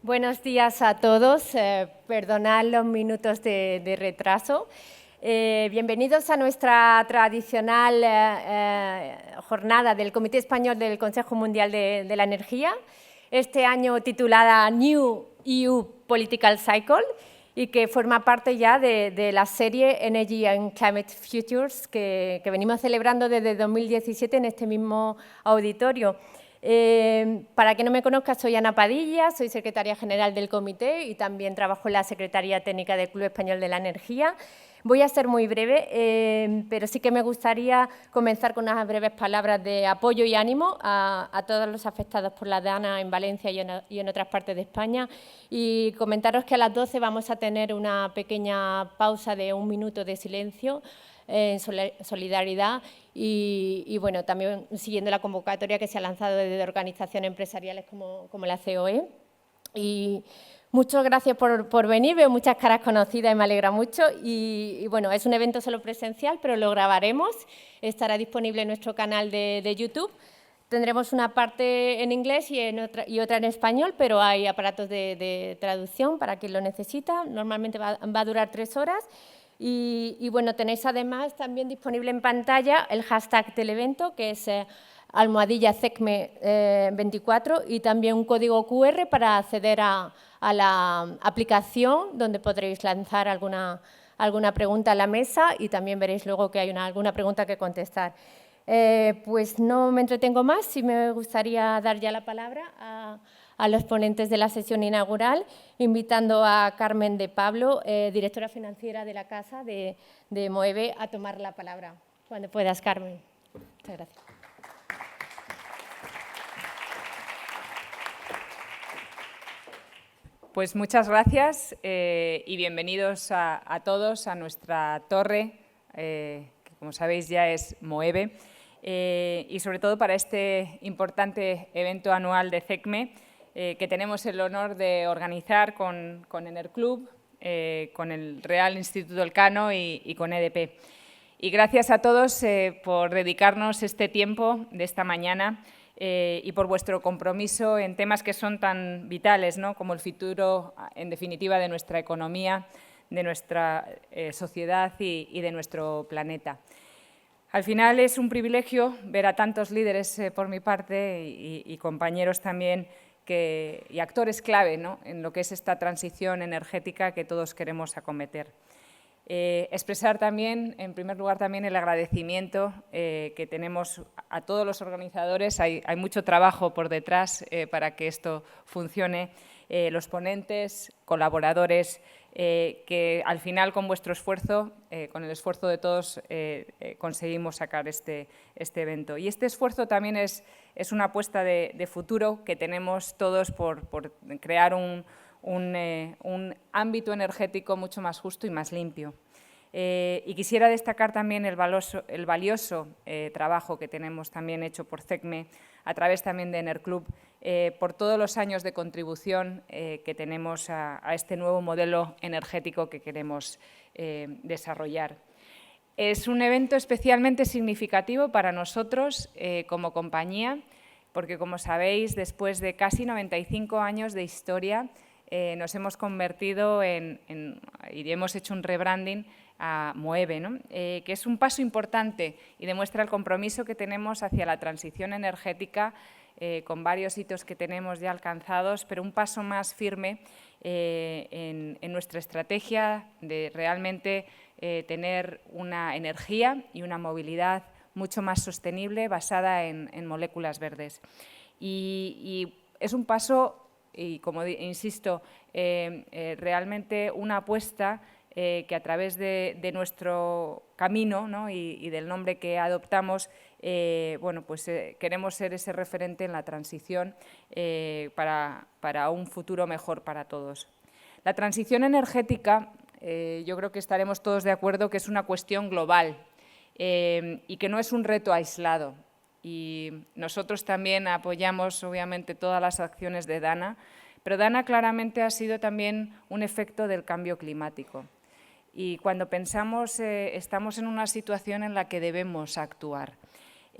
Buenos días a todos. Perdonad los minutos de retraso. Bienvenidos a nuestra tradicional jornada del Comité Español del Consejo Mundial de la Energía, este año titulada New EU Political Cycle y que forma parte ya de la serie Energy and Climate Futures que venimos celebrando desde 2017 en este mismo auditorio. Para quien no me conozca, soy Ana Padilla, soy secretaria general del comité y también trabajo en la Secretaría Técnica del Club Español de la Energía. Voy a ser muy breve, pero sí que me gustaría comenzar con unas breves palabras de apoyo y ánimo a todos los afectados por la DANA en Valencia y en otras partes de España y comentaros que a las 12 vamos a tener una pequeña pausa de 1 minuto de silencio en solidaridad y bueno, también siguiendo la convocatoria que se ha lanzado desde organizaciones empresariales como la COE. Y muchas gracias por venir, veo muchas caras conocidas y me alegra mucho. Y bueno, es un evento solo presencial, pero lo grabaremos, estará disponible en nuestro canal de YouTube. Tendremos una parte en inglés y otra en español, pero hay aparatos de traducción para quien lo necesita. Normalmente va a durar 3 horas. Y bueno, tenéis además también disponible en pantalla el hashtag del evento, que es @CECME24 y también un código QR para acceder a la aplicación donde podréis lanzar alguna pregunta a la mesa y también veréis luego que hay alguna pregunta que contestar. Pues no me entretengo más, sí me gustaría dar ya la palabra a los ponentes de la sesión inaugural, invitando a Carmen de Pablo, directora financiera de la Casa de Moeve, a tomar la palabra. Cuando puedas, Carmen. Muchas gracias. Pues muchas gracias y bienvenidos a todos a nuestra torre, que como sabéis ya es Moeve, y sobre todo para este importante evento anual de CECME, que tenemos el honor de organizar con Enerclub, con el Real Instituto Elcano y con EDP. Y gracias a todos por dedicarnos este tiempo de esta mañana y por vuestro compromiso en temas que son tan vitales, ¿no?, como el futuro, en definitiva, de nuestra economía, de nuestra sociedad y de nuestro planeta. Al final es un privilegio ver a tantos líderes por mi parte y compañeros también y actores clave, ¿no?, en lo que es esta transición energética que todos queremos acometer. Expresar también, en primer lugar, también el agradecimiento que tenemos a todos los organizadores. Hay mucho trabajo por detrás para que esto funcione. Los ponentes, colaboradores, que al final con vuestro esfuerzo, con el esfuerzo de todos, conseguimos sacar este evento. Y este esfuerzo también es una apuesta de futuro que tenemos todos por crear un ámbito energético mucho más justo y más limpio. Y quisiera destacar también el valioso trabajo que tenemos también hecho por CECME, a través también de Enerclub, por todos los años de contribución que tenemos a este nuevo modelo energético que queremos desarrollar. Es un evento especialmente significativo para nosotros como compañía, porque, como sabéis, después de casi 95 años de historia, nos hemos convertido y hemos hecho un rebranding a Moeve, ¿no?, que es un paso importante y demuestra el compromiso que tenemos hacia la transición energética, con varios hitos que tenemos ya alcanzados, pero un paso más firme en nuestra estrategia de realmente tener una energía y una movilidad mucho más sostenible basada en moléculas verdes. Y es un paso, y como insisto, realmente una apuesta que a través de nuestro camino, ¿no?, y del nombre que adoptamos, bueno, pues queremos ser ese referente en la transición para un futuro mejor para todos. La transición energética, yo creo que estaremos todos de acuerdo que es una cuestión global y que no es un reto aislado. Y nosotros también apoyamos, obviamente, todas las acciones de DANA, pero DANA claramente ha sido también un efecto del cambio climático. Y cuando pensamos, estamos en una situación en la que debemos actuar.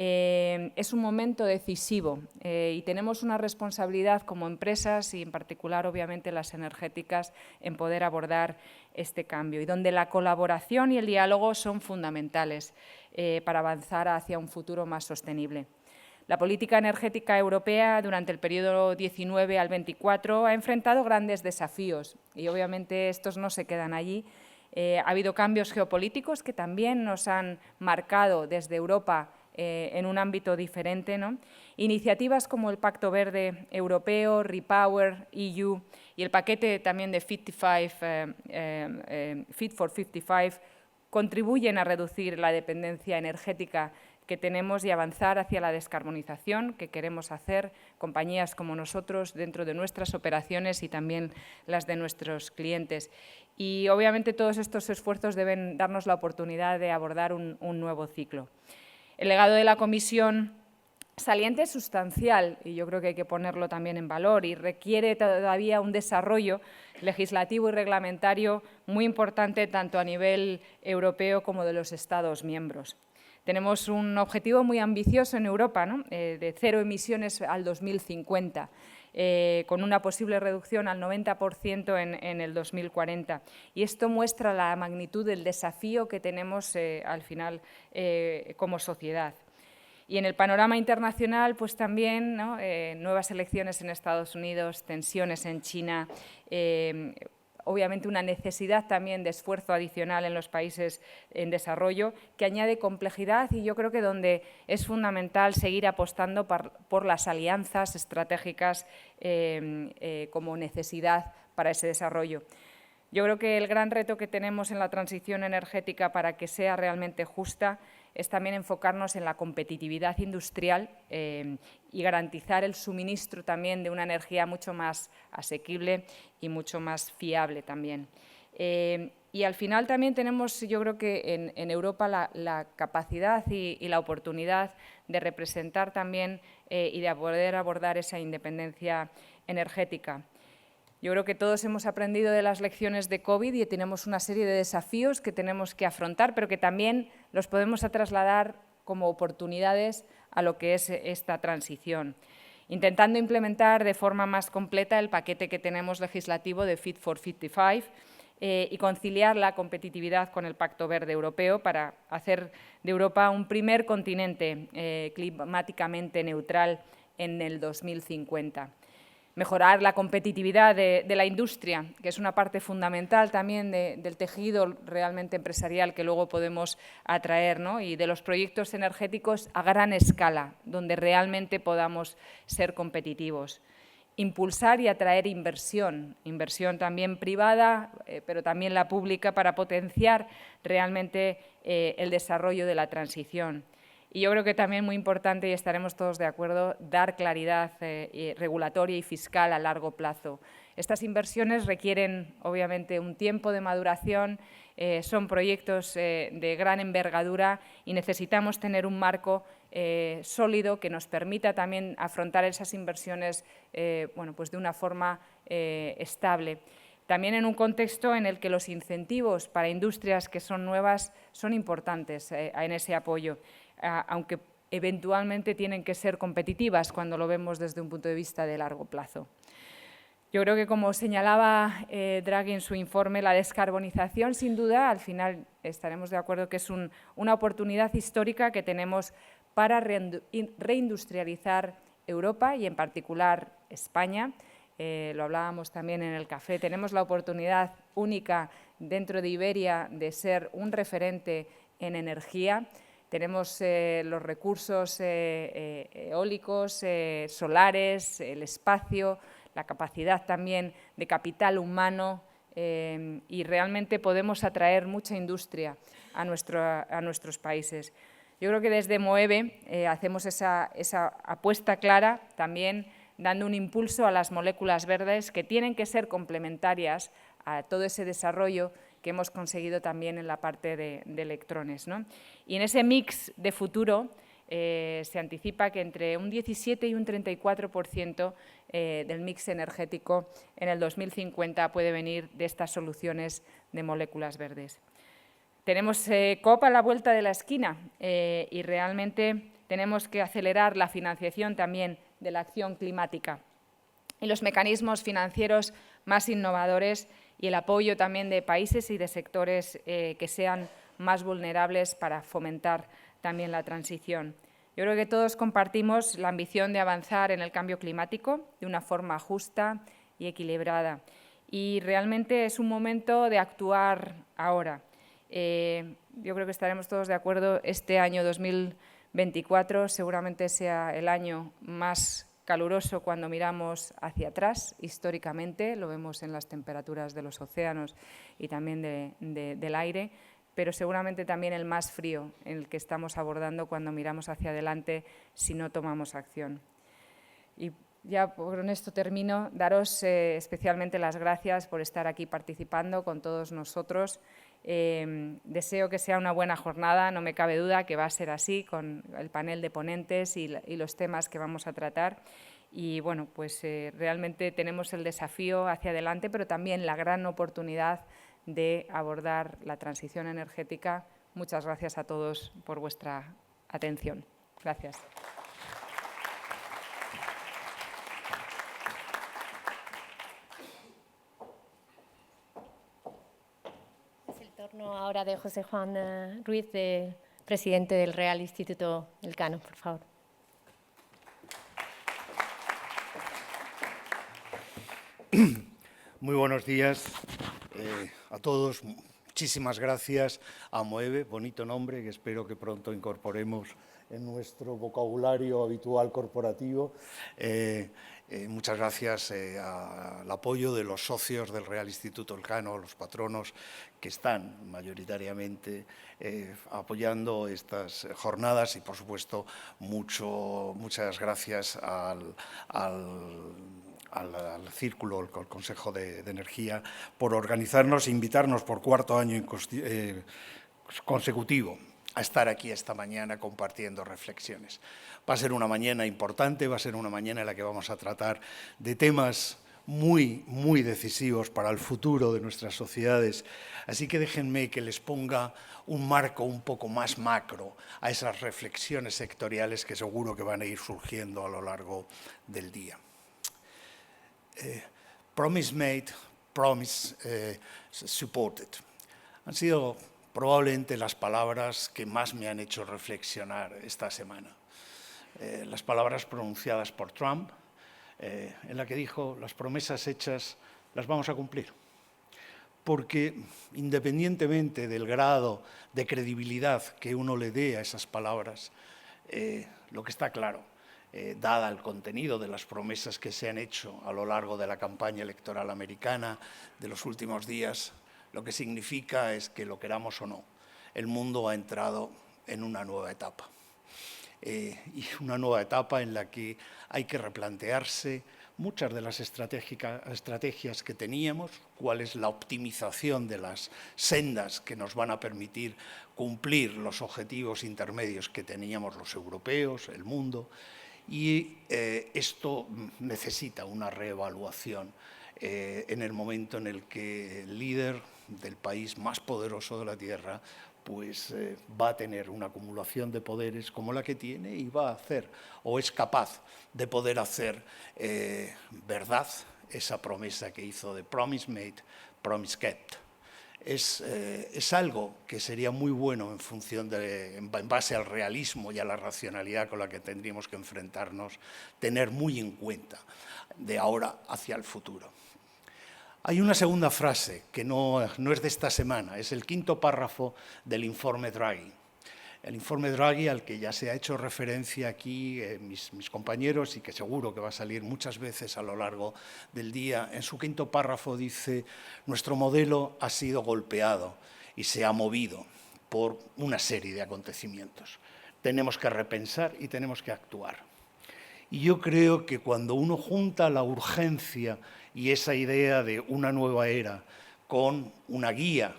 Es un momento decisivo y tenemos una responsabilidad como empresas y en particular obviamente las energéticas en poder abordar este cambio y donde la colaboración y el diálogo son fundamentales para avanzar hacia un futuro más sostenible. La política energética europea durante el periodo 19 al 24 ha enfrentado grandes desafíos y obviamente estos no se quedan allí. Ha habido cambios geopolíticos que también nos han marcado desde Europa en un ámbito diferente, ¿no? Iniciativas como el Pacto Verde Europeo, Repower EU y el paquete también de Fit for 55 contribuyen a reducir la dependencia energética que tenemos y avanzar hacia la descarbonización que queremos hacer compañías como nosotros dentro de nuestras operaciones y también las de nuestros clientes. Y obviamente todos estos esfuerzos deben darnos la oportunidad de abordar un nuevo ciclo. El legado de la Comisión saliente es sustancial y yo creo que hay que ponerlo también en valor y requiere todavía un desarrollo legislativo y reglamentario muy importante tanto a nivel europeo como de los Estados miembros. Tenemos un objetivo muy ambicioso en Europa, ¿no? De 0 emisiones al 2050. Con una posible reducción al 90% en el 2040. Y esto muestra la magnitud del desafío que tenemos al final como sociedad. Y en el panorama internacional, pues también, ¿no? Nuevas elecciones en Estados Unidos, tensiones en China, obviamente una necesidad también de esfuerzo adicional en los países en desarrollo que añade complejidad y yo creo que donde es fundamental seguir apostando por las alianzas estratégicas como necesidad para ese desarrollo. Yo creo que el gran reto que tenemos en la transición energética para que sea realmente justa es también enfocarnos en la competitividad industrial y garantizar el suministro también de una energía mucho más asequible y mucho más fiable también. Y al final también tenemos, yo creo que en Europa la capacidad y la oportunidad de representar también y de poder abordar esa independencia energética. Yo creo que todos hemos aprendido de las lecciones de COVID y tenemos una serie de desafíos que tenemos que afrontar, pero que también los podemos trasladar como oportunidades a lo que es esta transición, intentando implementar de forma más completa el paquete que tenemos legislativo de Fit for 55 y conciliar la competitividad con el Pacto Verde Europeo para hacer de Europa un primer continente climáticamente neutral en el 2050. Mejorar la competitividad de la industria, que es una parte fundamental también del tejido realmente empresarial que luego podemos atraer, ¿no? Y de los proyectos energéticos a gran escala, donde realmente podamos ser competitivos. Impulsar y atraer inversión también privada, pero también la pública, para potenciar realmente el desarrollo de la transición. Y yo creo que también muy importante, y estaremos todos de acuerdo, dar claridad regulatoria y fiscal a largo plazo. Estas inversiones requieren, obviamente, un tiempo de maduración, son proyectos de gran envergadura y necesitamos tener un marco sólido que nos permita también afrontar esas inversiones bueno, pues de una forma estable. También en un contexto en el que los incentivos para industrias que son nuevas son importantes en ese apoyo, aunque eventualmente tienen que ser competitivas cuando lo vemos desde un punto de vista de largo plazo. Yo creo que, como señalaba Draghi en su informe, la descarbonización, sin duda, al final estaremos de acuerdo que es una oportunidad histórica que tenemos para reindustrializar Europa y, en particular, España. Lo hablábamos también en el café, tenemos la oportunidad única dentro de Iberia de ser un referente en energía. Tenemos los recursos eólicos, solares, el espacio, la capacidad también de capital humano y realmente podemos atraer mucha industria a nuestros países. Yo creo que desde Moeve hacemos esa apuesta clara también dando un impulso a las moléculas verdes que tienen que ser complementarias a todo ese desarrollo que hemos conseguido también en la parte de electrones, ¿no? Y en ese mix de futuro se anticipa que entre un 17 y un 34% del mix energético en el 2050 puede venir de estas soluciones de moléculas verdes. Tenemos COP a la vuelta de la esquina y realmente tenemos que acelerar la financiación también de la acción climática y los mecanismos financieros más innovadores y el apoyo también de países y de sectores que sean más vulnerables para fomentar también la transición. Yo creo que todos compartimos la ambición de avanzar en el cambio climático de una forma justa y equilibrada. Y realmente es un momento de actuar ahora. Yo creo que estaremos todos de acuerdo, este año 2024 seguramente sea el año más caluroso cuando miramos hacia atrás, históricamente, lo vemos en las temperaturas de los océanos y también del aire, pero seguramente también el más frío en el que estamos abordando cuando miramos hacia adelante si no tomamos acción. Y ya con esto termino, daros especialmente las gracias por estar aquí participando con todos nosotros. Deseo que sea una buena jornada, no me cabe duda que va a ser así con el panel de ponentes y los temas que vamos a tratar. Y bueno, pues realmente tenemos el desafío hacia adelante, pero también la gran oportunidad de abordar la transición energética. Muchas gracias a todos por vuestra atención. Gracias. Turno ahora de José Juan Ruiz, presidente del Real Instituto Elcano, por favor. Muy buenos días a todos. Muchísimas gracias a Moeve, bonito nombre que espero que pronto incorporemos en nuestro vocabulario habitual corporativo. Muchas gracias al apoyo de los socios del Real Instituto Elcano, los patronos que están mayoritariamente apoyando estas jornadas y, por supuesto, muchas gracias al Círculo, al Consejo de Energía, por organizarnos e invitarnos por cuarto año consecutivo a estar aquí esta mañana compartiendo reflexiones. Va a ser una mañana importante, va a ser una mañana en la que vamos a tratar de temas muy decisivos para el futuro de nuestras sociedades. Así que déjenme que les ponga un marco un poco más macro a esas reflexiones sectoriales que seguro que van a ir surgiendo a lo largo del día. Promise made, promise supported. Han sido probablemente las palabras que más me han hecho reflexionar esta semana. Las palabras pronunciadas por Trump, en la que dijo, las promesas hechas las vamos a cumplir. Porque independientemente del grado de credibilidad que uno le dé a esas palabras, lo que está claro, dada el contenido de las promesas que se han hecho a lo largo de la campaña electoral americana de los últimos días, lo que significa es que, lo queramos o no, el mundo ha entrado en una nueva etapa. Y una nueva etapa en la que hay que replantearse muchas de las estrategias que teníamos, cuál es la optimización de las sendas que nos van a permitir cumplir los objetivos intermedios que teníamos los europeos, el mundo, y esto necesita una reevaluación en el momento en el que el líder del país más poderoso de la Tierra pues va a tener una acumulación de poderes como la que tiene y va a hacer, o es capaz de poder hacer verdad esa promesa que hizo de promise made, promise kept. Es algo que sería muy bueno en base al realismo y a la racionalidad con la que tendríamos que enfrentarnos, tener muy en cuenta de ahora hacia el futuro. Hay una segunda frase que no es de esta semana, es el quinto párrafo del informe Draghi. El informe Draghi al que ya se ha hecho referencia aquí mis compañeros y que seguro que va a salir muchas veces a lo largo del día. En su quinto párrafo dice, nuestro modelo ha sido golpeado y se ha movido por una serie de acontecimientos. Tenemos que repensar y tenemos que actuar. Y yo creo que cuando uno junta la urgencia y esa idea de una nueva era con una guía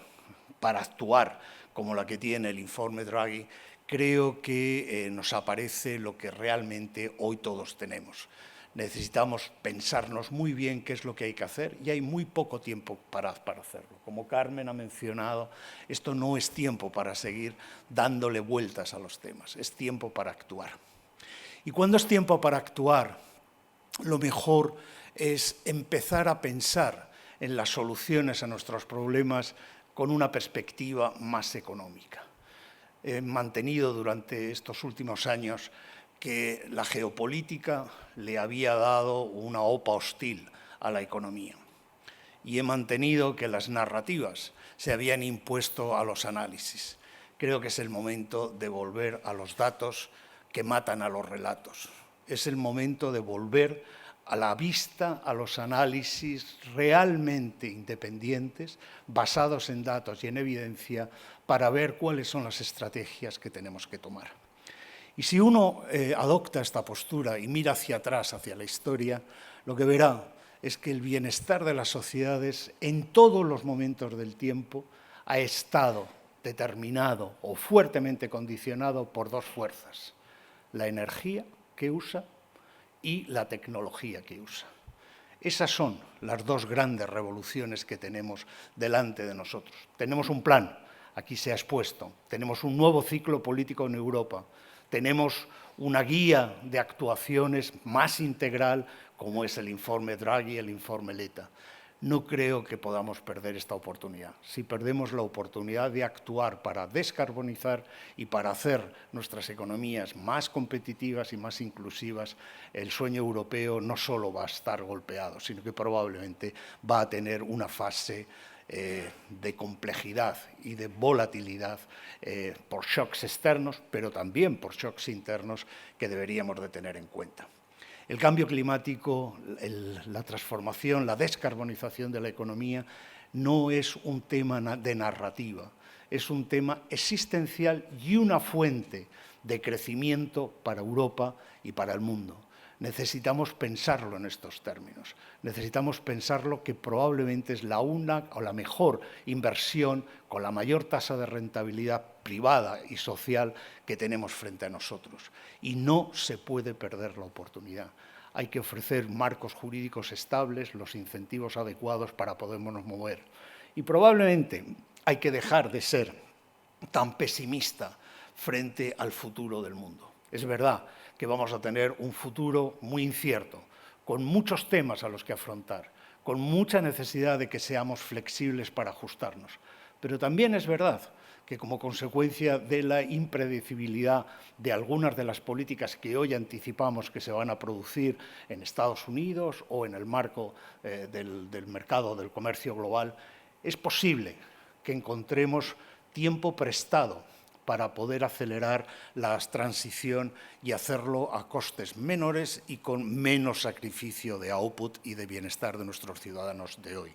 para actuar como la que tiene el informe Draghi, creo que nos aparece lo que realmente hoy todos tenemos. necesitamos pensarnos muy bien qué es lo que hay que hacer y hay muy poco tiempo para hacerlo. Como Carmen ha mencionado, esto no es tiempo para seguir dándole vueltas a los temas, es tiempo para actuar. Y cuando es tiempo para actuar, lo mejor es empezar a pensar en las soluciones a nuestros problemas con una perspectiva más económica. He mantenido durante estos últimos años que la geopolítica le había dado una OPA hostil a la economía. Y he mantenido que las narrativas se habían impuesto a los análisis. Creo que es el momento de volver a los datos que matan a los relatos. Es el momento de volver a la vista, a los análisis realmente independientes, basados en datos y en evidencia, para ver cuáles son las estrategias que tenemos que tomar. Y si uno adopta esta postura y mira hacia atrás, hacia la historia, lo que verá es que el bienestar de las sociedades en todos los momentos del tiempo ha estado determinado o fuertemente condicionado por dos fuerzas: la energía que usa y la tecnología que usa. Esas son las dos grandes revoluciones que tenemos delante de nosotros. Tenemos un plan, aquí se ha expuesto, tenemos un nuevo ciclo político en Europa, tenemos una guía de actuaciones más integral, como es el informe Draghi, el informe Letta. No creo que podamos perder esta oportunidad. Si perdemos la oportunidad de actuar para descarbonizar y para hacer nuestras economías más competitivas y más inclusivas, el sueño europeo no solo va a estar golpeado, sino que probablemente va a tener una fase de complejidad y de volatilidad por shocks externos, pero también por shocks internos que deberíamos de tener en cuenta. El cambio climático, la transformación, la descarbonización de la economía no es un tema de narrativa, es un tema existencial y una fuente de crecimiento para Europa y para el mundo. Necesitamos pensarlo en estos términos, necesitamos pensarlo que probablemente es la mejor inversión con la mayor tasa de rentabilidad privada y social que tenemos frente a nosotros. Y no se puede perder la oportunidad. Hay que ofrecer marcos jurídicos estables, los incentivos adecuados para podernos mover. Y probablemente hay que dejar de ser tan pesimista frente al futuro del mundo. Es verdad que vamos a tener un futuro muy incierto, con muchos temas a los que afrontar, con mucha necesidad de que seamos flexibles para ajustarnos. Pero también es verdad que como consecuencia de la impredecibilidad de algunas de las políticas que hoy anticipamos que se van a producir en Estados Unidos o en el marco del mercado del comercio global, es posible que encontremos tiempo prestado para poder acelerar la transición y hacerlo a costes menores y con menos sacrificio de output y de bienestar de nuestros ciudadanos de hoy.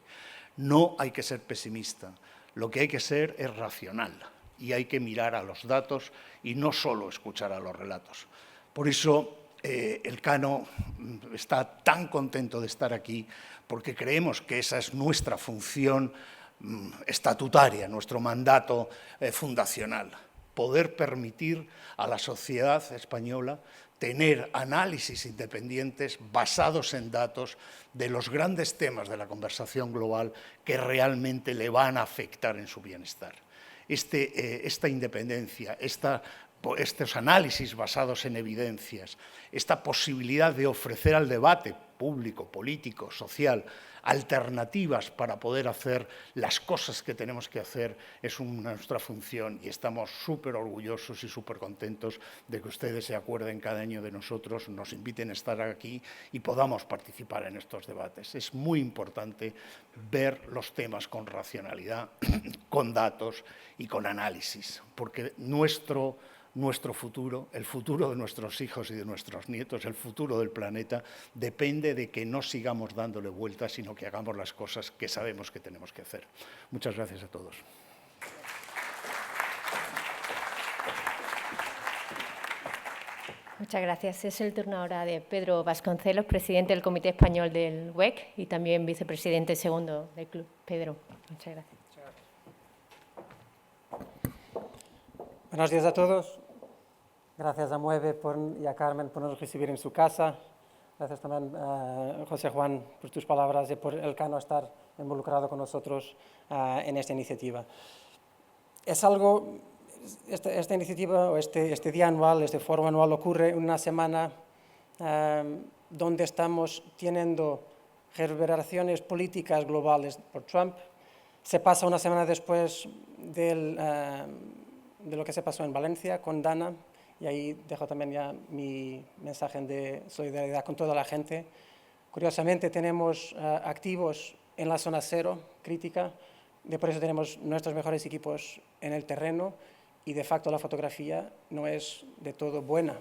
No hay que ser pesimista, lo que hay que ser es racional y hay que mirar a los datos y no solo escuchar a los relatos. Por eso Elcano está tan contento de estar aquí, porque creemos que esa es nuestra función estatutaria, nuestro mandato fundacional. Poder permitir a la sociedad española tener análisis independientes basados en datos de los grandes temas de la conversación global que realmente le van a afectar en su bienestar. Esta independencia, estos análisis basados en evidencias, esta posibilidad de ofrecer al debate público, político, social, alternativas para poder hacer las cosas que tenemos que hacer es nuestra función y estamos súper orgullosos y súper contentos de que ustedes se acuerden cada año de nosotros, nos inviten a estar aquí y podamos participar en estos debates. Es muy importante ver los temas con racionalidad, con datos y con análisis, porque nuestro futuro, el futuro de nuestros hijos y de nuestros nietos, el futuro del planeta, depende de que no sigamos dándole vueltas, sino que hagamos las cosas que sabemos que tenemos que hacer. Muchas gracias a todos. Muchas gracias. Es el turno ahora de Pedro Vasconcelos, presidente del Comité Español del WEC y también vicepresidente segundo del Club. Pedro, muchas gracias. Buenos días a todos. Gracias a Moeve y a Carmen por nos recibir en su casa. Gracias también, José Juan, por tus palabras y por Elcano estar involucrado con nosotros en esta iniciativa. Es algo, esta iniciativa, o este día anual, este foro anual ocurre en una semana donde estamos teniendo reverberaciones políticas globales por Trump. Se pasa una semana después de lo que se pasó en Valencia con Dana, y ahí dejo también ya mi mensaje de solidaridad con toda la gente. Curiosamente tenemos activos en la zona cero crítica, por eso tenemos nuestros mejores equipos en el terreno y de facto la fotografía no es de todo buena.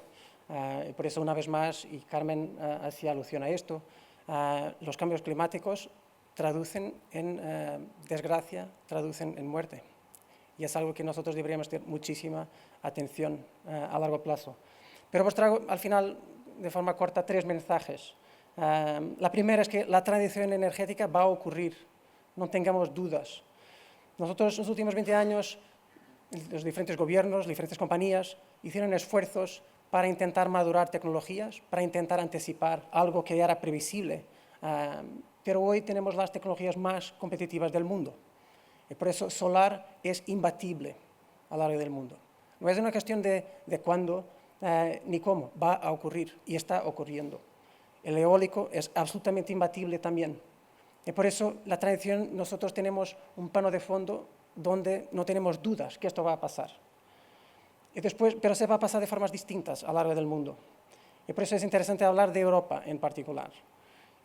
Por eso una vez más, y Carmen hacía alusión a esto, los cambios climáticos traducen en desgracia, traducen en muerte. Y es algo que nosotros deberíamos tener muchísima atención a largo plazo. Pero os traigo al final, de forma corta, 3 mensajes. La primera es que la transición energética va a ocurrir, no tengamos dudas. Nosotros en los últimos 20 años, los diferentes gobiernos, diferentes compañías, hicieron esfuerzos para intentar madurar tecnologías, para intentar anticipar algo que ya era previsible. Pero hoy tenemos las tecnologías más competitivas del mundo. Y por eso solar es imbatible a lo largo del mundo. No es una cuestión de cuándo ni cómo, va a ocurrir y está ocurriendo. El eólico es absolutamente imbatible también. Y por eso la transición, nosotros tenemos un plano de fondo donde no tenemos dudas que esto va a pasar. Y después, pero se va a pasar de formas distintas a lo largo del mundo. Y por eso es interesante hablar de Europa en particular.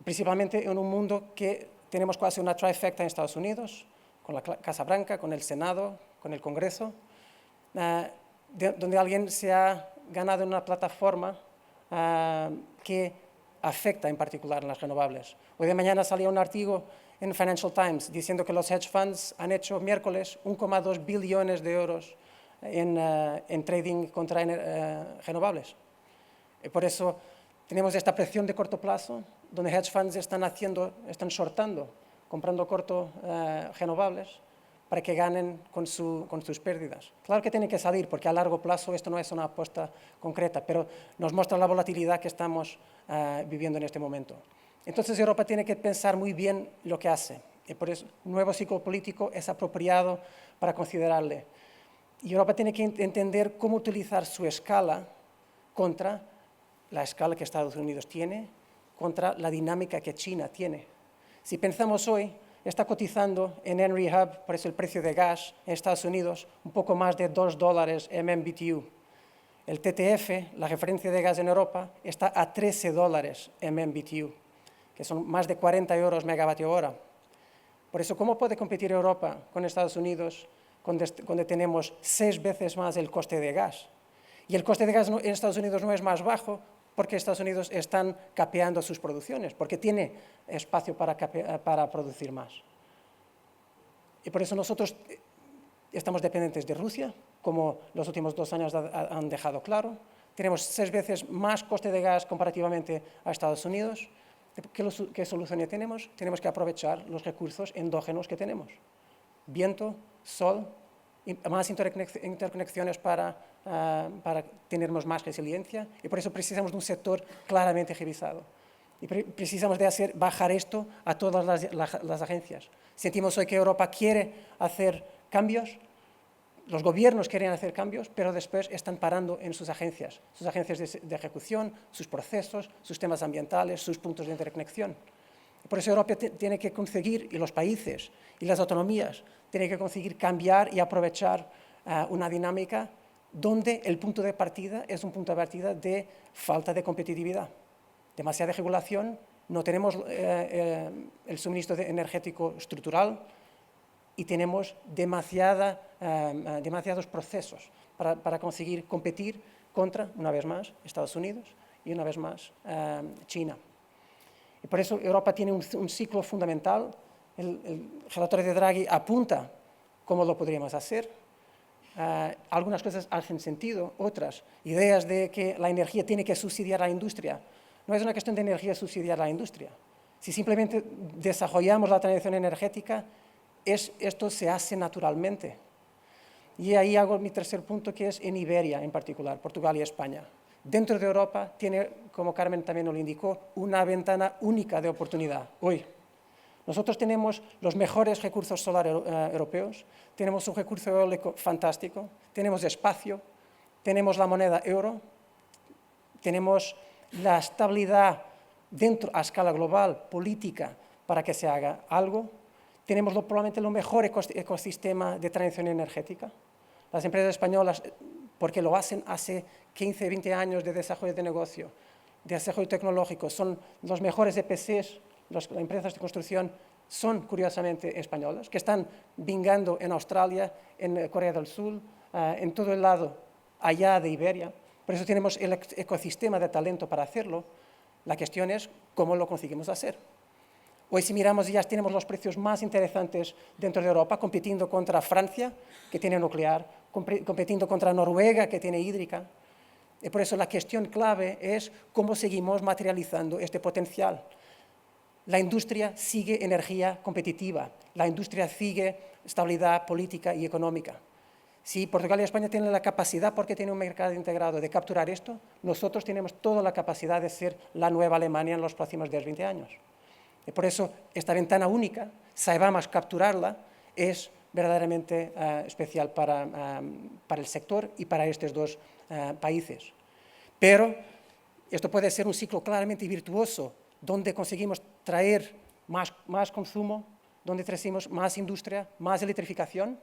Principalmente en un mundo que tenemos casi una trifecta en Estados Unidos, con la Casa Blanca, con el Senado, con el Congreso, donde alguien se ha ganado en una plataforma que afecta en particular en las renovables. Hoy de mañana salía un artículo en Financial Times diciendo que los hedge funds han hecho miércoles 1,2 billones de euros en trading contra renovables. Y por eso tenemos esta presión de corto plazo, donde hedge funds están shortando, comprando corto renovables para que ganen con sus pérdidas. Claro que tienen que salir, porque a largo plazo esto no es una apuesta concreta, pero nos muestra la volatilidad que estamos viviendo en este momento. Entonces Europa tiene que pensar muy bien lo que hace, y por eso un nuevo ciclo político es apropiado para considerarle. Y Europa tiene que entender cómo utilizar su escala contra la escala que Estados Unidos tiene, contra la dinámica que China tiene. Si pensamos hoy, está cotizando en Henry Hub, por eso el precio de gas en Estados Unidos, un poco más de $2 MMBTU. El TTF, la referencia de gas en Europa, está a $13 MMBTU, que son más de 40 euros megavatio hora. Por eso, ¿cómo puede competir Europa con Estados Unidos cuando tenemos 6 veces más el coste de gas? Y el coste de gas en Estados Unidos no es más bajo porque Estados Unidos están capeando sus producciones, porque tiene espacio para producir más. Y por eso nosotros estamos dependientes de Rusia, como los últimos 2 años han dejado claro. Tenemos 6 veces más coste de gas comparativamente a Estados Unidos. ¿Qué solución ya tenemos? Tenemos que aprovechar los recursos endógenos que tenemos. Viento, sol, más interconexiones para tener más resiliencia, y por eso precisamos de un sector claramente revisado. Y precisamos de bajar esto a todas las agencias. Sentimos hoy que Europa quiere hacer cambios, los gobiernos quieren hacer cambios, pero después están parando en sus agencias de ejecución, sus procesos, sus temas ambientales, sus puntos de interconexión. Por eso Europa tiene que conseguir, y los países y las autonomías, tienen que conseguir cambiar y aprovechar una dinámica donde el punto de partida es un punto de partida de falta de competitividad. Demasiada regulación, no tenemos el suministro energético estructural y tenemos demasiados procesos para conseguir competir contra, una vez más, Estados Unidos y una vez más China. Y por eso Europa tiene un ciclo fundamental. El relatorio de Draghi apunta cómo lo podríamos hacer. Algunas cosas hacen sentido, otras ideas de que la energía tiene que subsidiar a la industria. No es una cuestión de energía subsidiar a la industria. Si simplemente desarrollamos la transición energética, esto se hace naturalmente. Y ahí hago mi tercer punto, que es en Iberia en particular, Portugal y España. dentro de Europa tiene, como Carmen también nos lo indicó, una ventana única de oportunidad. Hoy, nosotros tenemos los mejores recursos solares europeos, tenemos un recurso eólico fantástico, tenemos espacio, tenemos la moneda euro, tenemos la estabilidad dentro a escala global, política, para que se haga algo. Tenemos probablemente lo mejor ecosistema de transición energética. Las empresas españolas, porque lo hacen hace 15, 20 años de desarrollo de negocio, de desarrollo tecnológico, son los mejores EPCs, las empresas de construcción son curiosamente españolas, que están vingando en Australia, en Corea del Sur, en todo el lado allá de Iberia. Por eso tenemos el ecosistema de talento para hacerlo. La cuestión es cómo lo conseguimos hacer. Hoy, si miramos, ya tenemos los precios más interesantes dentro de Europa, compitiendo contra Francia, que tiene nuclear, compitiendo contra Noruega, que tiene hídrica. Y por eso la cuestión clave es cómo seguimos materializando este potencial. La industria sigue energía competitiva, la industria sigue estabilidad política y económica. Si Portugal y España tienen la capacidad, porque tienen un mercado integrado, de capturar esto, nosotros tenemos toda la capacidad de ser la nueva Alemania en los próximos 10-20 años. Y por eso esta ventana única, sabemos capturarla, es verdaderamente especial para el sector y para estos dos países. Pero esto puede ser un ciclo claramente virtuoso, donde conseguimos traer más consumo, donde traemos más industria, más electrificación,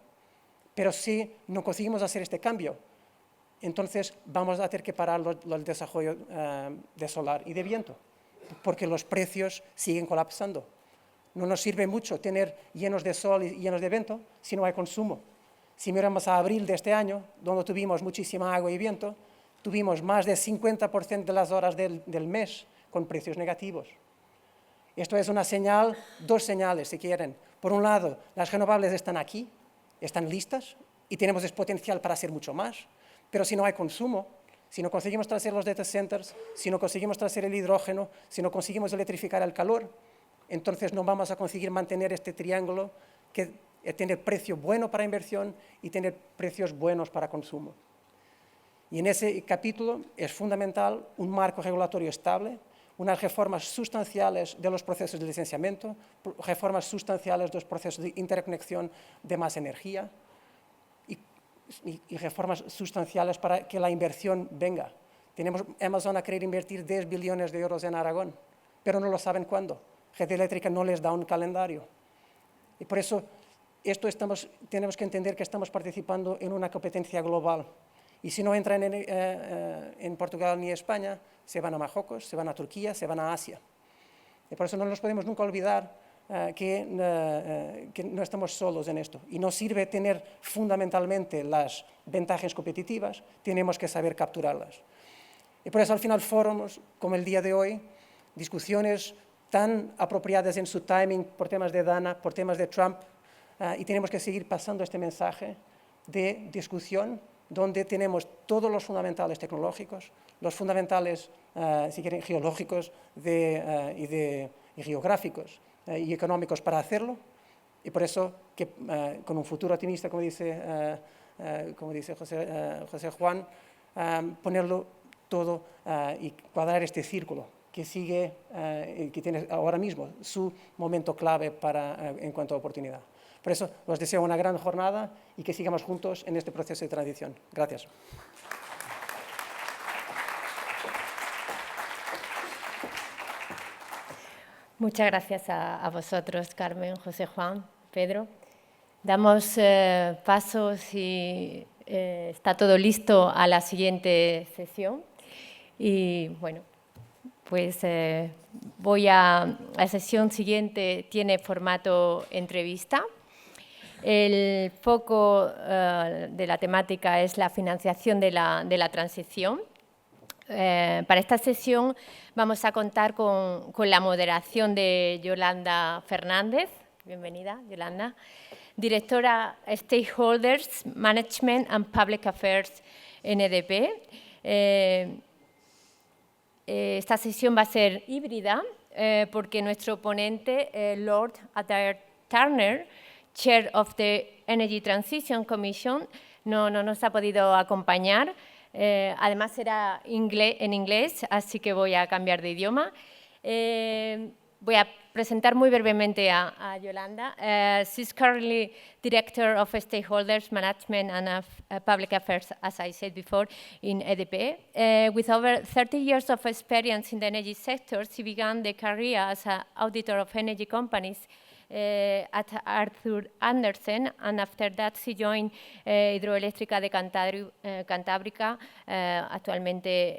pero si no conseguimos hacer este cambio, entonces vamos a tener que parar el desarrollo de solar y de viento, porque los precios siguen colapsando. No nos sirve mucho tener llenos de sol y llenos de viento si no hay consumo. Si miramos a abril de este año, donde tuvimos muchísima agua y viento, tuvimos más del 50% de las horas del mes con precios negativos. Esto es una señal, dos señales si quieren. Por un lado, las renovables están aquí, están listas y tenemos el potencial para hacer mucho más, pero si no hay consumo, si no conseguimos traer los data centers, si no conseguimos traer el hidrógeno, si no conseguimos electrificar el calor, entonces no vamos a conseguir mantener este triángulo que tiene precio bueno para inversión y tiene precios buenos para consumo. Y en ese capítulo es fundamental un marco regulatorio estable, unas reformas sustanciales de los procesos de licenciamiento, reformas sustanciales de los procesos de interconexión de más energía y reformas sustanciales para que la inversión venga. Amazon ha querido invertir 10 billones de euros en Aragón, pero no lo saben cuándo. Red Eléctrica no les da un calendario. Y por eso tenemos que entender que estamos participando en una competencia global. Y si no entran en Portugal ni España, se van a Marruecos, se van a Turquía, se van a Asia. Y por eso no nos podemos nunca olvidar que no estamos solos en esto. Y no sirve tener fundamentalmente las ventajas competitivas, tenemos que saber capturarlas. Y por eso al final foros como el día de hoy, discusiones tan apropiadas en su timing por temas de Dana, por temas de Trump, y tenemos que seguir pasando este mensaje de discusión donde tenemos todos los fundamentales tecnológicos, los fundamentales, si quieren, geológicos y geográficos y económicos para hacerlo, y por eso, que, con un futuro optimista, como dice José Juan, ponerlo todo y cuadrar este círculo que sigue, que tiene ahora mismo su momento clave en cuanto a oportunidad. Por eso os deseo una gran jornada y que sigamos juntos en este proceso de transición. Gracias. Muchas gracias a vosotros, Carmen, José Juan, Pedro. Damos paso, si está todo listo, a la siguiente sesión. Y bueno, pues la sesión siguiente tiene formato entrevista. El foco de la temática es la financiación de la transición. Para esta sesión vamos a contar con la moderación de Yolanda Fernández. Bienvenida, Yolanda. Directora Stakeholders Management and Public Affairs NDP. Esta sesión va a ser híbrida porque nuestro ponente, Lord Adair Turner, Chair of the Energy Transition Commission, no nos ha podido acompañar Además será en inglés, así que voy a cambiar de idioma. Voy a presentar muy brevemente a Yolanda. She's currently Director of Stakeholders Management and Public Affairs, as I said before, in EDP. With over 30 years of experience in the energy sector, she began the career as an auditor of energy companies at Arthur Andersen, and after that she joined Hidroeléctrica de Cantábrica, actualmente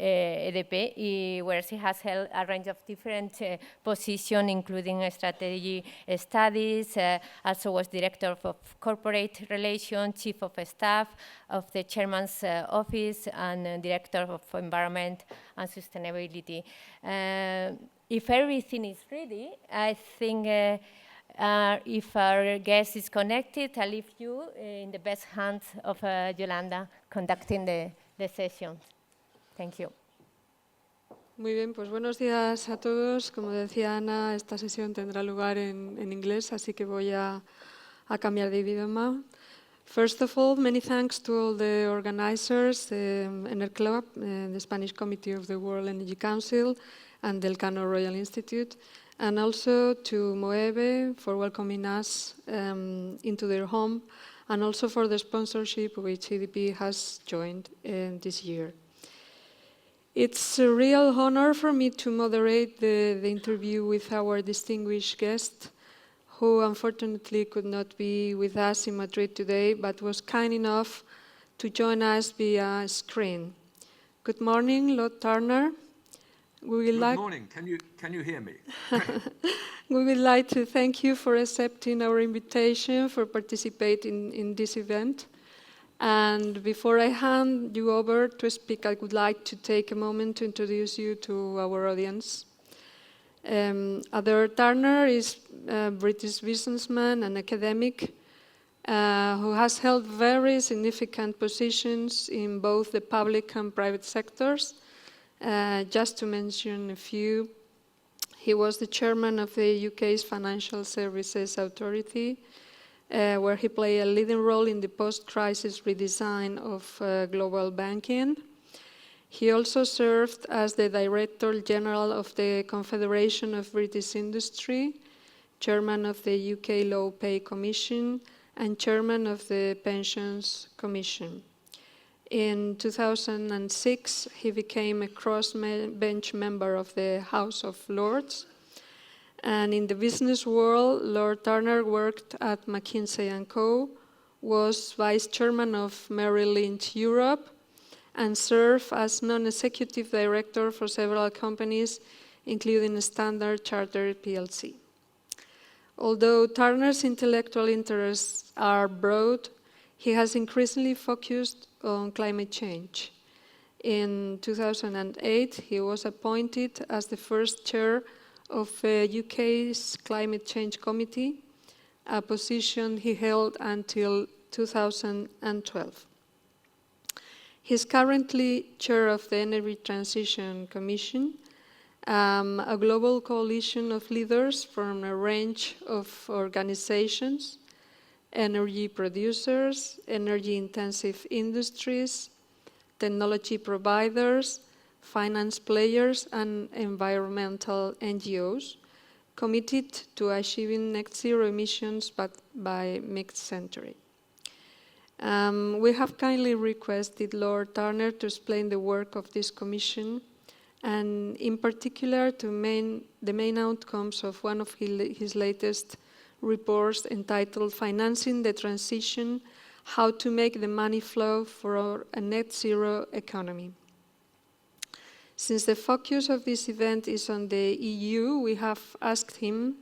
EDP, where she has held a range of different positions, including strategy studies, also was Director of Corporate Relations, Chief of Staff of the Chairman's Office, and Director of Environment and Sustainability. If everything is ready, I think if our guest is connected, I leave you in the best hands of Yolanda conducting the session. Thank you. Muy bien, pues buenos días a todos. Como decía Ana, esta sesión tendrá lugar en inglés, así que voy a cambiar de idioma. First of all, many thanks to all the organizers, Energía, the Spanish Committee of the World Energy Council, and the Elcano Royal Institute, and also to Moeve for welcoming us into their home, and also for the sponsorship which EDP has joined this year. It's a real honor for me to moderate the interview with our distinguished guest, who unfortunately could not be with us in Madrid today, but was kind enough to join us via screen. Good morning, Lord Turner. Good morning. Can you hear me? We would like to thank you for accepting our invitation for participating in this event. And before I hand you over to speak, I would like to take a moment to introduce you to our audience. Adair Turner is a British businessman and academic who has held very significant positions in both the public and private sectors. Just to mention a few, he was the chairman of the UK's Financial Services Authority, where he played a leading role in the post-crisis redesign of global banking. He also served as the Director General of the Confederation of British Industry, chairman of the UK Low Pay Commission, and chairman of the Pensions Commission. In 2006, he became a cross-bench member of the House of Lords. And in the business world, Lord Turner worked at McKinsey & Co., was vice chairman of Merrill Lynch Europe, and served as non-executive director for several companies, including Standard Chartered plc. Although Turner's intellectual interests are broad, he has increasingly focused on climate change. In 2008, he was appointed as the first chair of the UK's Climate Change Committee, a position he held until 2012. He is currently chair of the Energy Transition Commission, a global coalition of leaders from a range of organizations, energy producers, energy-intensive industries, technology providers, finance players, and environmental NGOs, committed to achieving net zero emissions by mid-century. We have kindly requested Lord Turner to explain the work of this commission, and in particular the main outcomes of one of his latest reports entitled Financing the Transition, How to Make the Money Flow for a Net Zero Economy. Since the focus of this event is on the EU, we have asked him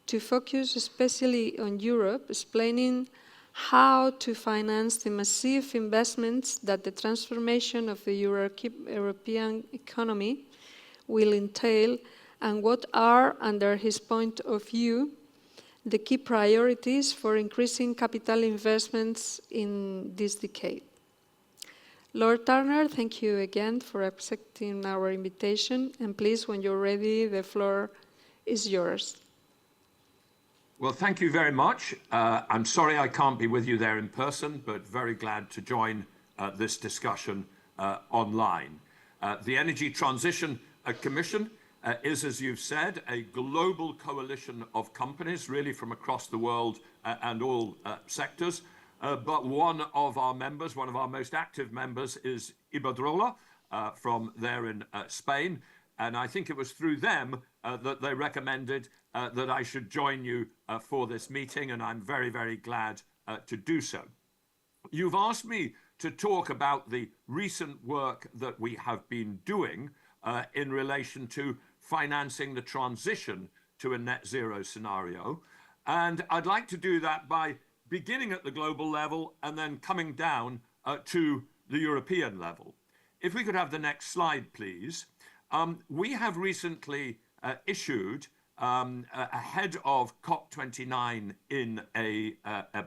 to focus especially on Europe, explaining how to finance the massive investments that the transformation of the European economy will entail, and what are, under his point of view, the key priorities for increasing capital investments in this decade. Lord Turner, thank you again for accepting our invitation, and please, when you're ready, the floor is yours. Well, thank you very much. I'm sorry I can't be with you there in person, but very glad to join this discussion online. The Energy Transition Commission is, as you've said, a global coalition of companies, really from across the world and all sectors. But one of our members, one of our most active members, is Iberdrola from there in Spain. And I think it was through them that they recommended that I should join you for this meeting, and I'm very, very glad to do so. You've asked me to talk about the recent work that we have been doing in relation to financing the transition to a net zero scenario. And I'd like to do that by beginning at the global level and then coming down to the European level. If we could have the next slide, please. We have recently issued, ahead of COP29 in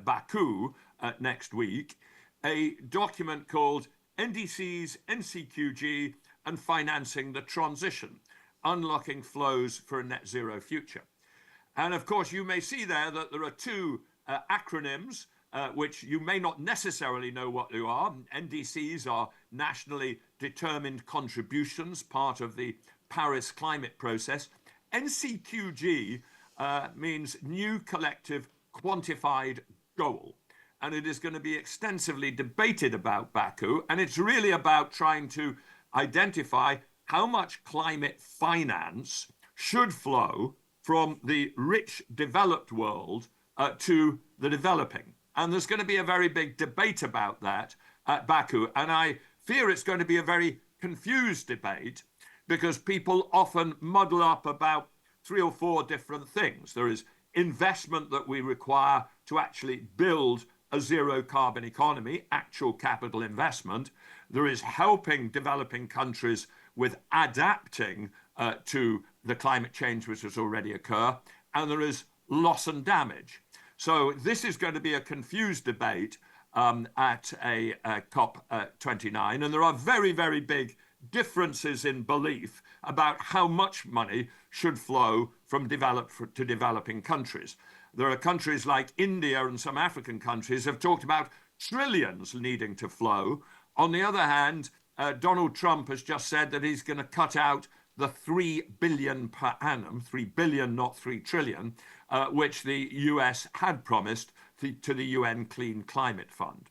Baku next week, a document called NDCs, NCQG, and Financing the Transition, Unlocking Flows for a Net Zero Future. And of course, you may see there that there are two acronyms, which you may not necessarily know what they are. NDCs are nationally determined contributions, part of the Paris climate process. NCQG means New Collective Quantified Goal. And it is going to be extensively debated about Baku. And it's really about trying to identify how much climate finance should flow from the rich developed world to the developing. And there's going to be a very big debate about that at Baku. And I fear it's going to be a very confused debate because people often muddle up about 3 or 4 different things. There is investment that we require to actually build a zero carbon economy, actual capital investment. There is helping developing countries with adapting to the climate change which has already occurred. And there is loss and damage. So this is going to be a confused debate at a COP29. And there are very, very big differences in belief about how much money should flow from developed to developing countries. There are countries like India and some African countries have talked about trillions needing to flow. On the other hand, Donald Trump has just said that he's going to cut out the 3 billion per annum, 3 billion, not 3 trillion, which the US had promised to the UN Clean Climate Fund.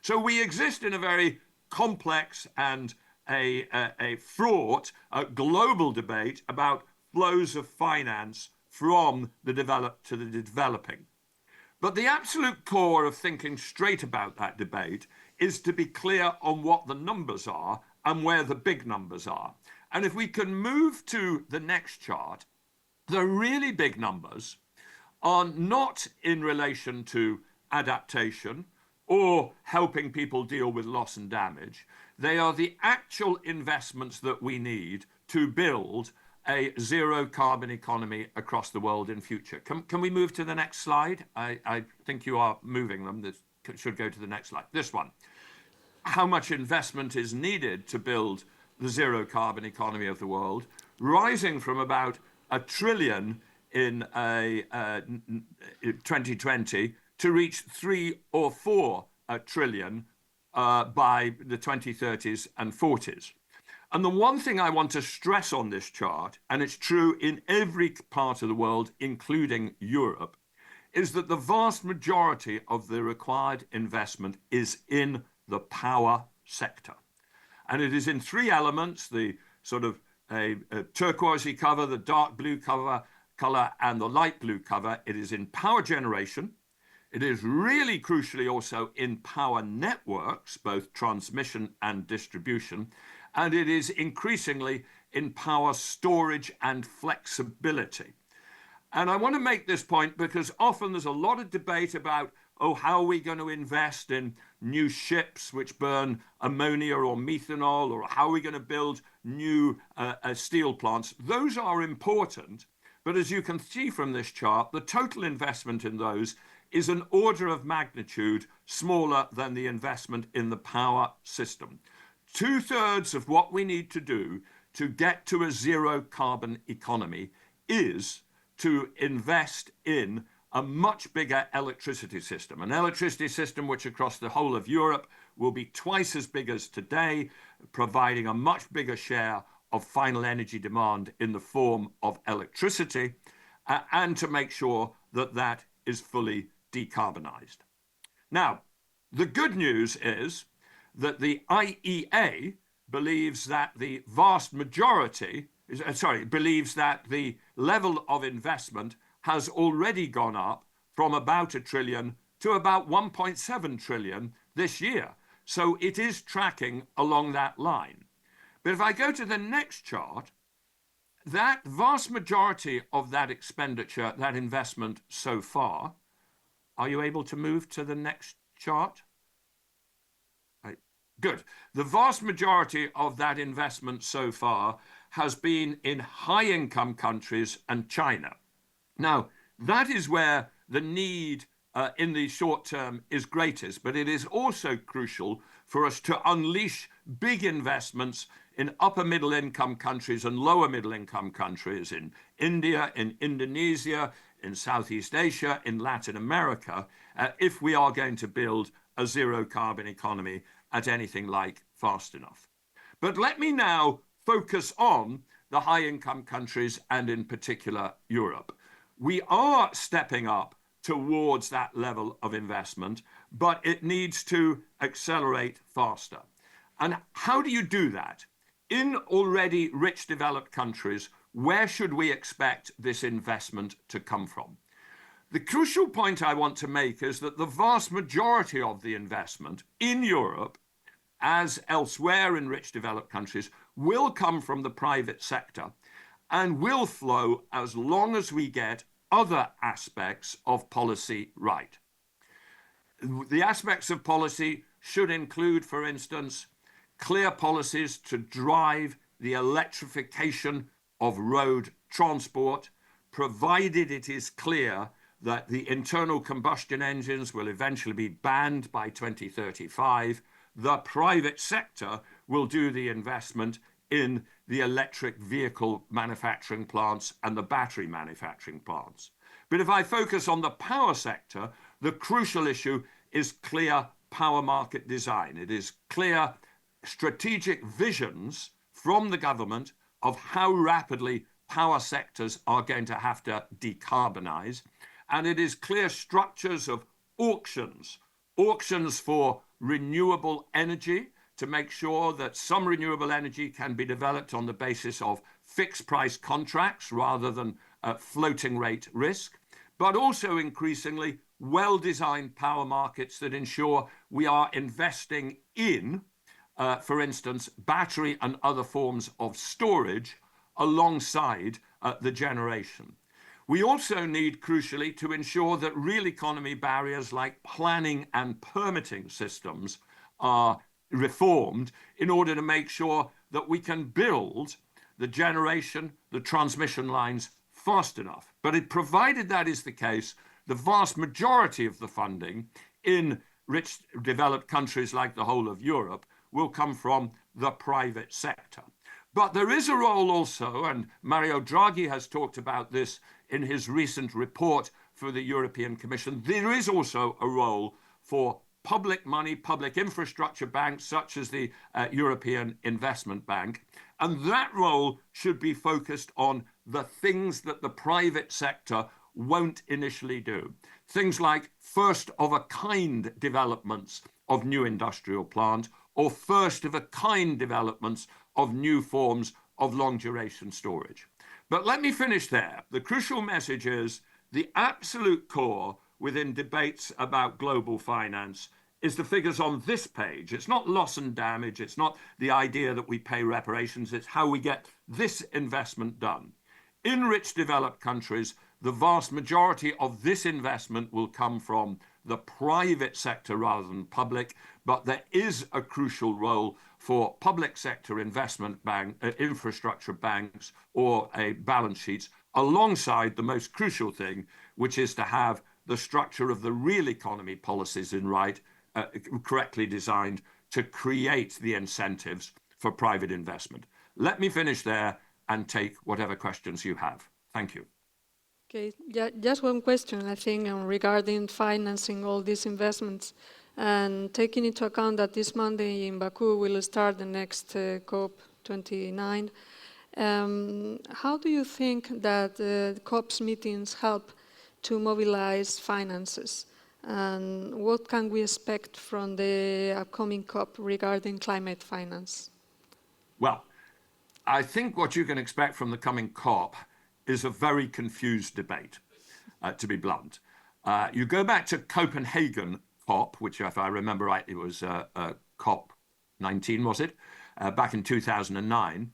So we exist in a very complex and a fraught global debate about flows of finance from the developed to the developing. But the absolute core of thinking straight about that debate is to be clear on what the numbers are and where the big numbers are. And if we can move to the next chart, the really big numbers are not in relation to adaptation or helping people deal with loss and damage. They are the actual investments that we need to build a zero carbon economy across the world in future. Can we move to the next slide? I think you are moving them. This should go to the next slide. This one. How much investment is needed to build the zero carbon economy of the world, rising from about $1 trillion in 2020 to reach 3 or 4 trillion by the 2030s and 40s. And the one thing I want to stress on this chart, and it's true in every part of the world, including Europe, is that the vast majority of the required investment is in the power sector. And it is in 3 elements, the sort of a turquoisey cover, the dark blue color, and the light blue cover. It is in power generation. It is really crucially also in power networks, both transmission and distribution. And it is increasingly in power storage and flexibility. And I want to make this point because often there's a lot of debate about, oh, how are we going to invest in new ships which burn ammonia or methanol, or how are we going to build new steel plants? Those are important, but as you can see from this chart, the total investment in those is an order of magnitude smaller than the investment in the power system. 2/3 of what we need to do to get to a zero carbon economy is to invest in a much bigger electricity system, an electricity system which across the whole of Europe will be twice as big as today, providing a much bigger share of final energy demand in the form of electricity, and to make sure that that is fully decarbonized. Now, the good news is that the IEA believes that the vast majority, believes that the level of investment has already gone up from about $1 trillion to about 1.7 trillion this year. So it is tracking along that line. But if I go to the next chart, that vast majority of that expenditure, that investment so far, are you able to move to the next chart? Right. Good. The vast majority of that investment so far has been in high-income countries and China. Now, that is where the need in the short term is greatest, but it is also crucial for us to unleash big investments in upper middle income countries and lower middle income countries in India, in Indonesia, in Southeast Asia, in Latin America, if we are going to build a zero carbon economy at anything like fast enough. But let me now focus on the high income countries and in particular Europe. We are stepping up towards that level of investment, but it needs to accelerate faster. And how do you do that? In already rich developed countries, where should we expect this investment to come from? The crucial point I want to make is that the vast majority of the investment in Europe, as elsewhere in rich developed countries, will come from the private sector and will flow as long as we get other aspects of policy right. The aspects of policy should include, for instance, clear policies to drive the electrification of road transport, provided it is clear that the internal combustion engines will eventually be banned by 2035. The private sector will do the investment in the electric vehicle manufacturing plants and the battery manufacturing plants. But if I focus on the power sector, the crucial issue is clear power market design. It is clear strategic visions from the government of how rapidly power sectors are going to have to decarbonize. And it is clear structures of auctions for renewable energy, to make sure that some renewable energy can be developed on the basis of fixed price contracts rather than floating rate risk, but also increasingly well-designed power markets that ensure we are investing in, for instance, battery and other forms of storage alongside the generation. We also need, crucially, to ensure that real economy barriers like planning and permitting systems are reformed in order to make sure that we can build the generation, the transmission lines fast enough. But provided that is the case, the vast majority of the funding in rich developed countries like the whole of Europe will come from the private sector. But there is a role also, and Mario Draghi has talked about this in his recent report for the European Commission, there is also a role for public money, public infrastructure banks such as the European Investment Bank. And that role should be focused on the things that the private sector won't initially do. Things like first of a kind developments of new industrial plant, or first of a kind developments of new forms of long duration storage. But let me finish there. The crucial message is the absolute core within debates about global finance is the figures on this page. It's not loss and damage. It's not the idea that we pay reparations. It's how we get this investment done. In rich developed countries, the vast majority of this investment will come from the private sector rather than public, but there is a crucial role for public sector investment bank, infrastructure banks or balance sheets, alongside the most crucial thing, which is to have the structure of the real economy policies correctly designed to create the incentives for private investment. Let me finish there and take whatever questions you have. Thank you. Okay, just one question, I think, regarding financing all these investments, and taking into account that this Monday in Baku will start the next COP29. How do you think that COP's meetings help to mobilize finances? And what can we expect from the upcoming COP regarding climate finance? Well, I think what you can expect from the coming COP is a very confused debate, to be blunt. You go back to Copenhagen COP, which, if I remember right, it was COP 19, was it? Back in 2009.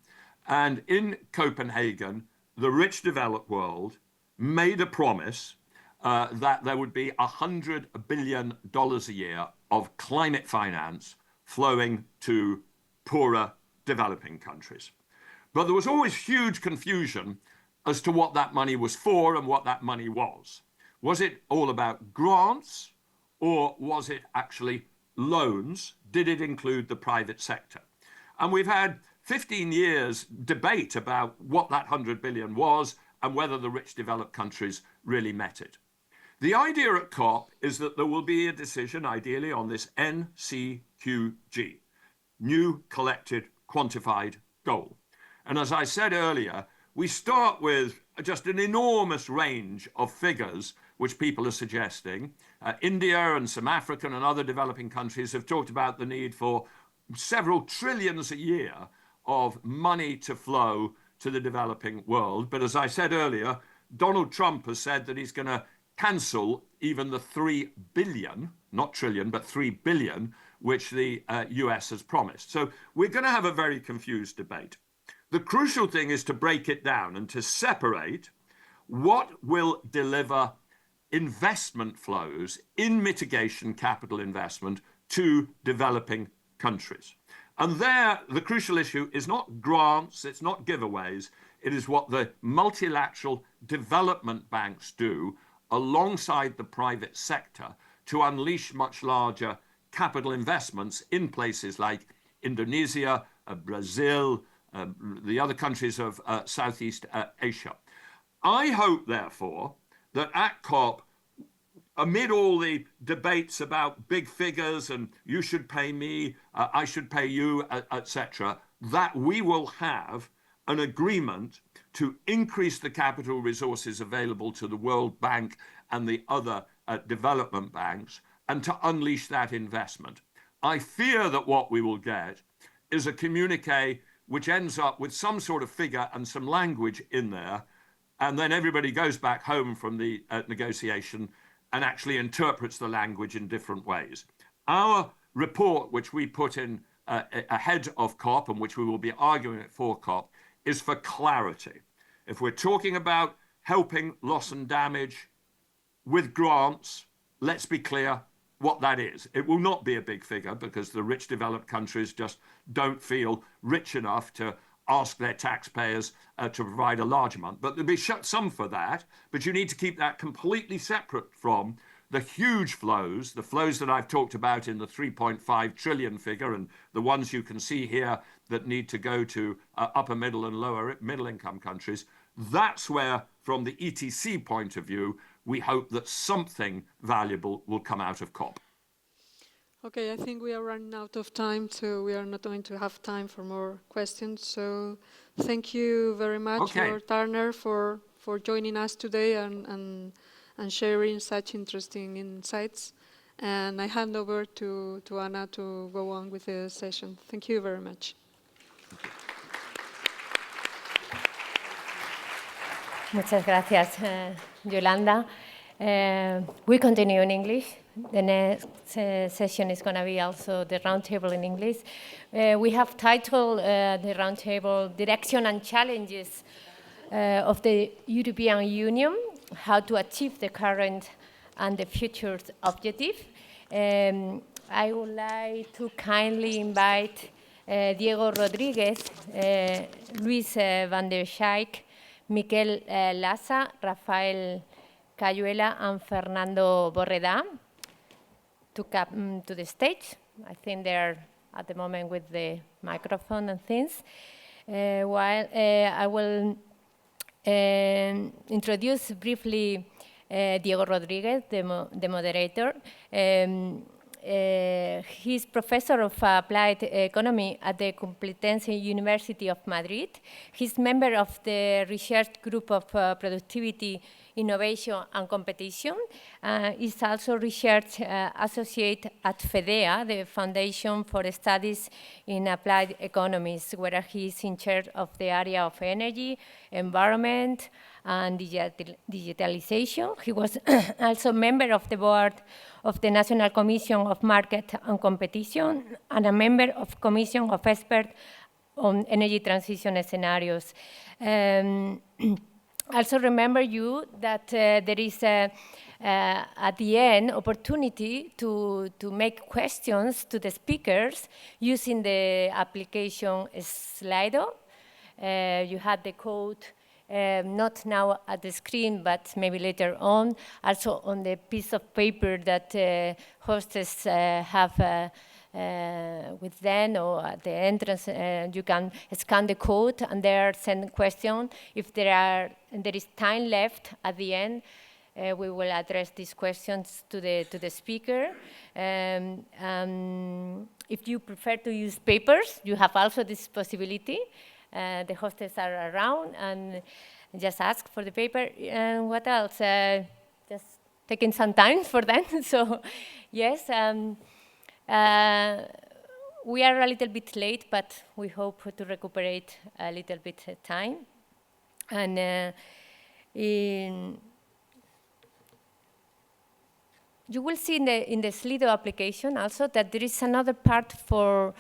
And in Copenhagen, the rich developed world made a promise that there would be $100 billion a year of climate finance flowing to poorer developing countries. But there was always huge confusion as to what that money was for and what that money was. Was it all about grants, or was it actually loans? Did it include the private sector? And we've had 15 years debate about what that 100 billion was and whether the rich developed countries really met it. The idea at COP is that there will be a decision, ideally, on this NCQG, new collected quantified goal. And as I said earlier, we start with just an enormous range of figures which people are suggesting. India and some African and other developing countries have talked about the need for several trillions a year of money to flow to the developing world. But as I said earlier, Donald Trump has said that he's going to cancel even the 3 billion, not trillion, but 3 billion, which the US has promised. So we're going to have a very confused debate. The crucial thing is to break it down and to separate what will deliver investment flows in mitigation capital investment to developing countries. And there, the crucial issue is not grants, it's not giveaways, it is what the multilateral development banks do alongside the private sector to unleash much larger capital investments in places like Indonesia, Brazil, the other countries of Southeast Asia. I hope, therefore, that at COP, amid all the debates about big figures and you should pay me, I should pay you, etc., that we will have an agreement to increase the capital resources available to the World Bank and the other development banks and to unleash that investment. I fear that what we will get is a communiqué which ends up with some sort of figure and some language in there, and then everybody goes back home from the negotiation and actually interprets the language in different ways. Our report, which we put in ahead of COP and which we will be arguing at for COP, is for clarity. If we're talking about helping loss and damage with grants, let's be clear what that is. It will not be a big figure because the rich developed countries just don't feel rich enough to ask their taxpayers to provide a large amount. But there'll be some for that, but you need to keep that completely separate from the huge flows, the flows that I've talked about in the 3.5 trillion figure and the ones you can see here that need to go to upper middle and lower middle income countries. That's where, from the ETC point of view, we hope that something valuable will come out of COP. Okay, I think we are running out of time, so we are not going to have time for more questions. So thank you very much, Lord Turner, for joining us today and sharing such interesting insights. And I hand over to Anna to go on with the session. Thank you very much. Muchas gracias, Yolanda. We continue in English. The next session is going to be also the roundtable in English. We have titled the roundtable Direction and Challenges of the European Union, how to achieve the current and the future's objective. I would like to kindly invite Diego Rodríguez, Luis van der Schaik, Miquel Lassa, Rafael Cayuela, and Fernando Borreda to come to the stage. I think they're at the moment with the microphone and things. While I will introduce briefly Diego Rodriguez, the moderator. He's professor of applied economy at the Complutense University of Madrid. He's member of the research group of productivity, innovation and competition. He's also research associate at FEDEA, the Foundation for Studies in Applied Economies, where he's in charge of the area of energy, environment, and digitalization. He was also member of the board of the National Commission of Market and Competition and a member of Commission of Experts on Energy Transition Scenarios. Also remember you that there is at the end opportunity to make questions to the speakers using the application Slido. You had the code not now at the screen, but maybe later on, also on the piece of paper that hostess have with them, or at the entrance, you can scan the code and there send question. If there is time left at the end, we will address these questions to the speaker. If you prefer to use papers, you have also this possibility. The hostess are around and just ask for the paper. And what else? Just taking some time for them. So, yes, we are a little bit late, but we hope to recuperate a little bit of time. And you will see in the Slido application also that there is another part for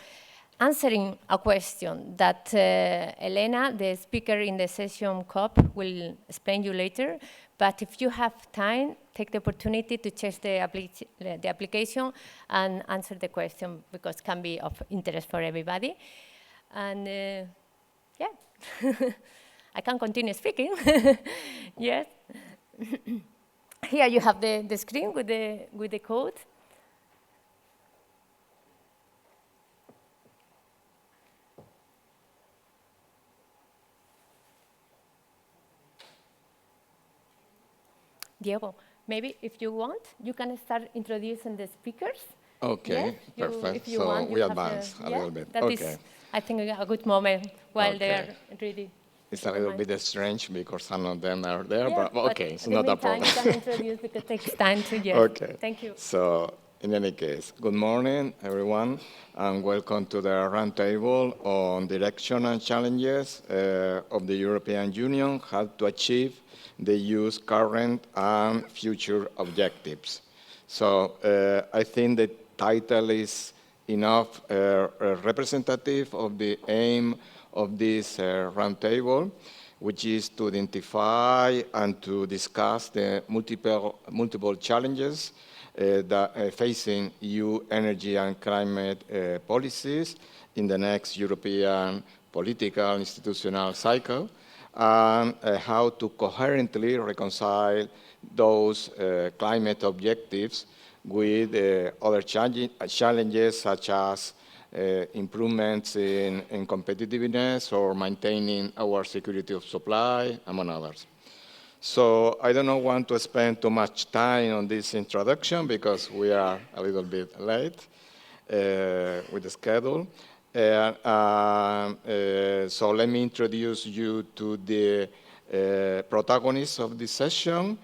answering a question that Elena, the speaker in the session COP, will explain you later. But if you have time, take the opportunity to check the application and answer the question, because it can be of interest for everybody. And yeah, I can continue speaking. Yes. Here you have the screen with the code. Diego, maybe if you want, you can start introducing the speakers. Okay, yes? perfect. You so want, we advance a little bit. That is, I think, a good moment while they're ready. It's a little bit strange because some of them are there, Yeah, but okay, it's not a problem. You can introduce because it takes time to get. Okay. Thank you. So, in any case, good morning, everyone, and welcome to the roundtable on direction and challenges of the European Union, how to achieve the EU's current and future objectives. So, I think the title is enough representative of the aim of this roundtable, which is to identify and to discuss the multiple challenges that facing EU energy and climate policies in the next European political institutional cycle, and how to coherently reconcile those climate objectives with other challenges such as improvements in competitiveness or maintaining our security of supply, among others. So I don't want to spend too much time on this introduction because we are a little bit late with the schedule. So let me introduce you to the protagonists of this session,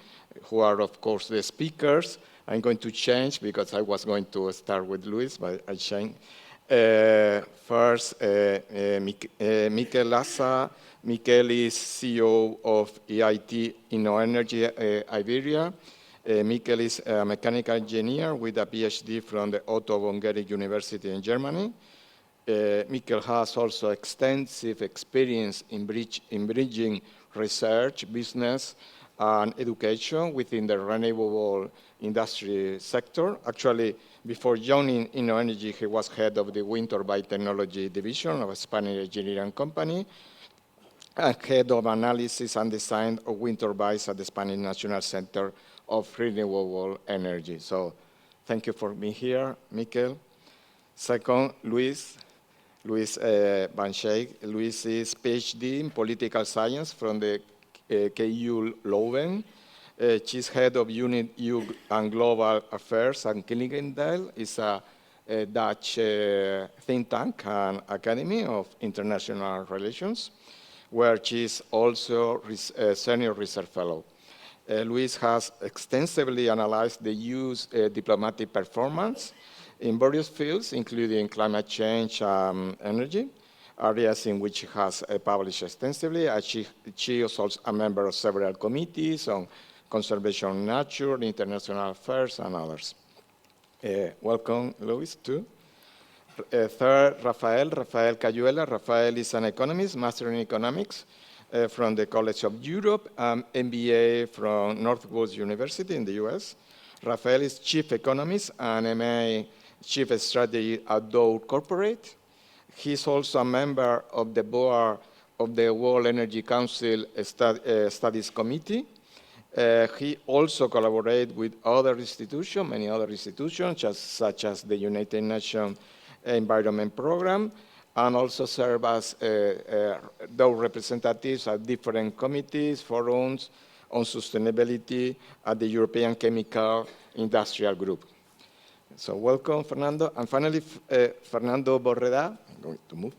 who are, of course, the speakers. I'm going to change because I was going to start with Luis, but I changed. First, Mikel Lassa. Mikel is CEO of EIT InnoEnergy Iberia. Mikel is a mechanical engineer with a PhD from the Otto von Guericke University in Germany. Mikel has also extensive experience in bridging research, business, and education within the renewable industry sector. Actually, before joining InnoEnergy, he was head of the wind turbine technology division of a Spanish engineering company, and head of analysis and design of wind turbines at the Spanish National Center of Renewable Energy. So thank you for being here, Mikel. Second, Luis Van Schaik. Luis is PhD in political science from the KU Leuven. She's head of Unit EU and Global Affairs at Klingendal. It's a Dutch think tank and academy of international relations, where she's also a senior research fellow. Luis has extensively analyzed the EU's diplomatic performance in various fields, including climate change and energy, areas in which he has published extensively. She is also a member of several committees on conservation of nature, international affairs, and others. Welcome, Luis, too. Third, Rafael Cayuela. Rafael is an economist, master in economics from the College of Europe, MBA from Northwoods University in the US. Rafael is chief economist and MA chief strategy at Dow Corporate. He's also a member of the board of the World Energy Council Studies Committee. He also collaborates with other institutions, many other institutions, such as the United Nations Environment Program, and also serve as those representatives at different committees, forums on sustainability at the European Chemical Industrial Group. So welcome, Fernando. And finally, Fernando Borreda. I'm going to move.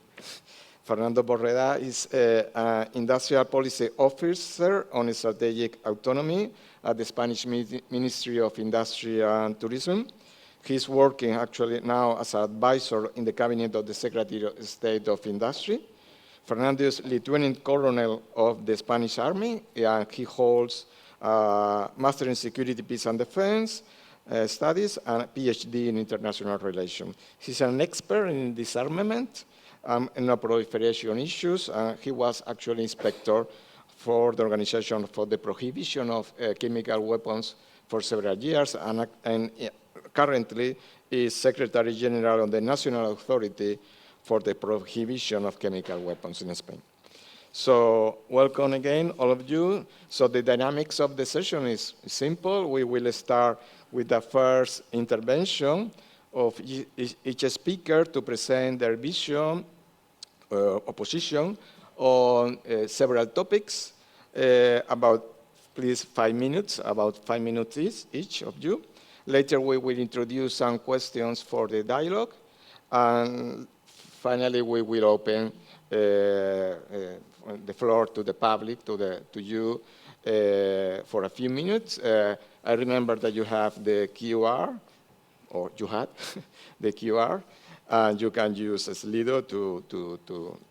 Fernando Borreda is an industrial policy officer on strategic autonomy at the Spanish Ministry of Industry and Tourism. He's working actually now as an advisor in the cabinet of the Secretary of State of Industry. Fernando is Lieutenant Colonel of the Spanish Army, and he holds Master in Security, Peace and Defense Studies and a PhD in International Relations. He's an expert in disarmament and non-proliferation issues. He was actually inspector for the Organization for the Prohibition of Chemical Weapons for several years, and currently is Secretary General of the National Authority for the Prohibition of Chemical Weapons in Spain. So welcome again, all of you. So the dynamics of the session is simple. We will start with the first intervention of each speaker to present their vision or position on several topics, about, please, 5 minutes, about 5 minutes each of you. Later, we will introduce some questions for the dialogue. And finally, we will open the floor to the public, to you, for a few minutes. I remember that you have the QR, or you had the QR, and you can use Slido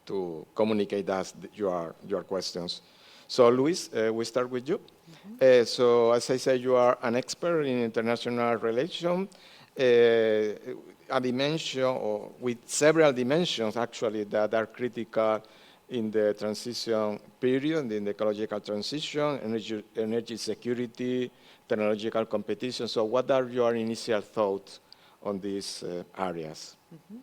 to communicate us your questions. So, Luis, we start with you. Mm-hmm. So, as I said, you are an expert in international relations, a dimension, or with several dimensions, actually, that are critical in the transition period, in the ecological transition, energy security, technological competition. So what are your initial thoughts on these areas? Mm-hmm.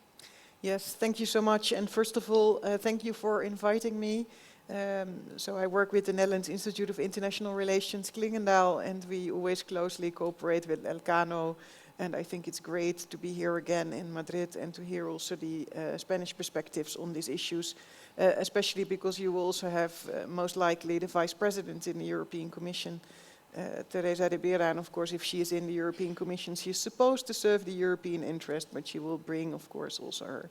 Yes, thank you so much. And first of all, thank you for inviting me. So I work with the Netherlands Institute of International Relations, Klingendal, and we always closely cooperate with Elcano. And I think it's great to be here again in Madrid and to hear also the Spanish perspectives on these issues, especially because you will also have most likely the Vice President in the European Commission, Teresa Ribera, and of course if she is in the European Commission, she is supposed to serve the European interest, but she will bring, of course, also her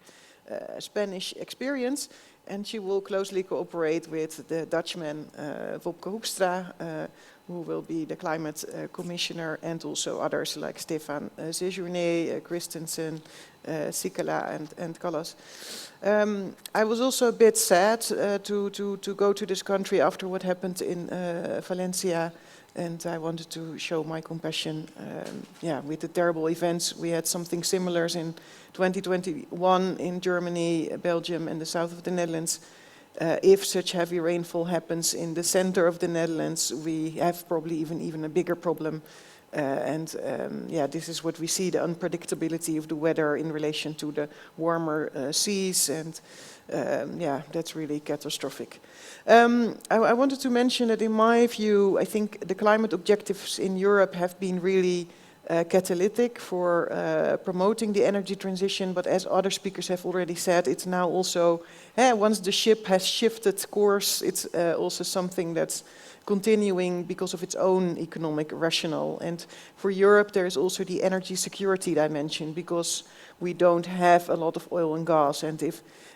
Spanish experience, and she will closely cooperate with the Dutchman Wopke Hoekstra, who will be the climate commissioner, and also others like Stefan Sejourné, Christensen, Sikala, and Callas. I was also a bit sad to go to this country after what happened in Valencia, and I wanted to show my compassion with the terrible events. We had something similar in 2021 in Germany, Belgium, and the south of the Netherlands. If such heavy rainfall happens in the center of the Netherlands, we have probably even a bigger problem. This is what we see, the unpredictability of the weather in relation to the warmer seas, and that's really catastrophic. I wanted to mention that in my view, I think the climate objectives in Europe have been really catalytic for promoting the energy transition, but as other speakers have already said, it's now also, once the ship has shifted course, it's also something that's continuing because of its own economic rationale. And for Europe, there is also the energy security dimension, because we don't have a lot of oil and gas. And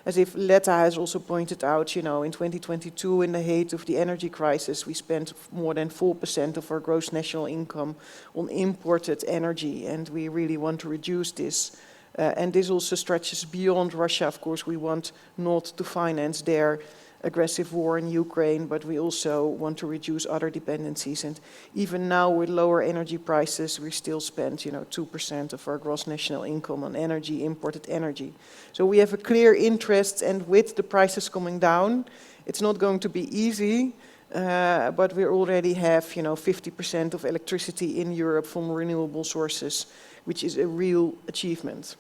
as if Letta has also pointed out, in 2022, in the height of the energy crisis, we spent more than 4% of our gross national income on imported energy, and we really want to reduce this. And this also stretches beyond Russia. Of course, we want not to finance their aggressive war in Ukraine, but we also want to reduce other dependencies. And even now, with lower energy prices, we still spend, 2% of our gross national income on energy, imported energy. So we have a clear interest, and with the prices coming down, it's not going to be easy, but we already have, 50% of electricity in Europe from renewable sources, which is a real achievement.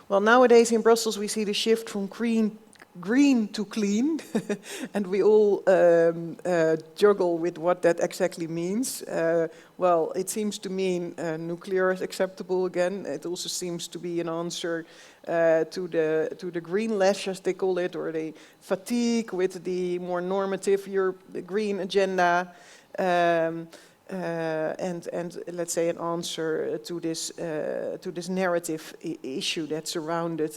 Well, nowadays in Brussels, we see the shift from green to clean, and we all juggle with what that exactly means. Well, it seems to mean nuclear is acceptable again. It also seems to be an answer to the green lash, as they call it, or the fatigue with the more normative green agenda. And let's say an answer to this narrative issue that surrounded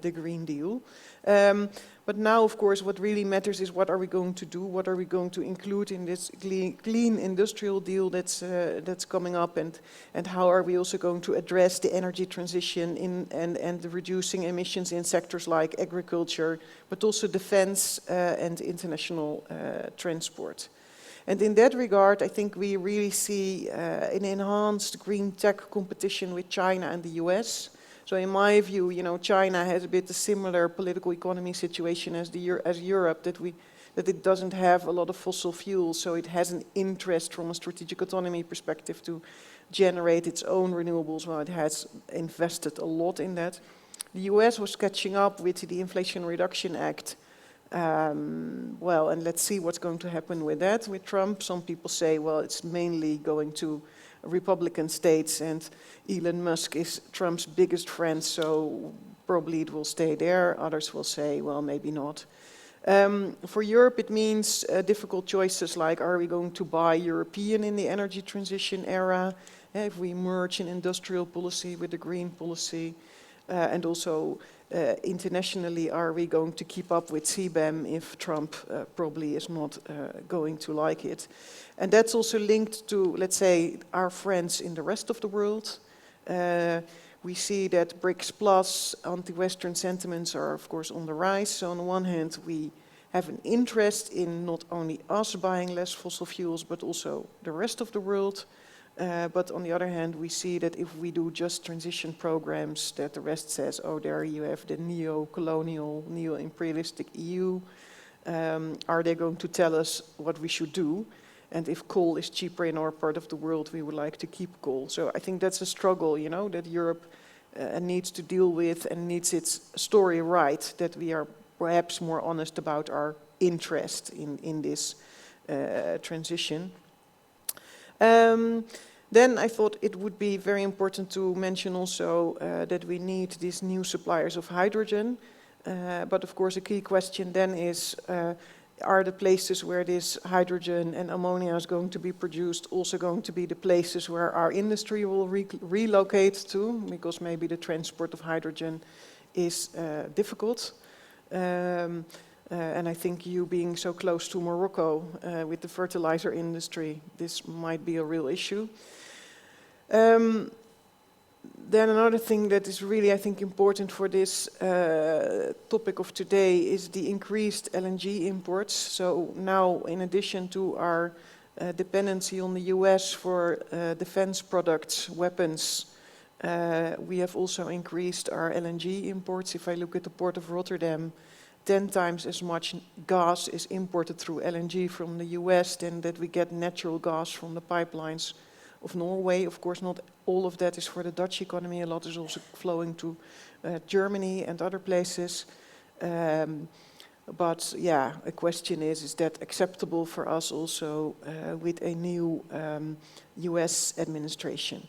the Green Deal. But now, of course, what really matters is what are we going to do? What are we going to include in this clean industrial deal that's coming up? And how are we also going to address the energy transition and the reducing emissions in sectors like agriculture, but also defense and international transport? And in that regard, I think we really see an enhanced green tech competition with China and the US. So in my view, China has a bit a similar political economy situation as Europe, that it doesn't have a lot of fossil fuels, so it has an interest from a strategic autonomy perspective to generate its own renewables. Well, it has invested a lot in that. The US was catching up with the Inflation Reduction Act. Well, and let's see what's going to happen with that, with Trump. Some people say, well, it's mainly going to Republican states, and Elon Musk is Trump's biggest friend, so probably it will stay there. Others will say, well, maybe not. For Europe, it means difficult choices like, are we going to buy European in the energy transition era? If we merge an industrial policy with a green policy, and also internationally, are we going to keep up with CBAM if Trump probably is not going to like it? And that's also linked to, let's say, our friends in the rest of the world. We see that BRICS plus anti-Western sentiments are, of course, on the rise. So on the one hand, we have an interest in not only us buying less fossil fuels, but also the rest of the world. But on the other hand, we see that if we do just transition programs, that the rest says, oh, there you have the neo-colonial, neo-imperialistic EU. Are they going to tell us what we should do? And if coal is cheaper in our part of the world, we would like to keep coal. So I think that's a struggle, that Europe needs to deal with and needs its story right, that we are perhaps more honest about our interest in this transition. Then I thought it would be very important to mention also that we need these new suppliers of hydrogen. But of course, a key question then is, are the places where this hydrogen and ammonia is going to be produced also going to be the places where our industry will relocate to? Because maybe the transport of hydrogen is difficult. And I think you being so close to Morocco with the fertilizer industry, this might be a real issue. Then another thing that is really, I think, important for this topic of today is the increased LNG imports. So now, in addition to our dependency on the US for defense products, weapons, we have also increased our LNG imports. If I look at the port of Rotterdam, 10 times as much gas is imported through LNG from the US than that we get natural gas from the pipelines of Norway. Of course, not all of that is for the Dutch economy. A lot is also flowing to Germany and other places. But yeah, a question is that acceptable for us also with a new US administration?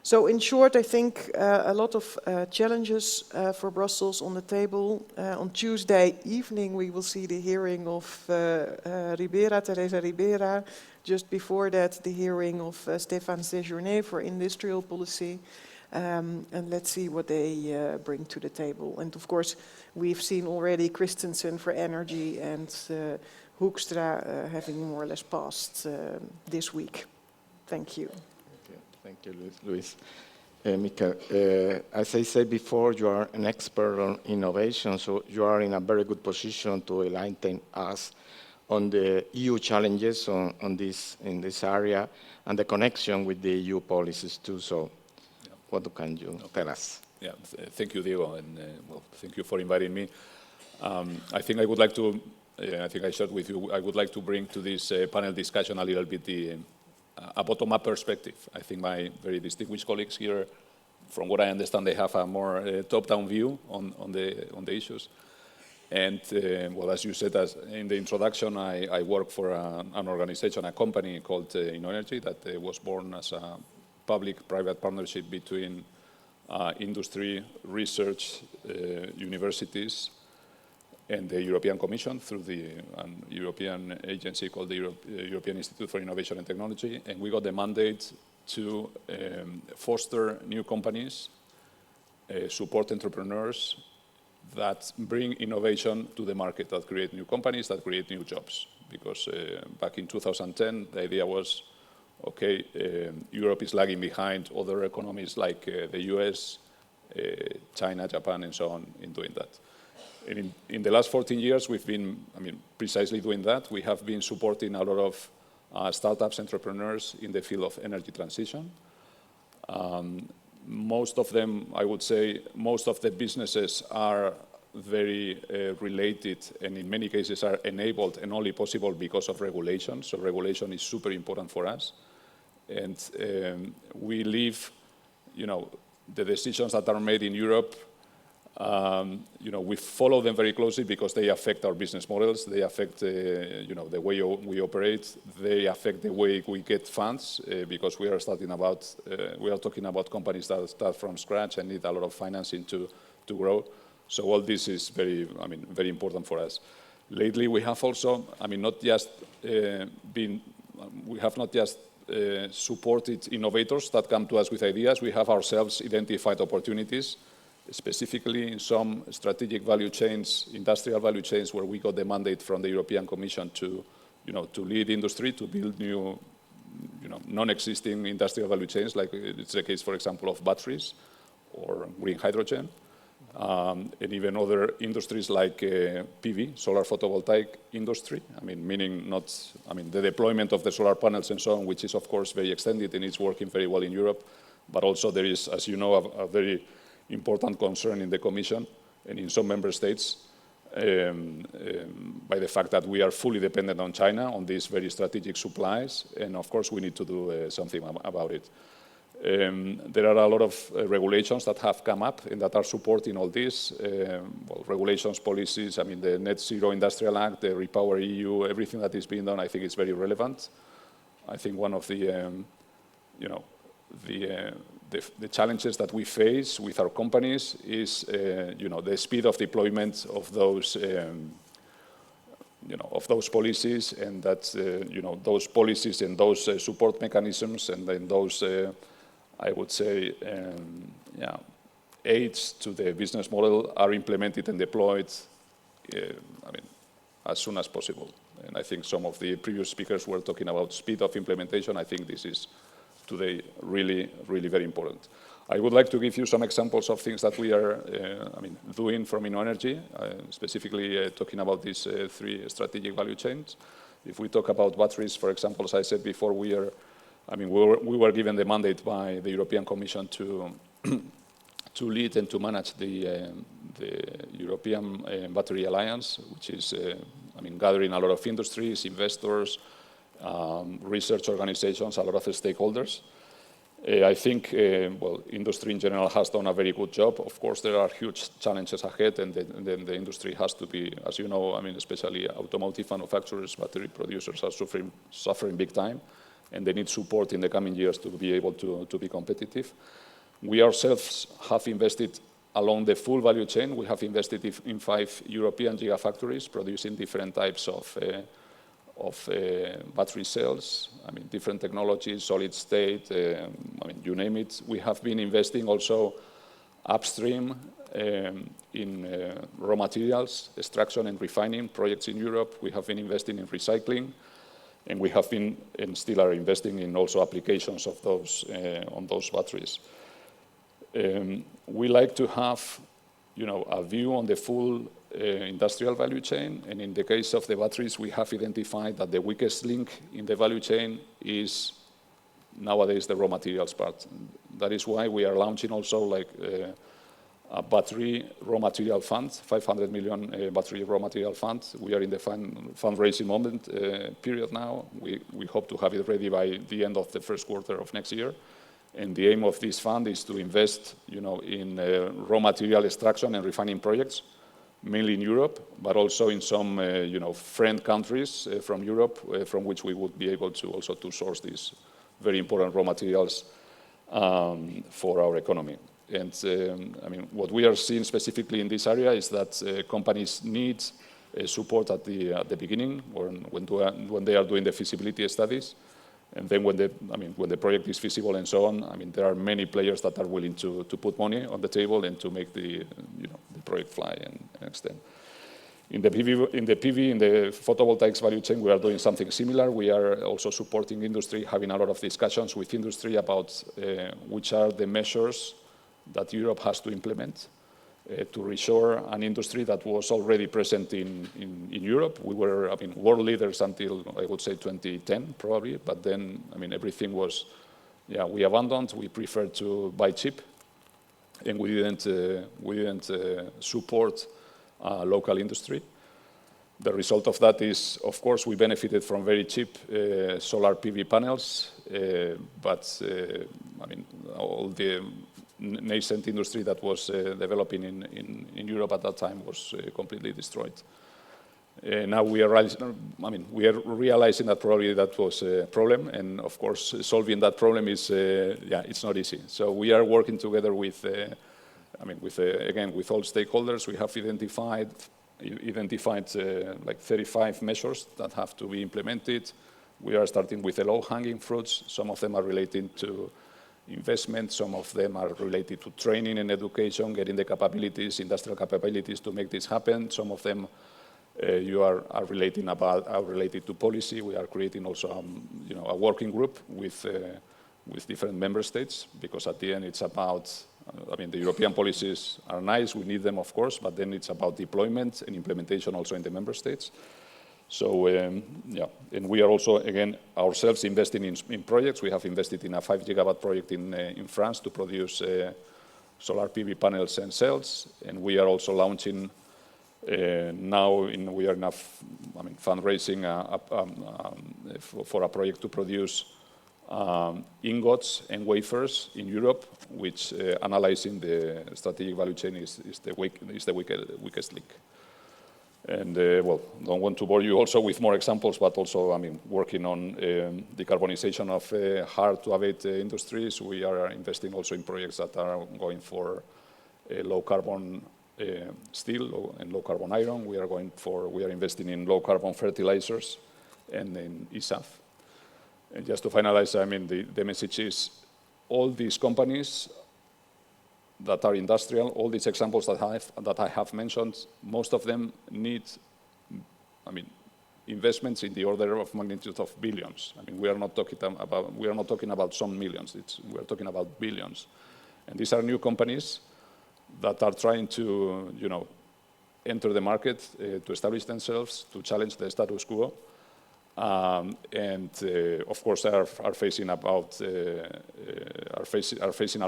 So in short, I think a lot of challenges for Brussels on the table. On Tuesday evening, we will see the hearing of Teresa Ribera. Just before that, the hearing of Stéphane Séjourné for industrial policy. And let's see what they bring to the table. And of course, we've seen already Christensen for energy and Hoekstra having more or less passed this week. Thank you. Thank you, Luis. Mika, as I said before, you are an expert on innovation, so you are in a very good position to enlighten us on the EU challenges in this area and the connection with the EU policies too. So, what can you tell us? Yeah, thank you, Diego, and well, thank you for inviting me. I think I would like to, I think I shared with you, I would like to bring to this panel discussion a little bit a bottom-up perspective. I think my very distinguished colleagues here, from what I understand, they have a more top-down view on the issues. And well, as you said in the introduction, I work for an organization, a company called Energy that was born as a public-private partnership between industry, research, universities, and the European Commission through the European agency called the European Institute for Innovation and Technology. And we got the mandate to foster new companies, support entrepreneurs that bring innovation to the market, that create new companies, that create new jobs. Because back in 2010, the idea was, okay, Europe is lagging behind other economies like the US, China, Japan, and so on in doing that. And in the last 14 years, we've been, precisely doing that. We have been supporting a lot of startups, entrepreneurs in the field of energy transition. Most of them, I would say, most of the businesses are very related and in many cases are enabled and only possible because of regulation. So regulation is super important for us. And we leave, the decisions that are made in Europe, we follow them very closely because they affect our business models, they affect, the way we operate, they affect the way we get funds because we are talking about companies that start from scratch and need a lot of financing to grow. So all this is very important for us. Lately, we have also, not just supported innovators that come to us with ideas. We have ourselves identified opportunities, specifically in some strategic value chains, industrial value chains, where we got the mandate from the European Commission to lead industry, to build new, non-existing industrial value chains, like it's the case, for example, of batteries or green hydrogen, and even other industries like PV, solar photovoltaic industry. The deployment of the solar panels and so on, which is, of course, very extended and it's working very well in Europe. But also there is, as you know, a very important concern in the Commission and in some member states by the fact that we are fully dependent on China on these very strategic supplies, and of course we need to do something about it. There are a lot of regulations that have come up and that are supporting all this. Regulations, policies, the Net Zero Industrial Act, the Repower EU, everything that is being done, I think is very relevant. I think one of the challenges that we face with our companies is, the speed of deployment of those, of those policies, and that, those policies and those support mechanisms, and then those, I would say, aids to the business model are implemented and deployed, as soon as possible. And I think some of the previous speakers were talking about speed of implementation. I think this is today really, really very important. I would like to give you some examples of things that we are doing from Energy, specifically talking about these three strategic value chains. If we talk about batteries, for example, as I said before, we were given the mandate by the European Commission to lead and to manage the European Battery Alliance, which is gathering a lot of industries, investors, research organizations, a lot of stakeholders. I think, industry in general has done a very good job. Of course, there are huge challenges ahead, and then the industry has to be, as you know, especially automotive manufacturers, battery producers are suffering big time. and they need support in the coming years to be able to be competitive. We ourselves have invested along the full value chain. We have invested in 5 European gigafactories producing different types of battery cells, different technologies, solid state, you name it. We have been investing also upstream in raw materials, extraction and refining projects in Europe. We have been investing in recycling, and we have been and still are investing in also applications of those on those batteries. We like to have, a view on the full industrial value chain, and in the case of the batteries, we have identified that the weakest link in the value chain is nowadays the raw materials part. That is why we are launching also a battery raw material fund, 500 million battery raw material fund. We are in the fundraising moment period now. We hope to have it ready by the end of the first quarter of next year. And the aim of this fund is to invest, in raw material extraction and refining projects, mainly in Europe, but also in some, friend countries from Europe, from which we would be able to also to source these very important raw materials for our economy. And what we are seeing specifically in this area is that companies need support at the beginning, when they are doing the feasibility studies. And then when the project is feasible and so on, there are many players that are willing to put money on the table and to make the project fly and extend. In the photovoltaics value chain, we are doing something similar. We are also supporting industry, having a lot of discussions with industry about which are the measures that Europe has to implement to reshore an industry that was already present in Europe. We were, world leaders until, I would say, 2010, probably. But then, everything was, we abandoned. We preferred to buy cheap, and we didn't support local industry. The result of that is, of course, we benefited from very cheap solar PV panels, but all the nascent industry that was developing in Europe at that time was completely destroyed. Now we are realizing that probably that was a problem, and of course solving that problem is it's not easy. So we are working together with again with all stakeholders. We have identified like 35 measures that have to be implemented. We are starting with the low-hanging fruits. Some of them are related to investment, some of them are related to training and education, getting the capabilities, industrial capabilities to make this happen. Some of them are related to policy. We are creating also a working group with different member states, because at the end it's about, the European policies are nice, we need them of course, but then it's about deployment and implementation also in the member states. So, and we are also, again, ourselves investing in projects. We have invested in a 5 gigawatt project in France to produce solar PV panels and cells, and we are also launching we are now fundraising for a project to produce ingots and wafers in Europe, which analyzing the strategic value chain is the weakest link. And don't want to bore you also with more examples, but also, working on decarbonization of hard-to-abate industries. We are investing also in projects that are going for low-carbon steel and low-carbon iron. We are investing in low-carbon fertilizers and in ESAF. And just to finalize, the message is all these companies that are industrial, all these examples that I have mentioned, most of them need, investments in the order of magnitude of billions. We are not talking about some millions. We are talking about billions. And these are new companies that are trying to, enter the market, to establish themselves, to challenge the status quo. And of course, are facing a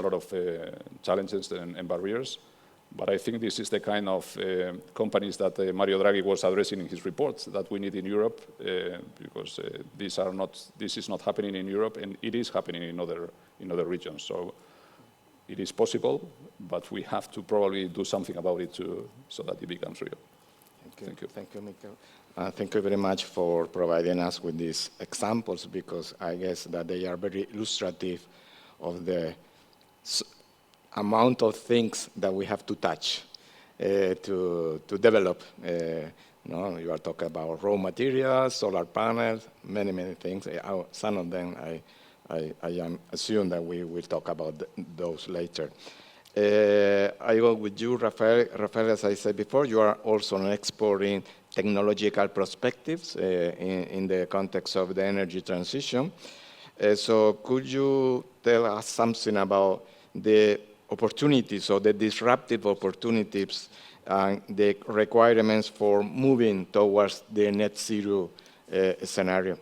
lot of challenges and barriers. But I think this is the kind of companies that Mario Draghi was addressing in his report that we need in Europe, because this is not happening in Europe, and it is happening in other regions. So it is possible, but we have to probably do something about it so that it becomes real. Thank you, Michael. Thank you very much for providing us with these examples, because I guess that they are very illustrative of the amount of things that we have to touch to develop. You are talking about raw materials, solar panels, many things. Some of them I assume that we will talk about those later. I go with you, Rafael. Rafael, as I said before, you are also an expert in technological perspectives in the context of the energy transition. So could you tell us something about the opportunities or the disruptive opportunities and the requirements for moving towards the net zero scenario?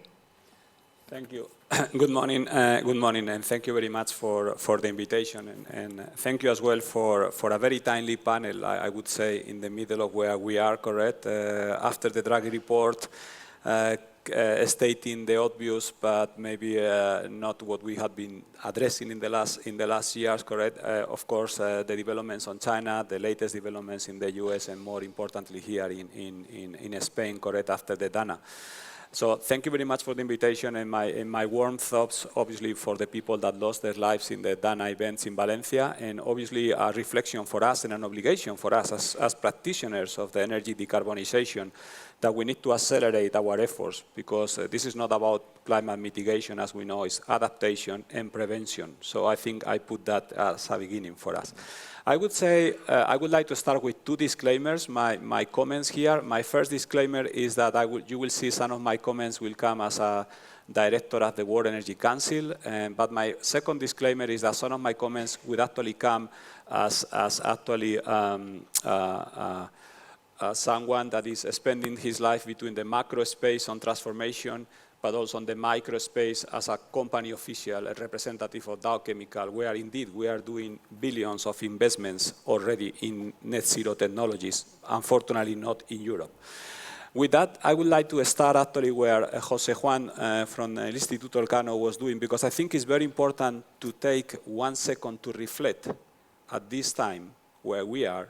Thank you. Good morning, and thank you very much for the invitation, and thank you as well for a very timely panel, I would say, in the middle of where we are, correct? After the Draghi report, stating the obvious, but maybe not what we had been addressing in the last years, correct? Of course, the developments on China, the latest developments in the US, and more importantly here in Spain, correct, after the Dana. So thank you very much for the invitation, and my warm thoughts, obviously, for the people that lost their lives in the Dana events in Valencia, and obviously a reflection for us and an obligation for us as practitioners of the energy decarbonization, that we need to accelerate our efforts, because this is not about climate mitigation, as we know, it's adaptation and prevention. So I think I put that as a beginning for us. I would say, I would like to start with two disclaimers, my comments here. My first disclaimer is that you will see some of my comments will come as a director at the World Energy Council, but my second disclaimer is that some of my comments would actually come as actually someone that is spending his life between the macro space on transformation, but also on the micro space as a company official, a representative of Dow Chemical, where indeed we are doing billions of investments already in net zero technologies, unfortunately not in Europe. With that, I would like to start actually where Jose Juan from Real Instituto Elcano was doing, because I think it's very important to take 1 second to reflect at this time where we are,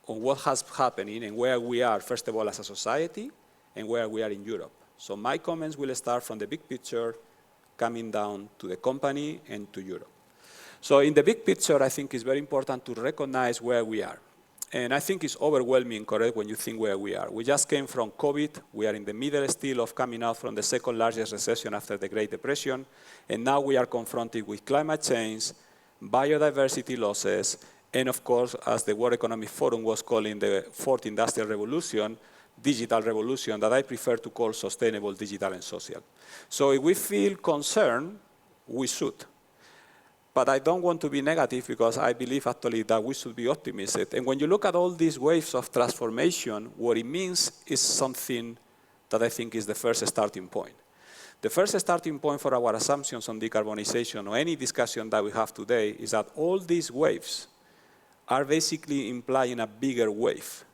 on what has happening and where we are, first of all, as a society, and where we are in Europe. So my comments will start from the big picture, coming down to the company and to Europe. So in the big picture, I think it's very important to recognize where we are. And I think it's overwhelming, correct, when you think where we are. We just came from COVID. We are in the middle still of coming out from the second largest recession after the Great Depression. And now we are confronted with climate change, biodiversity losses, and of course, as the World Economic Forum was calling the fourth industrial revolution, digital revolution, that I prefer to call sustainable, digital, and social. So if we feel concerned, we should. But I don't want to be negative, because I believe actually that we should be optimistic. And when you look at all these waves of transformation, what it means is something that I think is the first starting point. The first starting point for our assumptions on decarbonization or any discussion that we have today is that all these waves are basically implying a bigger wave.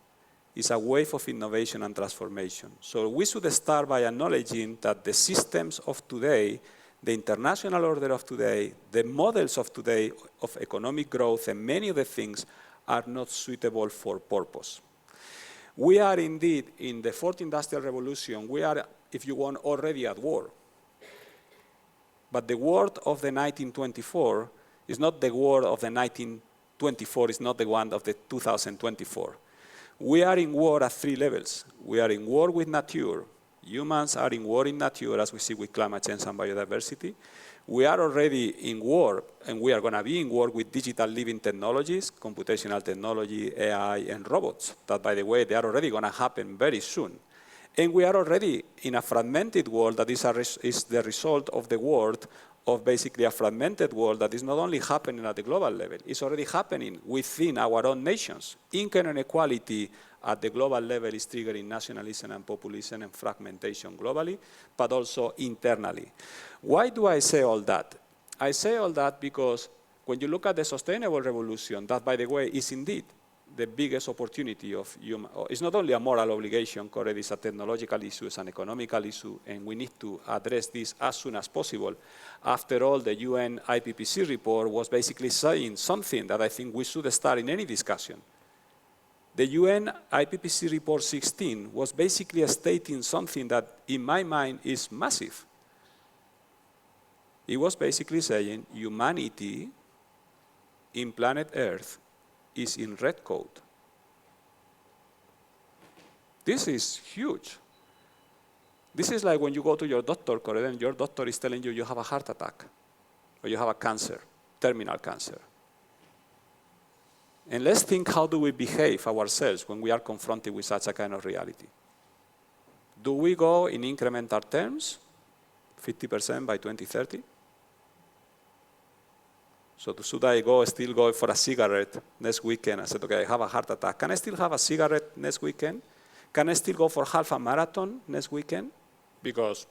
It's a wave of innovation and transformation. So we should start by acknowledging that the systems of today, the international order of today, the models of today of economic growth, and many of the things are not suitable for purpose. We are indeed in the fourth industrial revolution. We are, if you want, already at war. But the world of the 1924 is not the world of the 1924, is not the one of the 2024. We are in war at 3 levels. We are in war with nature. Humans are in war in nature, as we see with climate change and biodiversity. We are already in war, and we are going to be in war with digital living technologies, computational technology, AI, and robots, that, by the way, they are already going to happen very soon. And we are already in a fragmented world that is the result of the world of basically a fragmented world that is not only happening at the global level, it's already happening within our own nations. Income inequality at the global level is triggering nationalism and populism and fragmentation globally, but also internally. Why do I say all that? I say all that because when you look at the sustainable revolution, that, by the way, is indeed the biggest opportunity of human. It's not only a moral obligation, correct, it's a technological issue, it's an economical issue, and we need to address this as soon as possible. After all, the UN IPCC report was basically saying something that I think we should start in any discussion. The UN IPCC report 16 was basically stating something that, in my mind, is massive. It was basically saying humanity in planet Earth is in red code. This is huge. This is like when you go to your doctor, correct, and your doctor is telling you you have a heart attack, or you have a cancer, terminal cancer. And let's think, how do we behave ourselves when we are confronted with such a kind of reality? Do we go in incremental terms, 50% by 2030? So should I still go for a cigarette next weekend? I said, okay, I have a heart attack. Can I still have a cigarette next weekend? Can I still go for half a marathon next weekend? Because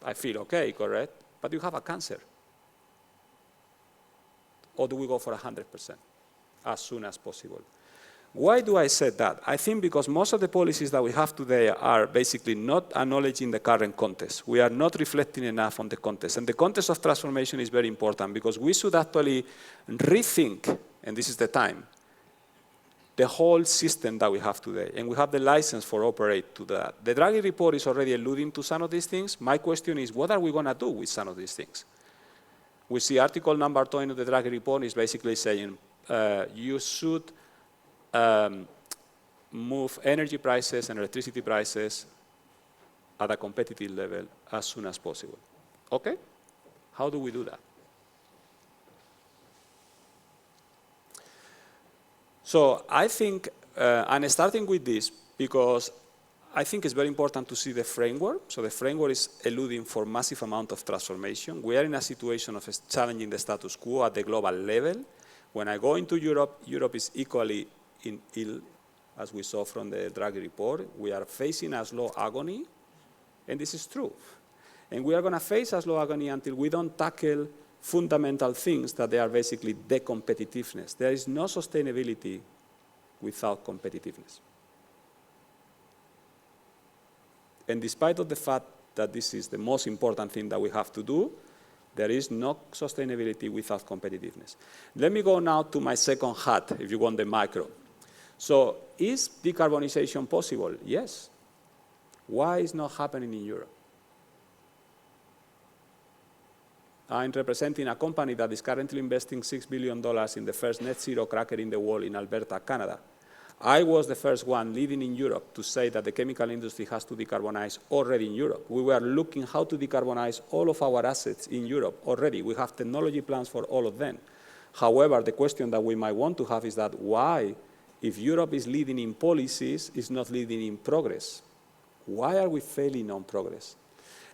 I feel okay, correct? But you have a cancer. Or do we go for 100%? As soon as possible. Why do I say that? I think because most of the policies that we have today are basically not acknowledging the current context. We are not reflecting enough on the context. And the context of transformation is very important because we should actually rethink, and this is the time, the whole system that we have today. And we have the license for operate to that. The Draghi report is already alluding to some of these things. My question is, what are we going to do with some of these things? We see article number 20 of the Draghi report is basically saying, you should move energy prices and electricity prices at a competitive level as soon as possible. Okay? How do we do that? So I think, and starting with this, because I think it's very important to see the framework. So the framework is alluding for massive amount of transformation. We are in a situation of challenging the status quo at the global level. When I go into Europe, Europe is equally ill, as we saw from the Draghi report. We are facing a slow agony, and this is true. And we are going to face a slow agony until we don't tackle fundamental things that they are basically the competitiveness. There is no sustainability without competitiveness. And despite of the fact that this is the most important thing that we have to do, there is no sustainability without competitiveness. Let me go now to my second hat, if you want the micro. So is decarbonization possible? Yes. Why is not happening in Europe? I'm representing a company that is currently investing $6 billion in the first net zero cracker in the world in Alberta, Canada. I was the first one leading in Europe to say that the chemical industry has to decarbonize already in Europe. We were looking how to decarbonize all of our assets in Europe already. We have technology plans for all of them. However, the question that we might want to have is that why, if Europe is leading in policies, is not leading in progress? Why are we failing on progress?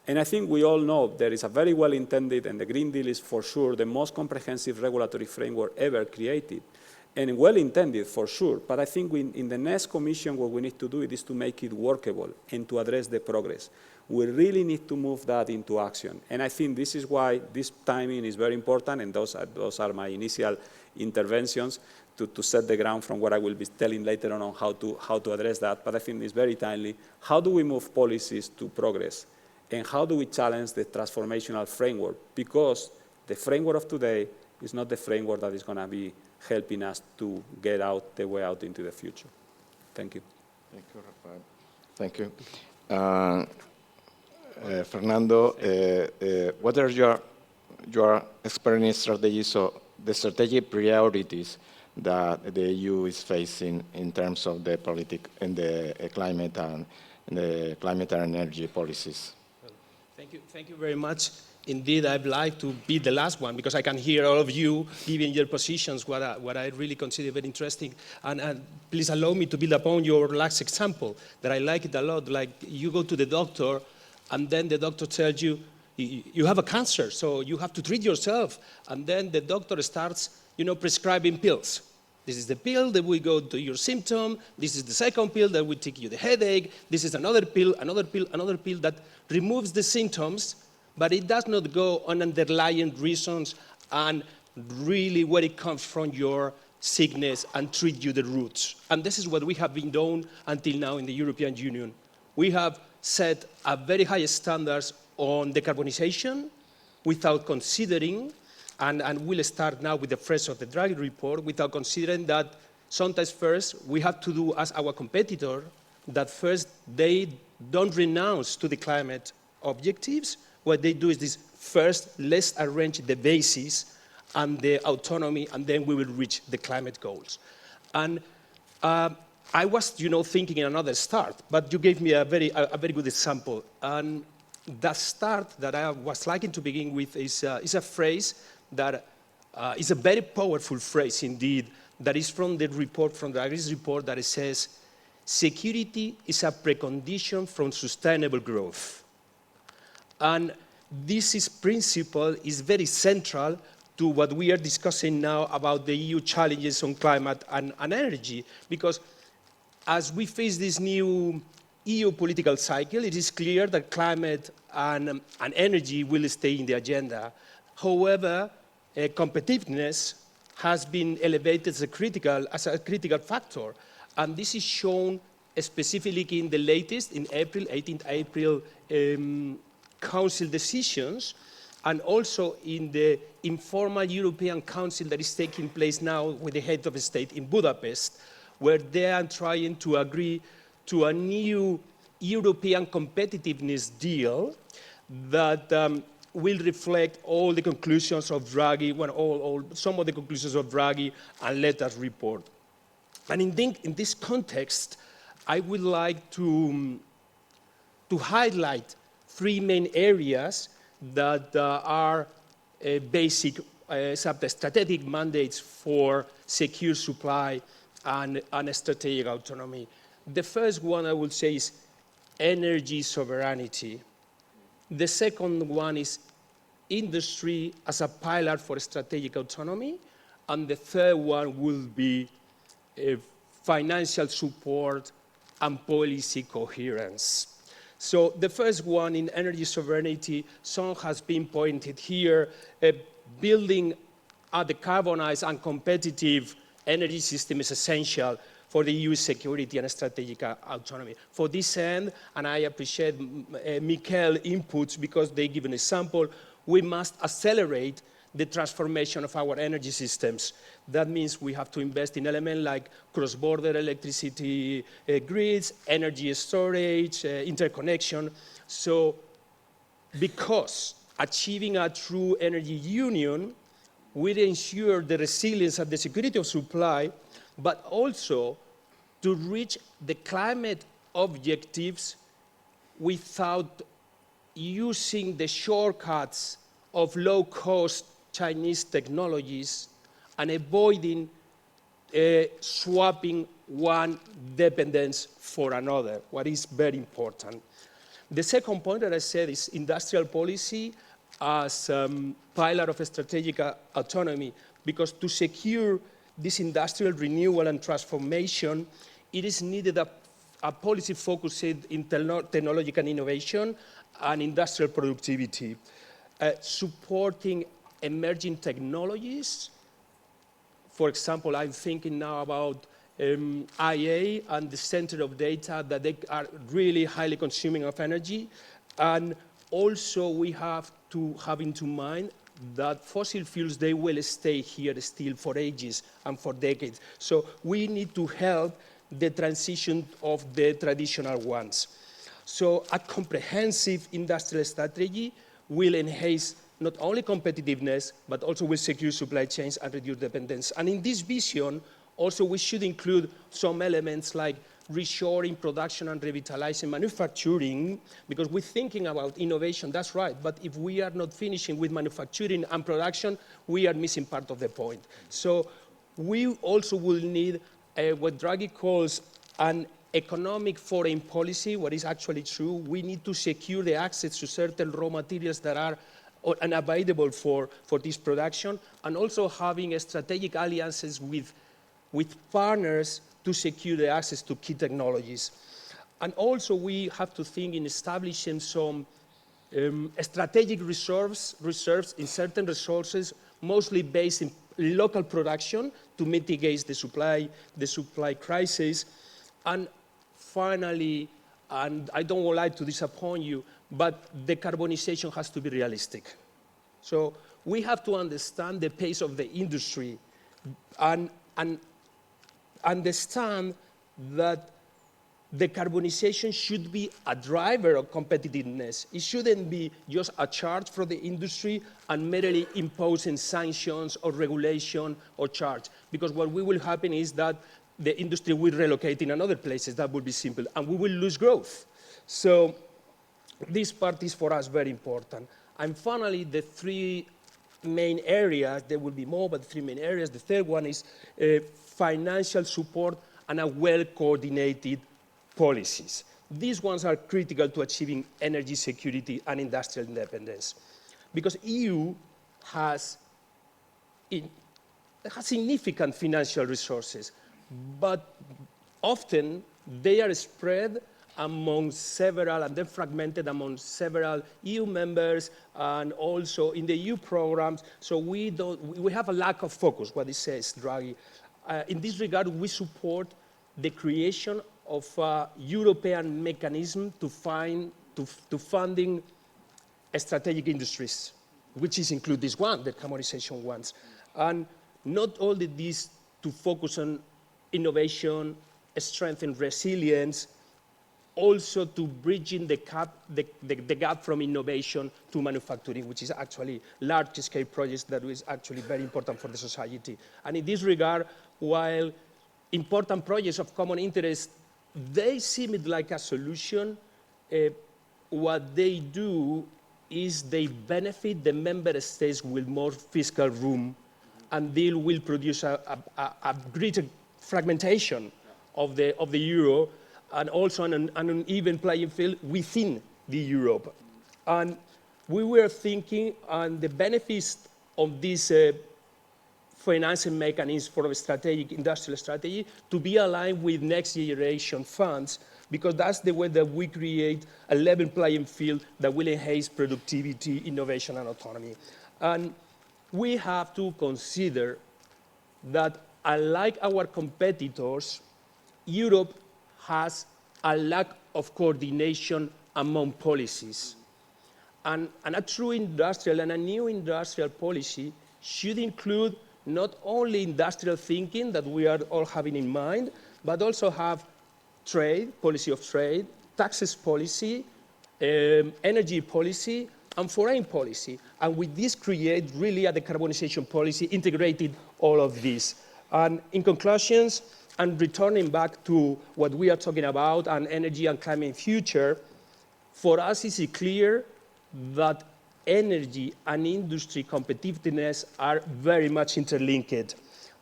And I think we all know there is a very well-intended, and the Green Deal is for sure the most comprehensive regulatory framework ever created. And well-intended, for sure, but I think in the next commission what we need to do is to make it workable and to address the progress. We really need to move that into action. And I think this is why this timing is very important, and those are my initial interventions to set the ground from what I will be telling later on how to address that. But I think it's very timely. How do we move policies to progress? And how do we challenge the transformational framework? Because the framework of today is not the framework that is going to be helping us to get out the way out into the future. Thank you. Thank you, Rafael. Thank you. Fernando, what are your experience strategies or the strategic priorities that the EU is facing in terms of the politics and the climate and energy policies? Well, thank you very much. Indeed, I'd like to be the last one because I can hear all of you giving your positions, what I really consider very interesting. And please allow me to build upon your last example, that I like it a lot. Like you go to the doctor, and then the doctor tells you, you have a cancer, so you have to treat yourself. And then the doctor starts, prescribing pills. This is the pill that will go to your symptom. This is the second pill that will take you the headache. This is another pill that removes the symptoms, but it does not go on underlying reasons and really where it comes from your sickness and treat you the roots. And this is what we have been doing until now in the European Union. We have set a very high standards on decarbonization without considering, and we'll start now with the fresh of the Draghi report, without considering that Sometimes first, we have to do as our competitor, that first they don't renounce to the climate objectives. What they do is this: first, let's arrange the basis and the autonomy, and then we will reach the climate goals. And I was, thinking in another start, but you gave me a very good example. And the start that I was liking to begin with is a phrase that is a very powerful phrase indeed, that is from the report, from the Agris report, that it says, security is a precondition for sustainable growth. And this principle is very central to what we are discussing now about the EU challenges on climate and energy, because as we face this new EU political cycle, it is clear that climate and energy will stay in the agenda. However, competitiveness has been elevated as a critical factor, and this is shown specifically in the latest, in 18th April, Council decisions, and also in the informal European Council that is taking place now with the head of state in Budapest, where they are trying to agree to a new European competitiveness deal that will reflect all the conclusions of Draghi, some of the conclusions of Draghi and Letta's report. And in this context, I would like to highlight three main areas that are basic strategic mandates for secure supply and strategic autonomy. The first one I would say is energy sovereignty. The second one is industry as a pillar for strategic autonomy. And the third one will be financial support and policy coherence. So the first one in energy sovereignty, some has been pointed here, building a decarbonized and competitive energy system is essential for the EU's security and strategic autonomy. For this end, and I appreciate Michael's inputs because they give an example, we must accelerate the transformation of our energy systems. That means we have to invest in elements like cross-border electricity grids, energy storage, interconnection. So because achieving a true energy union will ensure the resilience and the security of supply, but also to reach the climate objectives without using the shortcuts of low-cost Chinese technologies and avoiding swapping one dependence for another, what is very important. The second point that I said is industrial policy as pillar of strategic autonomy, because to secure this industrial renewal and transformation, it is needed a policy focused in technological innovation and industrial productivity, supporting emerging technologies. For example, I'm thinking now about IA and the center of data that they are really highly consuming of energy. And also we have to have into mind that fossil fuels, they will stay here still for ages and for decades. So we need to help the transition of the traditional ones. So a comprehensive industrial strategy will enhance not only competitiveness, but also will secure supply chains and reduce dependence. And in this vision, also we should include some elements like reshoring production and revitalizing manufacturing, because we're thinking about innovation, that's right, but if we are not finishing with manufacturing and production, we are missing part of the point. So we also will need what Draghi calls an economic foreign policy, what is actually true. We need to secure the access to certain raw materials that are unavailable for this production, and also having strategic alliances with partners to secure the access to key technologies. And also we have to think in establishing some strategic reserves in certain resources, mostly based in local production to mitigate the supply crisis. And finally, and I don't would like to disappoint you, but decarbonization has to be realistic. So we have to understand the pace of the industry and understand that decarbonization should be a driver of competitiveness. It shouldn't be just a charge for the industry and merely imposing sanctions or regulation or charge. Because what will happen is that the industry will relocate in other places. That would be simple. And we will lose growth. So this part is for us very important. And finally, the three main areas, there will be more, but the three main areas. The third one is financial support and a well-coordinated policies. These ones are critical to achieving energy security and industrial independence. Because EU has significant financial resources, but often they are spread among several, and then fragmented among several EU members and also in the EU programs. So we have a lack of focus, what it says, Draghi. In this regard, we support the creation of a European mechanism to funding strategic industries, which include this one, the decarbonization ones. And not only this to focus on innovation, strengthen resilience, also to bridging the gap from innovation to manufacturing, which is actually large-scale projects that is actually very important for the society. And in this regard, while important projects of common interest, they seem like a solution, what they do is they benefit the member states with more fiscal room, and they will produce a greater fragmentation of the euro, and also an uneven playing field within the Europe. And we were thinking on the benefits of this financing mechanism for a strategic industrial strategy to be aligned with next generation funds, because that's the way that we create a level playing field that will enhance productivity, innovation, and autonomy. And we have to consider that, unlike our competitors, Europe has a lack of coordination among policies. And a true industrial and a new industrial policy should include not only industrial thinking that we are all having in mind, but also have trade, policy of trade, taxes policy, energy policy, and foreign policy. And with this create really a decarbonization policy integrated all of this. And in conclusions, and returning back to what we are talking about, and energy and climate future, for us it's clear that energy and industry competitiveness are very much interlinked,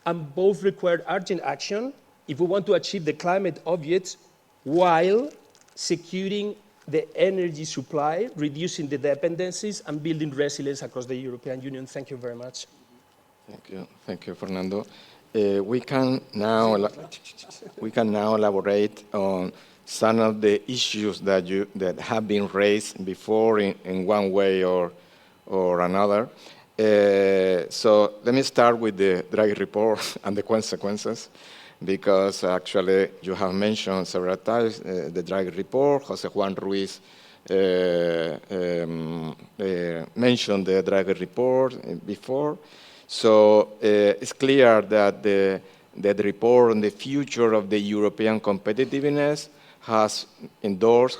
and both require urgent action if we want to achieve the climate objectives while securing the energy supply, reducing the dependencies, and building resilience across the European Union. Thank you very much. Thank you, Fernando. We can now elaborate on some of the issues that have been raised before in one way or another. So let me start with the Draghi report and the consequences, because actually you have mentioned several times the Draghi report. Juan Ruiz mentioned the Draghi report before. So it's clear that the report on the future of the European competitiveness has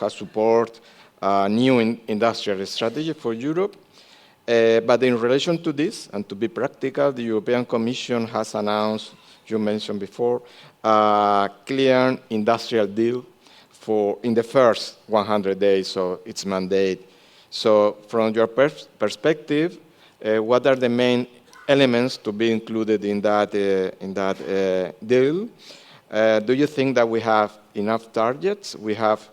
support a new industrial strategy for Europe. But in relation to this, and to be practical, the European Commission has announced, you mentioned before, a clear industrial deal in the first 100 days of its mandate. So from your perspective, what are the main elements to be included in that deal? Do you think that we have enough targets? We have,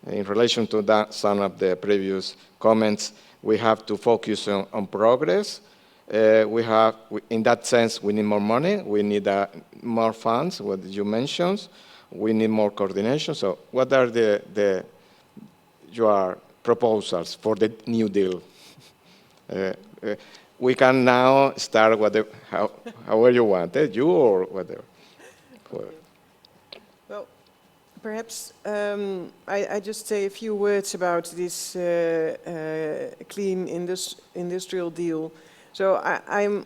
in relation to that, some of the previous comments, we have to focus on progress. In that sense, we need more money. We need more funds, what you mentioned. We need more coordination. So what are your proposals for the new deal? We can now start however you want, you or whatever. Well, perhaps I just say a few words about this clean industrial deal. So I'm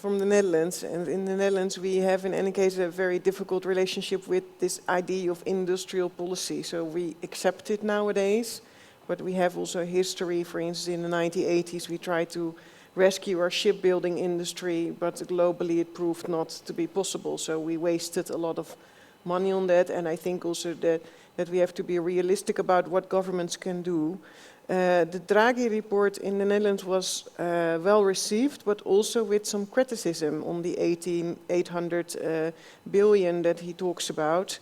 from the Netherlands, and in the Netherlands we have in any case a very difficult relationship with this idea of industrial policy. So we accept it nowadays, but we have also a history. For instance, in the 1980s we tried to rescue our shipbuilding industry, but globally it proved not to be possible. So we wasted a lot of money on that, and I think also that we have to be realistic about what governments can do. The Draghi report in the Netherlands was well received, but also with some criticism on the 800 billion that he talks about.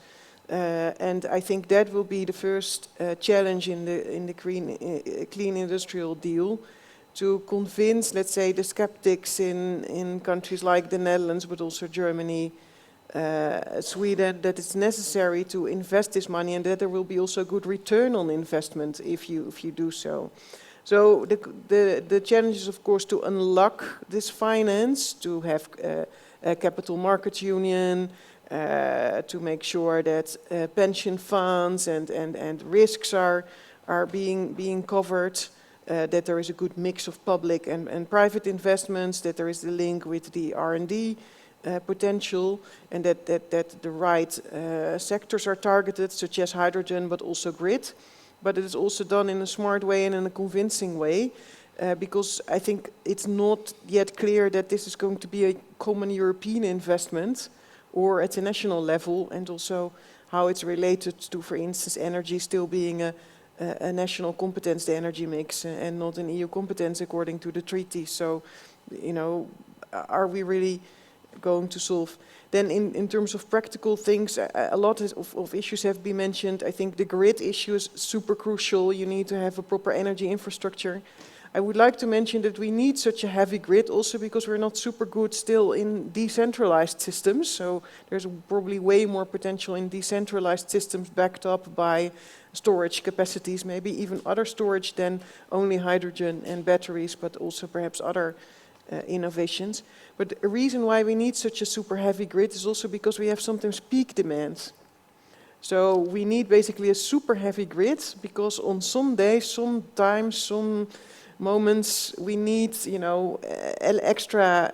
And I think that will be the first challenge in the clean industrial deal, to convince, let's say, the skeptics in countries like the Netherlands, but also Germany, Sweden, that it's necessary to invest this money and that there will be also a good return on investment if you do so. So the challenge is, of course, to unlock this finance, to have a capital markets union, to make sure that pension funds and risks are being covered, that there is a good mix of public and private investments, that there is the link with the R&D potential, and that the right sectors are targeted, such as hydrogen, but also grid. But it is also done in a smart way and in a convincing way, because I think it's not yet clear that this is going to be a common European investment or at a national level, and also how it's related to, for instance, energy still being a national competence, the energy mix, and not an EU competence according to the treaty. So, you know, are we really going to solve? Then in terms of practical things, a lot of issues have been mentioned. I think the grid issue is super crucial. You need to have a proper energy infrastructure. I would like to mention that we need such a heavy grid also because we're not super good still in decentralized systems. So there's probably way more potential in decentralized systems backed up by storage capacities, maybe even other storage than only hydrogen and batteries, but also perhaps other innovations. But a reason why we need such a super heavy grid is also because we have sometimes peak demand. So we need basically a super heavy grid because on some days, sometimes, some moments we need, you know, extra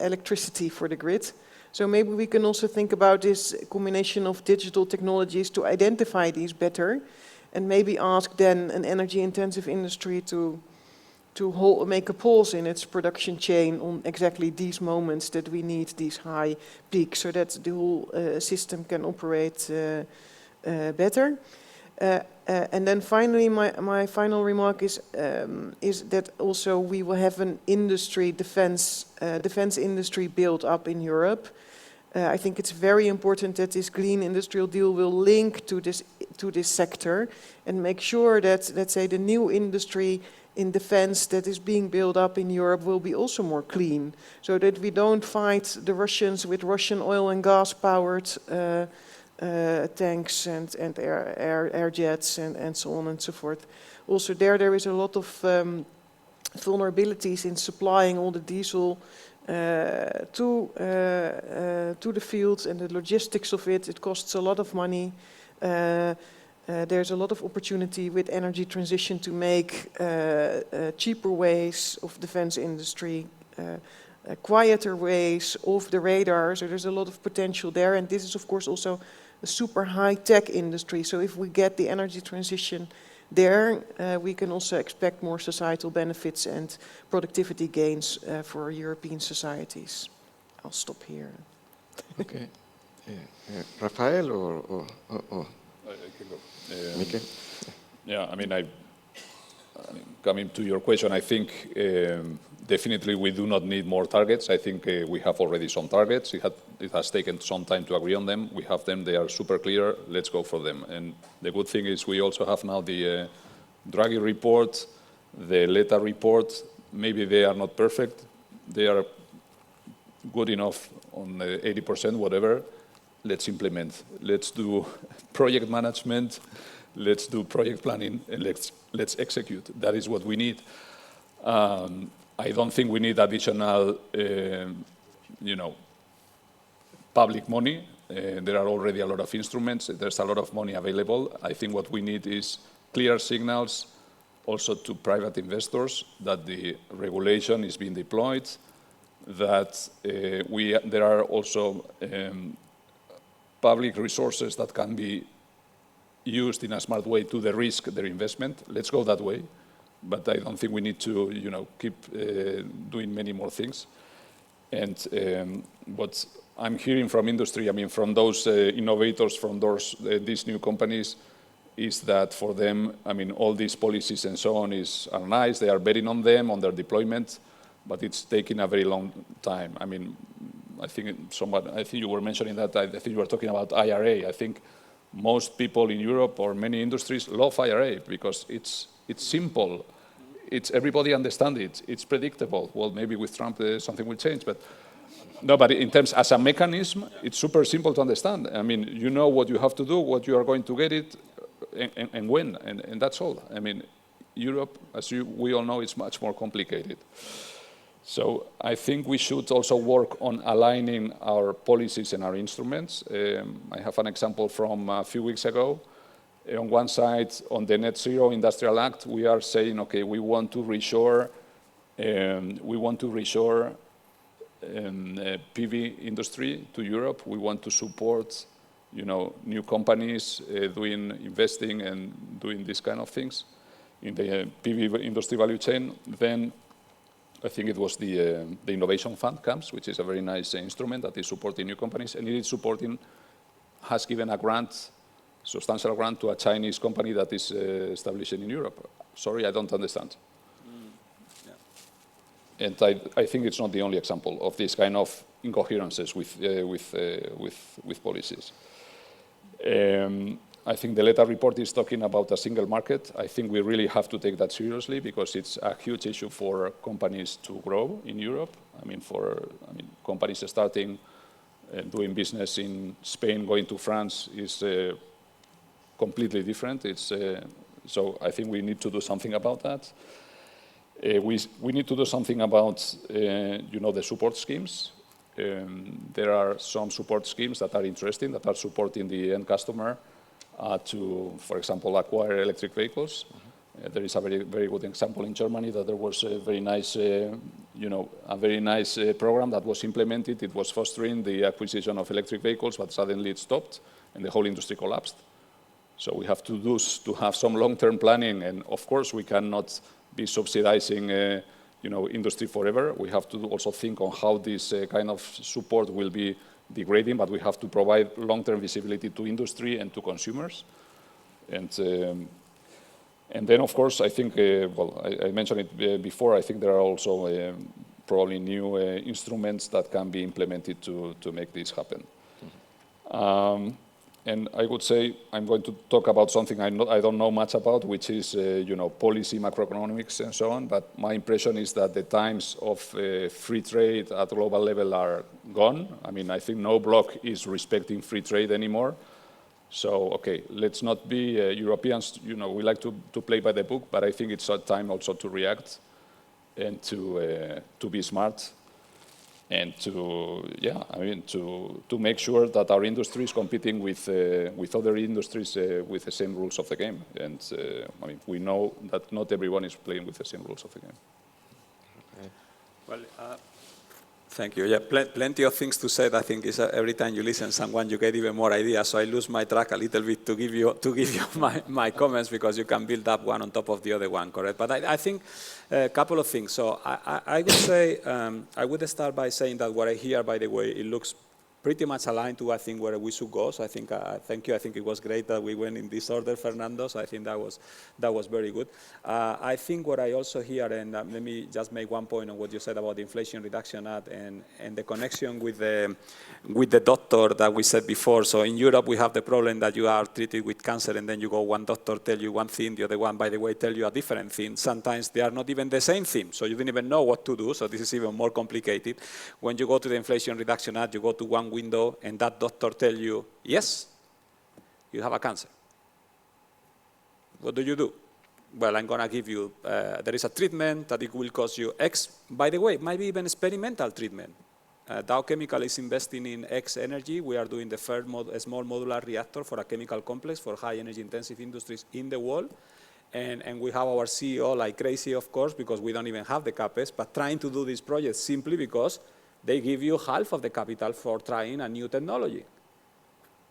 electricity for the grid. So maybe we can also think about this combination of digital technologies to identify these better, and maybe ask then an energy-intensive industry to make a pause in its production chain on exactly these moments that we need these high peaks, so that the whole system can operate better. And then finally, my final remark is that also we will have an industry, defense industry built up in Europe. I think it's very important that this green industrial deal will link to this sector and make sure that, let's say, the new industry in defense that is being built up in Europe will be also more clean, so that we don't fight the Russians with Russian oil and gas powered tanks and air jets and so on and so forth. Also there is a lot of vulnerabilities in supplying all the diesel to the fields, and the logistics of it. It costs a lot of money. There's a lot of opportunity with energy transition to make cheaper ways of defense industry, quieter ways, off the radar. So there's a lot of potential there. And this is, of course, also a super high-tech industry. So if we get the energy transition there, we can also expect more societal benefits and productivity gains for European societies. I'll stop here. Okay. Rafael or I can go. Mike? Yeah, I mean, coming to your question, I think definitely we do not need more targets. I think we have already some targets. It has taken some time to agree on them. We have them. They are super clear. Let's go for them. And the good thing is we also have now the Draghi report, the Letta report. Maybe they are not perfect. They are good enough on 80%, whatever. Let's implement. Let's do project management. Let's do project planning, and let's execute. That is what we need. I don't think we need additional, public money. There are already a lot of instruments. There's a lot of money available. I think what we need is clear signals also to private investors, that the regulation is being deployed, that there are also public resources that can be used in a smart way to de-risk their investment. Let's go that way, but I don't think we need to, keep doing many more things. And what I'm hearing from industry, I mean, from those innovators, from these new companies, is that for them, I mean, all these policies and so on are nice. They are betting on them, on their deployment, but it's taking a very long time. I mean, I think you were mentioning that. I think you were talking about IRA. I think most people in Europe or many industries love IRA because it's simple. Everybody understands it. It's predictable. Well, maybe with Trump something will change, but no. But in terms as a mechanism, it's super simple to understand. I mean, you know what you have to do, what you are going to get it, and when, and that's all. I mean, Europe, as we all know, is much more complicated. So I think we should also work on aligning our policies and our instruments. I have an example from a few weeks ago. On one side, on the Net Zero Industrial Act, we are saying, okay, we want to reshore PV industry to Europe. We want to support, new companies investing and doing these kind of things in the PV industry value chain. Then I think it was the Innovation Fund comes, which is a very nice instrument that is supporting new companies, and it is has given a grant, substantial grant, to a Chinese company that is establishing in Europe. Sorry, I don't understand. Yeah. And I think it's not the only example of this kind of incoherences with policies. I think the Letta report is talking about a single market. I think we really have to take that seriously because it's a huge issue for companies to grow in Europe. I mean, companies starting doing business in Spain, going to France is completely different. So I think we need to do something about that. We need to do something about, the support schemes. There are some support schemes that are interesting, that are supporting the end customer to, for example, acquire electric vehicles. There is a very, very good example in Germany that there was a very nice, program that was implemented. It was fostering the acquisition of electric vehicles, but suddenly it stopped and the whole industry collapsed. So we have to have some long-term planning, and of course we cannot be subsidizing, industry forever. We have to also think on how this kind of support will be degrading, but we have to provide long-term visibility to industry and to consumers. And then, of course, I think, I mentioned it before, I think there are also probably new instruments that can be implemented to make this happen. And I would say I'm going to talk about something I don't know much about, which is, policy, macroeconomics, and so on. But my impression is that the times of free trade at global level are gone. I mean, I think no bloc is respecting free trade anymore. So, okay, let's not be Europeans. We like to play by the book, but I think it's a time also to react and to be smart. And to make sure that our industry is competing with other industries with the same rules of the game. And we know that not everyone is playing with the same rules of the game. Okay. Well, thank you. Yeah, plenty of things to say. I think is every time you listen to someone, you get even more ideas. So I lose my track a little bit to give you my comments, because you can build up one on top of the other one, correct? But I think a couple of things. So I would say I would start by saying that what I hear, by the way, it looks pretty much aligned to, I think, where we should go. So I think, thank you. I think it was great that we went in this order, Fernando. So I think that was very good. I think what I also hear, and let me just make one point on what you said about the Inflation Reduction Act and the connection with the doctor that we said before. So in Europe, we have the problem that you are treated with cancer, and then you go, one doctor tell you one thing, the other one, by the way, tell you a different thing. Sometimes they are not even the same thing, so you didn't even know what to do. So this is even more complicated. When you go to the Inflation Reduction Act, you go to one window, and that doctor tell you, yes, you have a cancer. What do you do? Well, I'm going to give you, there is a treatment that it will cost you X. By the way, maybe even experimental treatment. Dow Chemical is investing in X energy. We are doing the first small modular reactor for a chemical complex for high energy intensive industries in the world. And we have our CEO like crazy, of course, because we don't even have the CapEx, but trying to do these projects simply because they give you half of the capital for trying a new technology.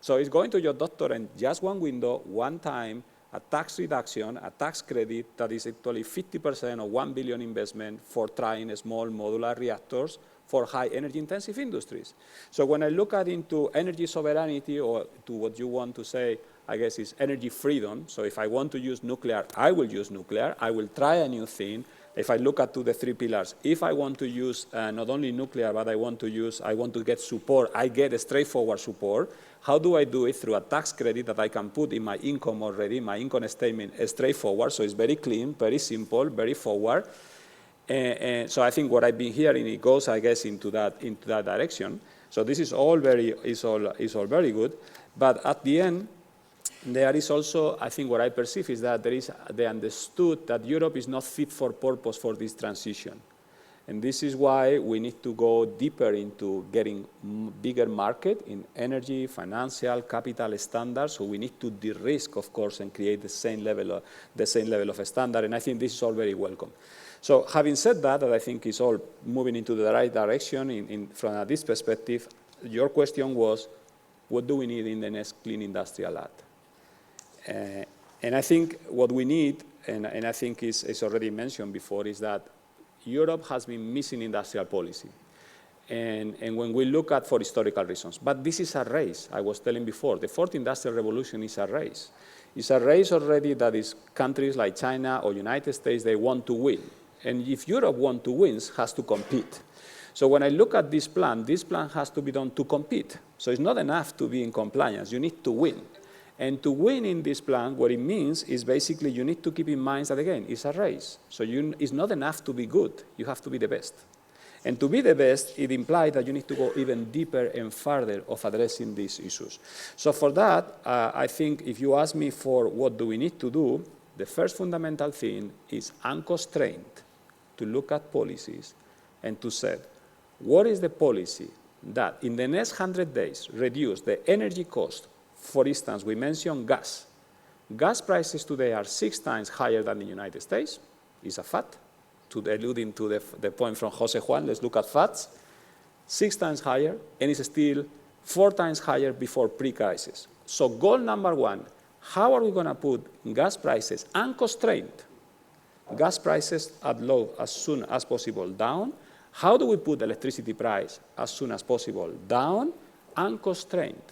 So it's going to your doctor and just one window, one time, a tax reduction, a tax credit that is actually 50% of 1 billion investment for trying small modular reactors for high energy intensive industries. So when I look at into energy sovereignty, or to what you want to say, I guess is energy freedom. So if I want to use nuclear, I will use nuclear. I will try a new thing. If I look at the 3 pillars, if I want to use not only nuclear, but I want to get support, I get a straightforward support. How do I do it? Through a tax credit that I can put in my income already. My income statement is straightforward, so it's very clean, very simple, very forward. So I think what I've been hearing, it goes, I guess, into that direction. So this is all very good. But at the end, there is also, I think what I perceive is that they understood that Europe is not fit for purpose for this transition. And this is why we need to go deeper into getting bigger market in energy, financial, capital standards. So we need to de-risk, of course, and create the same level of standard. And I think this is all very welcome. So having said that I think is all moving into the right direction from this perspective, your question was, what do we need in the next Clean Industrial Act? And I think what we need, and I think is already mentioned before, is that Europe has been missing industrial policy. And when we look at for historical reasons, but this is a race. I was telling before, the fourth industrial revolution is a race. It's a race already that is countries like China or United States, they want to win. And if Europe wants to win, it has to compete. So when I look at this plan has to be done to compete. So it's not enough to be in compliance, you need to win. And to win in this plan, what it means is basically you need to keep in mind that, again, it's a race. So it's not enough to be good, you have to be the best. And to be the best, it implies that you need to go even deeper and further of addressing these issues. So for that, I think if you ask me for what do we need to do, the first fundamental thing is unconstrained to look at policies and to say, what is the policy that in the next 100 days reduce the energy cost? For instance, we mentioned gas. Gas prices today are 6 times higher than the United States. It's a fact. Alluding to the point from Jose Juan, let's look at facts. 6 times higher, and it's still 4 times higher before pre-crisis. So goal number 1, how are we going to put gas prices unconstrained? Gas prices at low as soon as possible down. How do we put electricity price as soon as possible down? Unconstrained.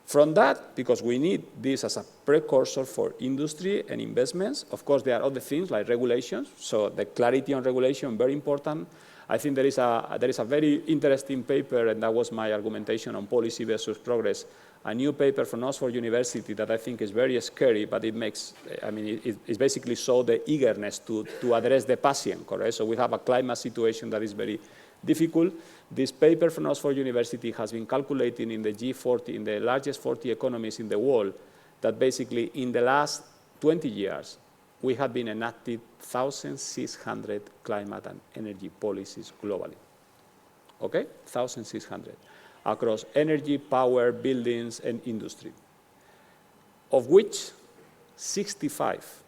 From that, because we need this as a precursor for industry and investments, of course there are other things like regulations, so the clarity on regulation, very important. I think there is a very interesting paper, and that was my argumentation on policy versus progress, a new paper from Oxford University that I think is very scary, but it makes, it basically shows the eagerness to address the patient, correct? So we have a climate situation that is very difficult. This paper from Oxford University has been calculating in the G40, in the largest 40 economies in the world, that basically in the last 20 years, we have been enacted 1,600 climate and energy policies globally. Okay? 1,600 across energy, power, buildings, and industry, of which 65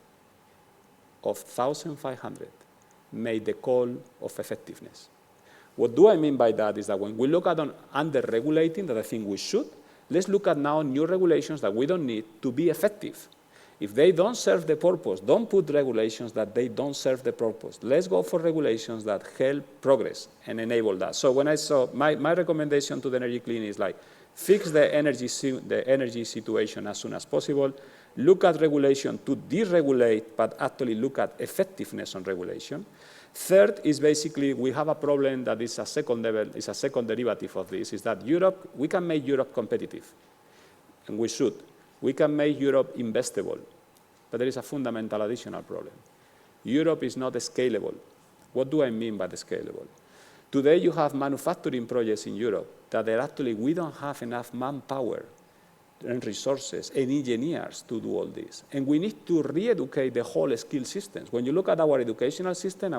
of 1,500 made the call of effectiveness. What do I mean by that is that when we look at under-regulating, that I think we should, let's look at now new regulations that we don't need to be effective. If they don't serve the purpose, don't put regulations that they don't serve the purpose. Let's go for regulations that help progress and enable that. So when I saw, my recommendation to the Energy Clean is like, fix the energy situation as soon as possible, look at regulation to deregulate, but actually look at effectiveness on regulation. Third is basically we have a problem that is a second level, is a second derivative of this, is that Europe, we can make Europe competitive, and we should. We can make Europe investable, but there is a fundamental additional problem. Europe is not scalable. What do I mean by the scalable? Today you have manufacturing projects in Europe that actually we don't have enough manpower and resources and engineers to do all this. And we need to re-educate the whole skill systems. When you look at our educational system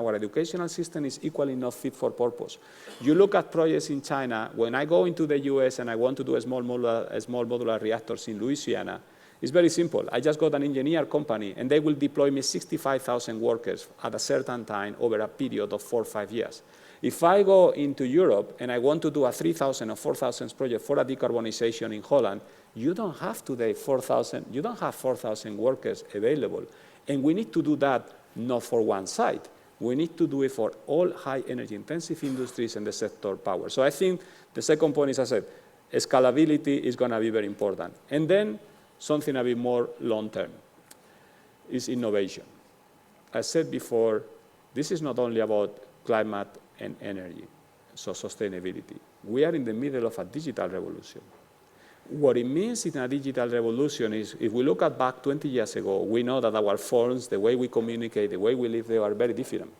is equally not fit for purpose. You look at projects in China, when I go into the US and I want to do a small modular reactors in Louisiana, It's very simple. I just got an engineer company, and they will deploy me 65,000 workers at a certain time over a period of 4 or 5 years. If I go into Europe and I want to do a 3,000 or 4,000 project for a decarbonization in Holland, you don't have today 4,000, you don't have 4,000 workers available. And we need to do that not for one site. We need to do it for all high energy intensive industries and the sector power. So I think the second point is, as I said, scalability is going to be very important. And then something a bit more long-term is innovation. As said before, this is not only about climate and energy, so sustainability. We are in the middle of a digital revolution. What it means in a digital revolution is, if we look at back 20 years ago, we know that our phones, the way we communicate, the way we live, they are very different.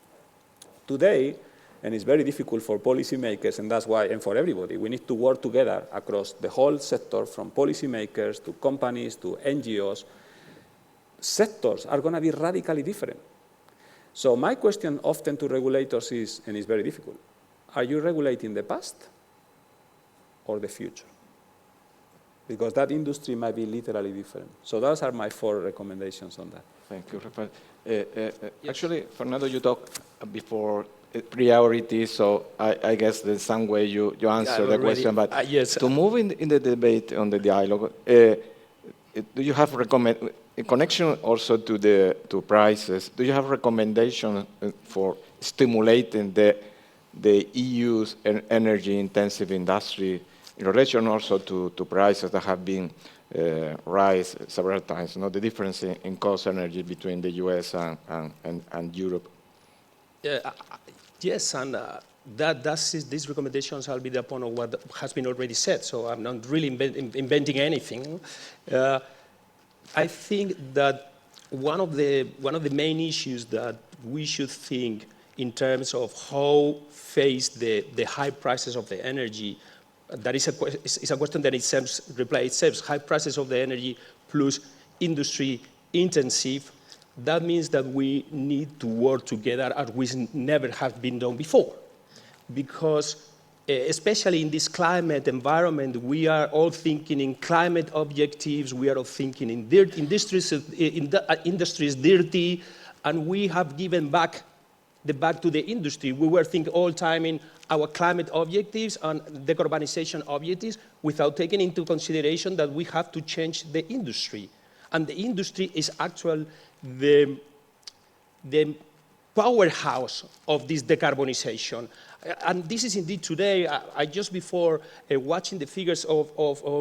Today, and it's very difficult for policymakers, and that's why, and for everybody, we need to work together across the whole sector, from policymakers to companies to NGOs. Sectors are going to be radically different. So my question often to regulators is, and it's very difficult, are you regulating the past or the future? Because that industry might be literally different. So those are my 4 recommendations on that. Thank you, Rafael. Actually, Fernando, you talked before priorities, so I guess in some way you answered the question, but yes. To move in the debate on the dialogue, do you have in connection also to prices, do you have recommendation for stimulating the EU's energy intensive industry in relation also to prices that have been rise several times, the difference in cost energy between the US and Europe? Yes, and these recommendations are built upon what has been already said, so I'm not really inventing anything. I think that one of the main issues that we should think in terms of how face the high prices of the energy, that is a question that itself replies itself. High prices of the energy plus industry intensive, that means that we need to work together as we never have been done before. Because especially in this climate environment, we are all thinking in climate objectives, we are all thinking in industries dirty, and we have given back to the industry. We were thinking all the time in our climate objectives and decarbonization objectives without taking into consideration that we have to change the industry. And the industry is actually the powerhouse of this decarbonization. And this is indeed today, I just before watching the figures of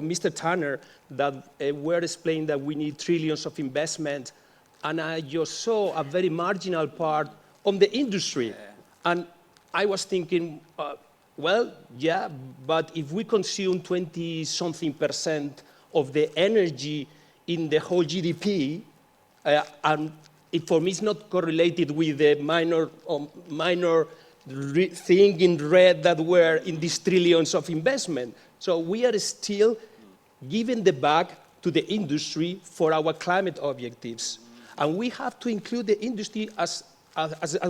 Mr. Tanner that were explaining that we need trillions of investment, and I just saw a very marginal part on the industry. And I was thinking, well, yeah, but if we consume 20-something% of the energy in the whole GDP, and it for me is not correlated with the minor thing in red that were in these trillions of investment. So we are still giving the back to the industry for our climate objectives. And we have to include the industry as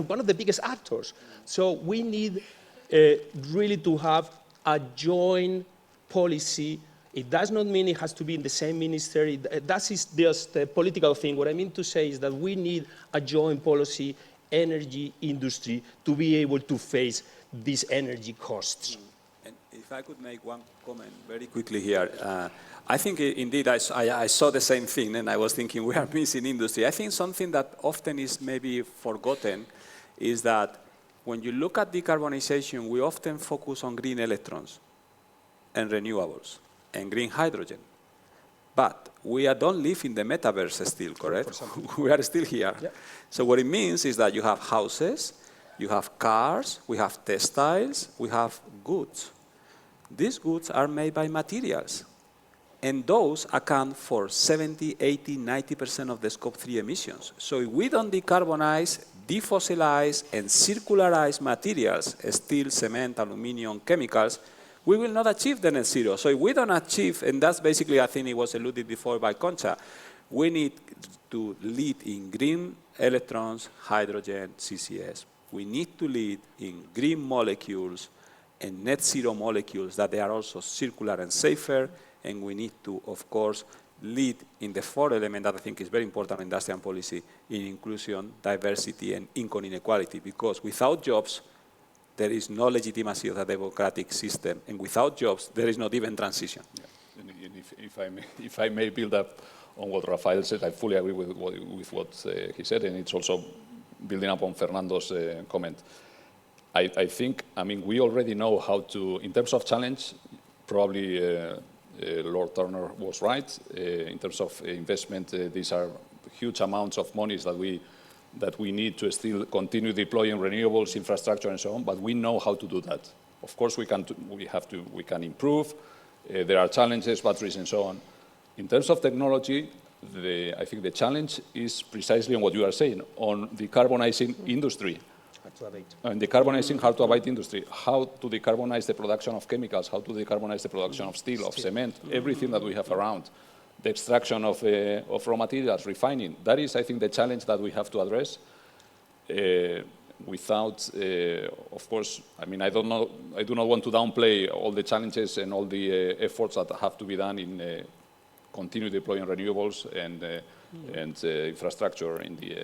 one of the biggest actors. So we need really to have a joint policy. It does not mean it has to be in the same ministry. That is just a political thing. What I mean to say is that we need a joint policy, energy industry, to be able to face these energy costs. And if I could make one comment very quickly here. I think indeed I saw the same thing, and I was thinking we are missing industry. I think something that often is maybe forgotten is that when you look at decarbonization, we often focus on green electrons and renewables and green hydrogen. But we don't live in the metaverse still, correct? We are still here. Yeah. So what it means is that you have houses, you have cars, we have textiles, we have goods. These goods are made by materials. And those account for 70, 80, 90% of the Scope 3 emissions. So if we don't decarbonize, defossilize, and circularize materials, steel, cement, aluminum, chemicals, we will not achieve the net zero. So if we don't achieve, and that's basically, I think it was alluded before by Concha, we need to lead in green electrons, hydrogen, CCS. We need to lead in green molecules and net zero molecules that they are also circular and safer. And we need to, of course, lead in the fourth element that I think is very important in industrial policy, in inclusion, diversity, and income inequality, because without jobs, there is no legitimacy of the democratic system, and without jobs, there is not even transition. Yeah. And if I may build up on what Rafael said, I fully agree with what he said, and it's also building up on Fernando's comment. I think, we already know how to, in terms of challenge, probably Lord Turner was right. In terms of investment, these are huge amounts of monies that we need to still continue deploying renewables, infrastructure, and so on, but we know how to do that. Of course, we can improve. There are challenges, batteries, and so on. In terms of technology, I think the challenge is precisely on what you are saying, on decarbonizing industry. And decarbonizing hard-to-abate industry, how to decarbonize the production of chemicals, how to decarbonize the production of steel, of cement, everything that we have around, the extraction of raw materials, refining. That is, I think, the challenge that we have to address. Without, of course, I do not want to downplay all the challenges and all the efforts that have to be done in continue deploying renewables and infrastructure in the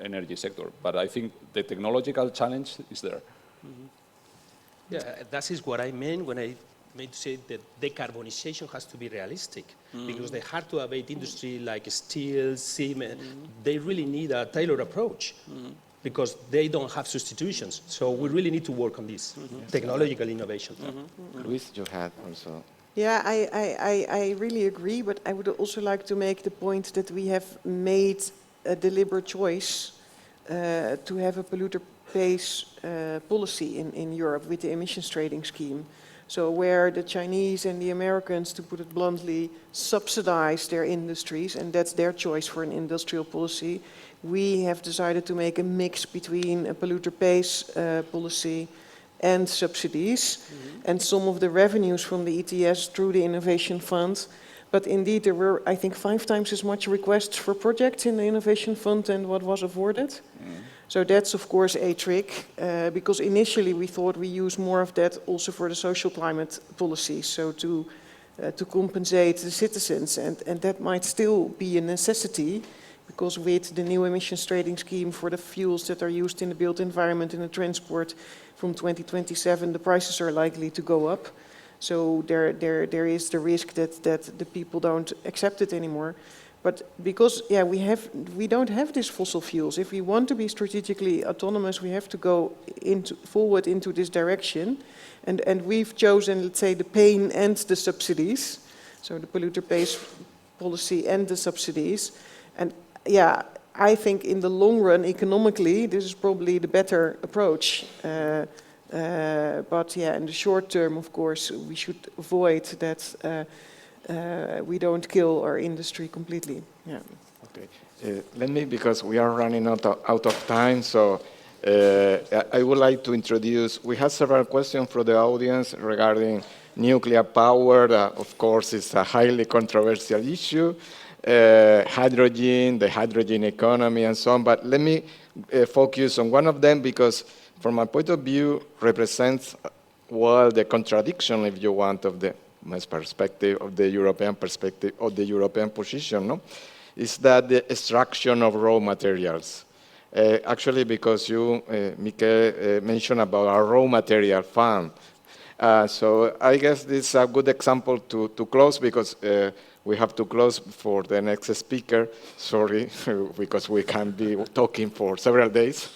energy sector. But I think the technological challenge is there. Yeah, that is what I meant when I meant to say that decarbonization has to be realistic, because the hard-to-abate industry like steel, cement, they really need a tailored approach. Because they don't have substitutions. So we really need to work on this technological innovation. Ruiz, you had also. Yeah, I really agree, but I would also like to make the point that we have made a deliberate choice to have a polluter pays policy in Europe with the emissions trading scheme. So where the Chinese and the Americans, to put it bluntly, subsidize their industries, and that's their choice for an industrial policy, we have decided to make a mix between a polluter pays policy and subsidies, and some of the revenues from the ETS through the Innovation Fund. But indeed, there were, I think, 5 times as much requests for projects in the Innovation Fund than what was awarded. So that's, of course, a trick, because initially we thought we use more of that also for the social climate policy, so to compensate the citizens, and that might still be a necessity, because with the new emissions trading scheme for the fuels that are used in the built environment and the transport from 2027, the prices are likely to go up. So there is the risk that the people don't accept it anymore. But because, yeah, we don't have these fossil fuels. If we want to be strategically autonomous, we have to go forward into this direction. And we've chosen, let's say, the pain and the subsidies. So the polluter pays policy and the subsidies. And yeah, I think in the long run, economically, this is probably the better approach. But yeah, in the short term, of course, we should avoid that we don't kill our industry completely. Yeah. Okay. Let me, because we are running out of time, so I would like to introduce, we have several questions from the audience regarding nuclear power. Of course, it's a highly controversial issue. Hydrogen, the hydrogen economy, and so on. But let me focus on one of them, because from my point of view, represents well the contradiction, if you want, of the perspective, of the European perspective, of the European position, no? Is that the extraction of raw materials. Actually, because you, Mikel, mentioned about our raw material fund. So I guess this is a good example to close, because we have to close for the next speaker. Sorry, because we can be talking for several days.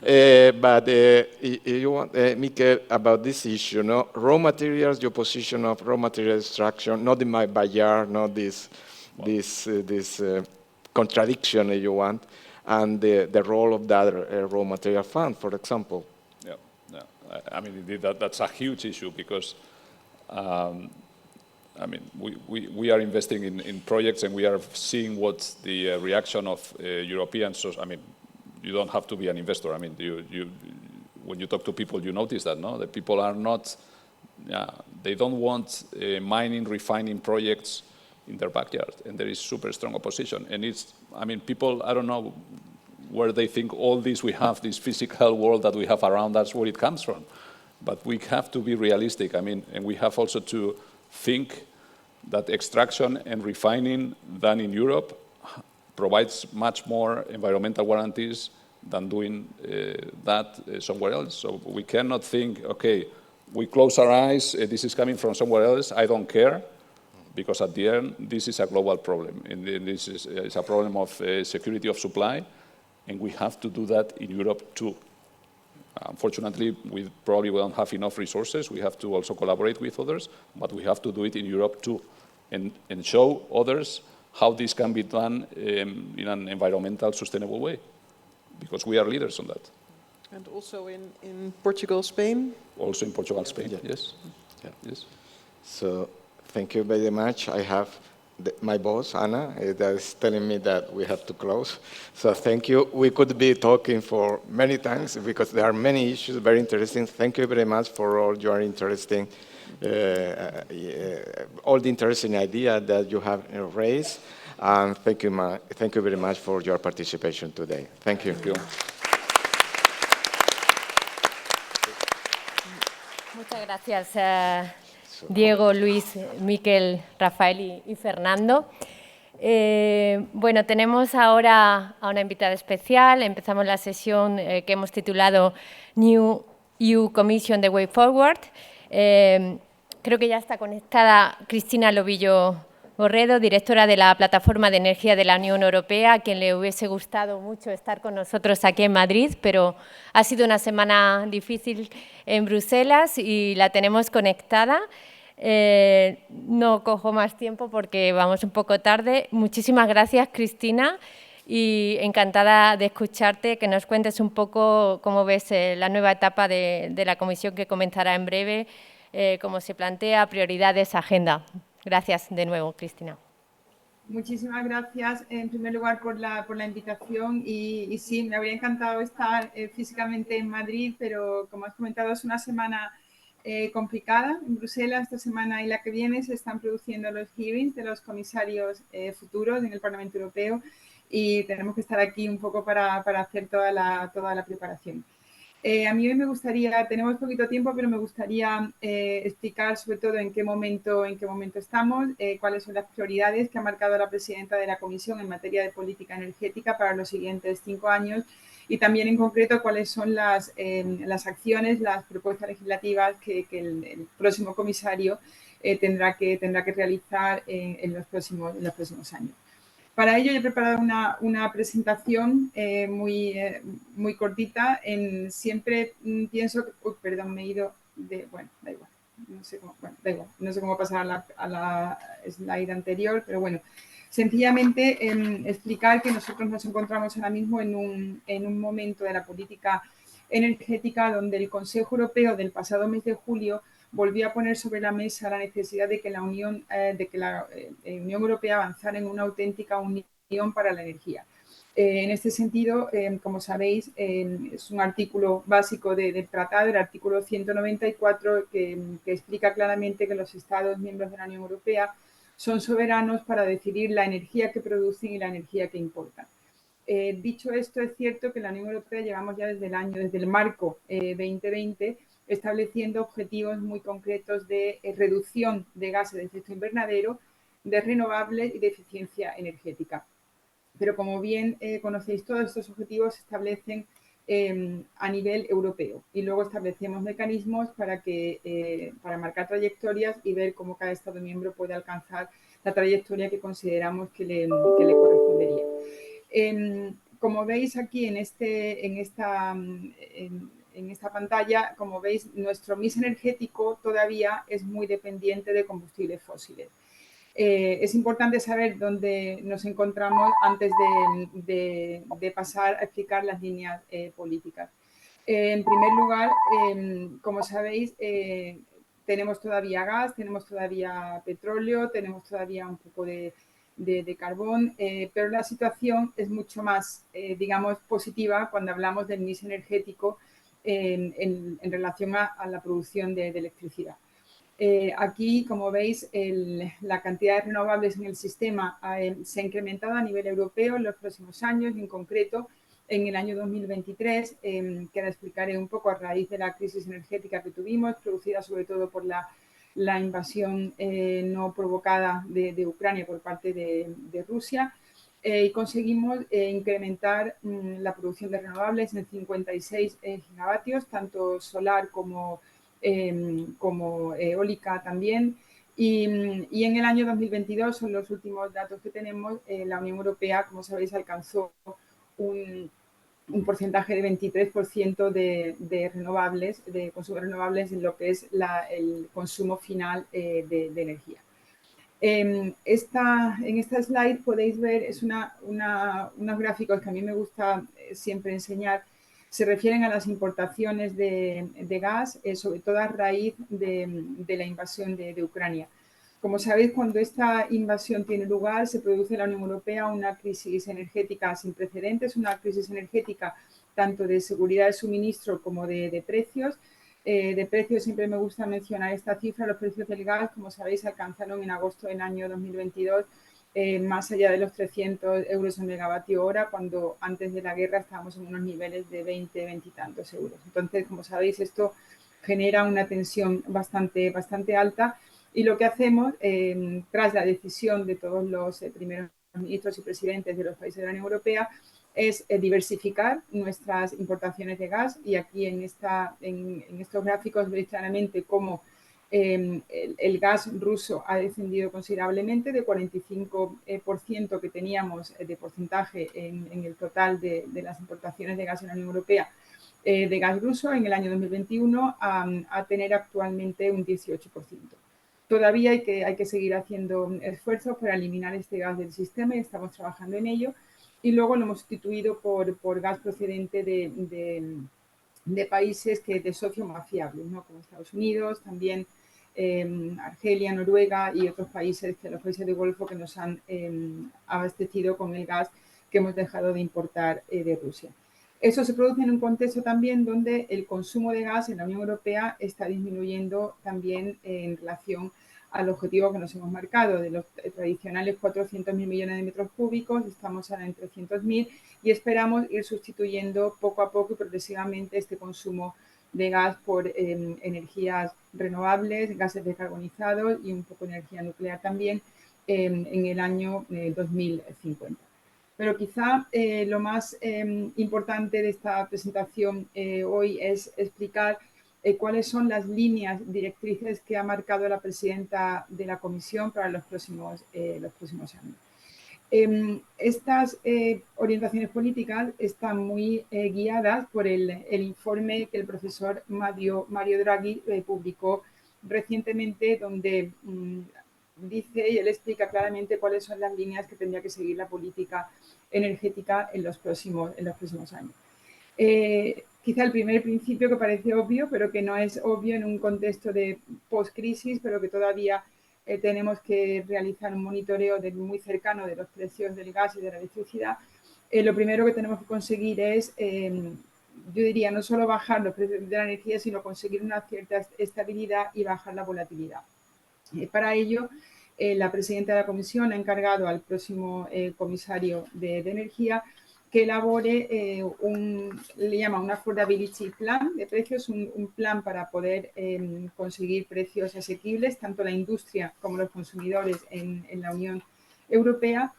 But you want, Mikel, about this issue, no? Raw materials, your position of raw material extraction, not in my backyard, not this contradiction, if you want, and the role of that raw material fund, for example. Yeah. I mean, indeed, that's a huge issue, because I mean, we are investing in projects, and we are seeing what the reaction of Europeans. I mean, you don't have to be an investor. I mean, when you talk to people, you notice that, no? The people are not, they don't want mining, refining projects in their backyard, and there is super strong opposition. And it's, I mean, people, I don't know where they think all this we have, this physical world that we have around us, where it comes from. But we have to be realistic. I mean, and we have also to think that extraction and refining done in Europe provides much more environmental guarantees than doing that somewhere else. So we cannot think, okay, we close our eyes, this is coming from somewhere else, I don't care, because at the end, this is a global problem. And this is it's a problem of security of supply, and we have to do that in Europe too. Unfortunately, we probably don't have enough resources. We have to also collaborate with others, but we have to do it in Europe too, and show others how this can be done in an environmental, sustainable way, because we are leaders on that. And also in Portugal, Spain? Also in Portugal, Spain, Yeah. yes. Yeah. Yes. So thank you very much. I have my boss, Anna, that is telling me that we have to close. So thank you. We could be talking for many times because there are many issues, very interesting. Thank you very much for all your interesting, all the interesting ideas that you have raised. And thank you very much for your participation today. Thank you. Thank you. Muchas gracias, Diego, Luis, Miquel, Rafael y Fernando. Bueno, tenemos ahora a una invitada especial. Empezamos la sesión que hemos titulado New EU Commission, The Way Forward. Creo que ya está conectada Cristina Lobillo European, directora de la Plataforma de Energía de la Unión Europea, a quien le hubiese gustado mucho estar con nosotros aquí en Madrid, pero ha sido una semana difícil en Bruselas y la tenemos conectada. No cojo más tiempo porque vamos un poco tarde. Muchísimas gracias, Cristina, y encantada de escucharte, que nos cuentes un poco cómo ves la nueva etapa de la comisión que comenzará en breve, cómo se plantea, prioridades, agenda. Gracias de nuevo, Cristina. Muchísimas gracias, en primer lugar, por la invitación y sí, me habría encantado estar físicamente en Madrid, pero como has comentado, es una semana complicada en Bruselas. Esta semana y la que viene se están produciendo los hearings de los comisarios futuros en el Parlamento Europeo y tenemos que estar aquí un poco para hacer toda la preparación. A mí hoy me gustaría, tenemos poquito tiempo, pero me gustaría explicar sobre todo en qué momento estamos, cuáles son las prioridades que ha marcado la presidenta de la Comisión en materia de política energética para los siguientes 5 años y también en concreto cuáles son las acciones, las propuestas legislativas que el próximo comisario tendrá que realizar en los próximos años. Para ello he preparado una presentación muy cortita. Siempre pienso que... perdón, me he ido de... Bueno, da igual. No sé cómo pasar a la slide anterior, pero bueno. Sencillamente explicar que nosotros nos encontramos ahora mismo en un momento de la política energética donde el Consejo Europeo del pasado mes de julio volvió a poner sobre la mesa la necesidad de que la Unión Europea avanzara en una auténtica unión para la energía. En este sentido, como sabéis, es un artículo básico del tratado, el artículo 194, que explica claramente que los Estados miembros de la Unión Europea son soberanos para decidir la energía que producen y la energía que importan. Dicho esto, es cierto que en la Unión Europea llevamos ya desde el marco 2020, estableciendo objetivos muy concretos de reducción de gases de efecto invernadero, de renovables y de eficiencia energética. Pero como bien conocéis, todos estos objetivos se establecen a nivel europeo y luego establecemos mecanismos para marcar trayectorias y ver cómo cada Estado miembro puede alcanzar la trayectoria que consideramos que le correspondería. Como veis aquí en esta pantalla, como veis, nuestro mix energético todavía es muy dependiente de combustibles fósiles. Es importante saber dónde nos encontramos antes de pasar a explicar las líneas políticas. En primer lugar, como sabéis, tenemos todavía gas, tenemos todavía petróleo, tenemos todavía un poco de carbón, pero la situación es mucho más, digamos, positiva cuando hablamos del mix energético en relación a la producción de electricidad. Aquí, como veis, la cantidad de renovables en el sistema se ha incrementado a nivel europeo en los próximos años, en concreto en el año 2023, que ahora explicaré un poco a raíz de la crisis energética que tuvimos, producida sobre todo por la la invasión no provocada de Ucrania por parte de Rusia, y conseguimos incrementar la producción de renovables en 56 gigavatios, tanto solar como eólica también. Y en el año 2022, son los últimos datos que tenemos, la Unión Europea, como sabéis, alcanzó un porcentaje de 23% de renovables, de consumo de renovables en lo que es el consumo final de energía. En esta slide podéis ver, es unos gráficos que a mí me gusta siempre enseñar, se refieren a las importaciones de gas, sobre todo a raíz de la invasión de Ucrania. Como sabéis, cuando esta invasión tiene lugar, se produce en la Unión Europea una crisis energética sin precedentes, una crisis energética tanto de seguridad de suministro como de precios. De precios siempre me gusta mencionar esta cifra, los precios del gas, como sabéis, alcanzaron en agosto del año 2022 más allá de los 300 euros el megavatio hora, cuando antes de la guerra estábamos en unos niveles de 20 y tantos euros. Entonces, como sabéis, esto genera una tensión bastante alta. Y lo que hacemos, tras la decisión de todos los primeros ministros y presidentes de los países de la Unión Europea, es diversificar nuestras importaciones de gas. Y aquí en estos gráficos veis claramente cómo el gas ruso ha descendido considerablemente, de 45% que teníamos de porcentaje en el total de las importaciones de gas en la Unión Europea, de gas ruso en el año 2021, a tener actualmente un 18%. Todavía hay que seguir haciendo esfuerzos para eliminar este gas del sistema y estamos trabajando en ello. Y luego lo hemos sustituido por gas procedente de países de socios más fiables, ¿no? Como Estados Unidos, también Argelia, Noruega y otros países, los países del Golfo, que nos han abastecido con el gas que hemos dejado de importar de Rusia. Eso se produce en un contexto también donde el consumo de gas en la Unión Europea está disminuyendo también en relación al objetivo que nos hemos marcado. De los tradicionales 400.000 millones de metros cúbicos, estamos ahora en 300.000 y esperamos ir sustituyendo poco a poco y progresivamente este consumo de gas por energías renovables, gases descarbonizados y un poco de energía nuclear también en el año 2050. Pero quizá lo más importante de esta presentación hoy es explicar cuáles son las líneas directrices que ha marcado la presidenta de la Comisión para los próximos años. Estas orientaciones políticas están muy guiadas por el informe que el profesor Mario Draghi publicó recientemente, donde dice y él explica claramente cuáles son las líneas que tendría que seguir la política energética en los próximos años. Quizá el primer principio que parece obvio, pero que no es obvio en un contexto de post-crisis, pero que todavía tenemos que realizar un monitoreo muy cercano de los precios del gas y de la electricidad. Lo primero que tenemos que conseguir es, yo diría, no solo bajar los precios de la energía, sino conseguir una cierta estabilidad y bajar la volatilidad. Para ello, la presidenta de la Comisión ha encargado al próximo comisario de Energía que elabore le llama un affordability plan de precios, un plan para poder conseguir precios asequibles, tanto la industria como los consumidores en la Unión Europea.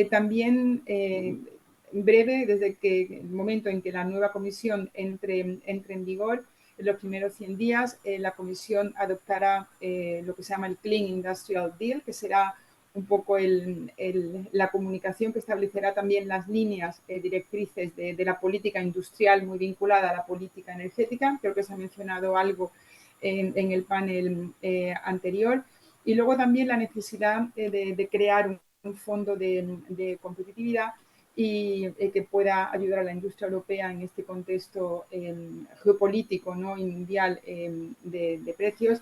También en breve, desde el momento en que la nueva comisión entre en vigor, en los primeros 100 días, la Comisión adoptará lo que se llama el Clean Industrial Deal, que será un poco la comunicación que establecerá también las líneas directrices de la política industrial muy vinculada a la política energética. Creo que se ha mencionado algo en el panel anterior. Y luego también la necesidad de crear un fondo de competitividad y que pueda ayudar a la industria europea en este contexto geopolítico, ¿no?, y mundial de precios.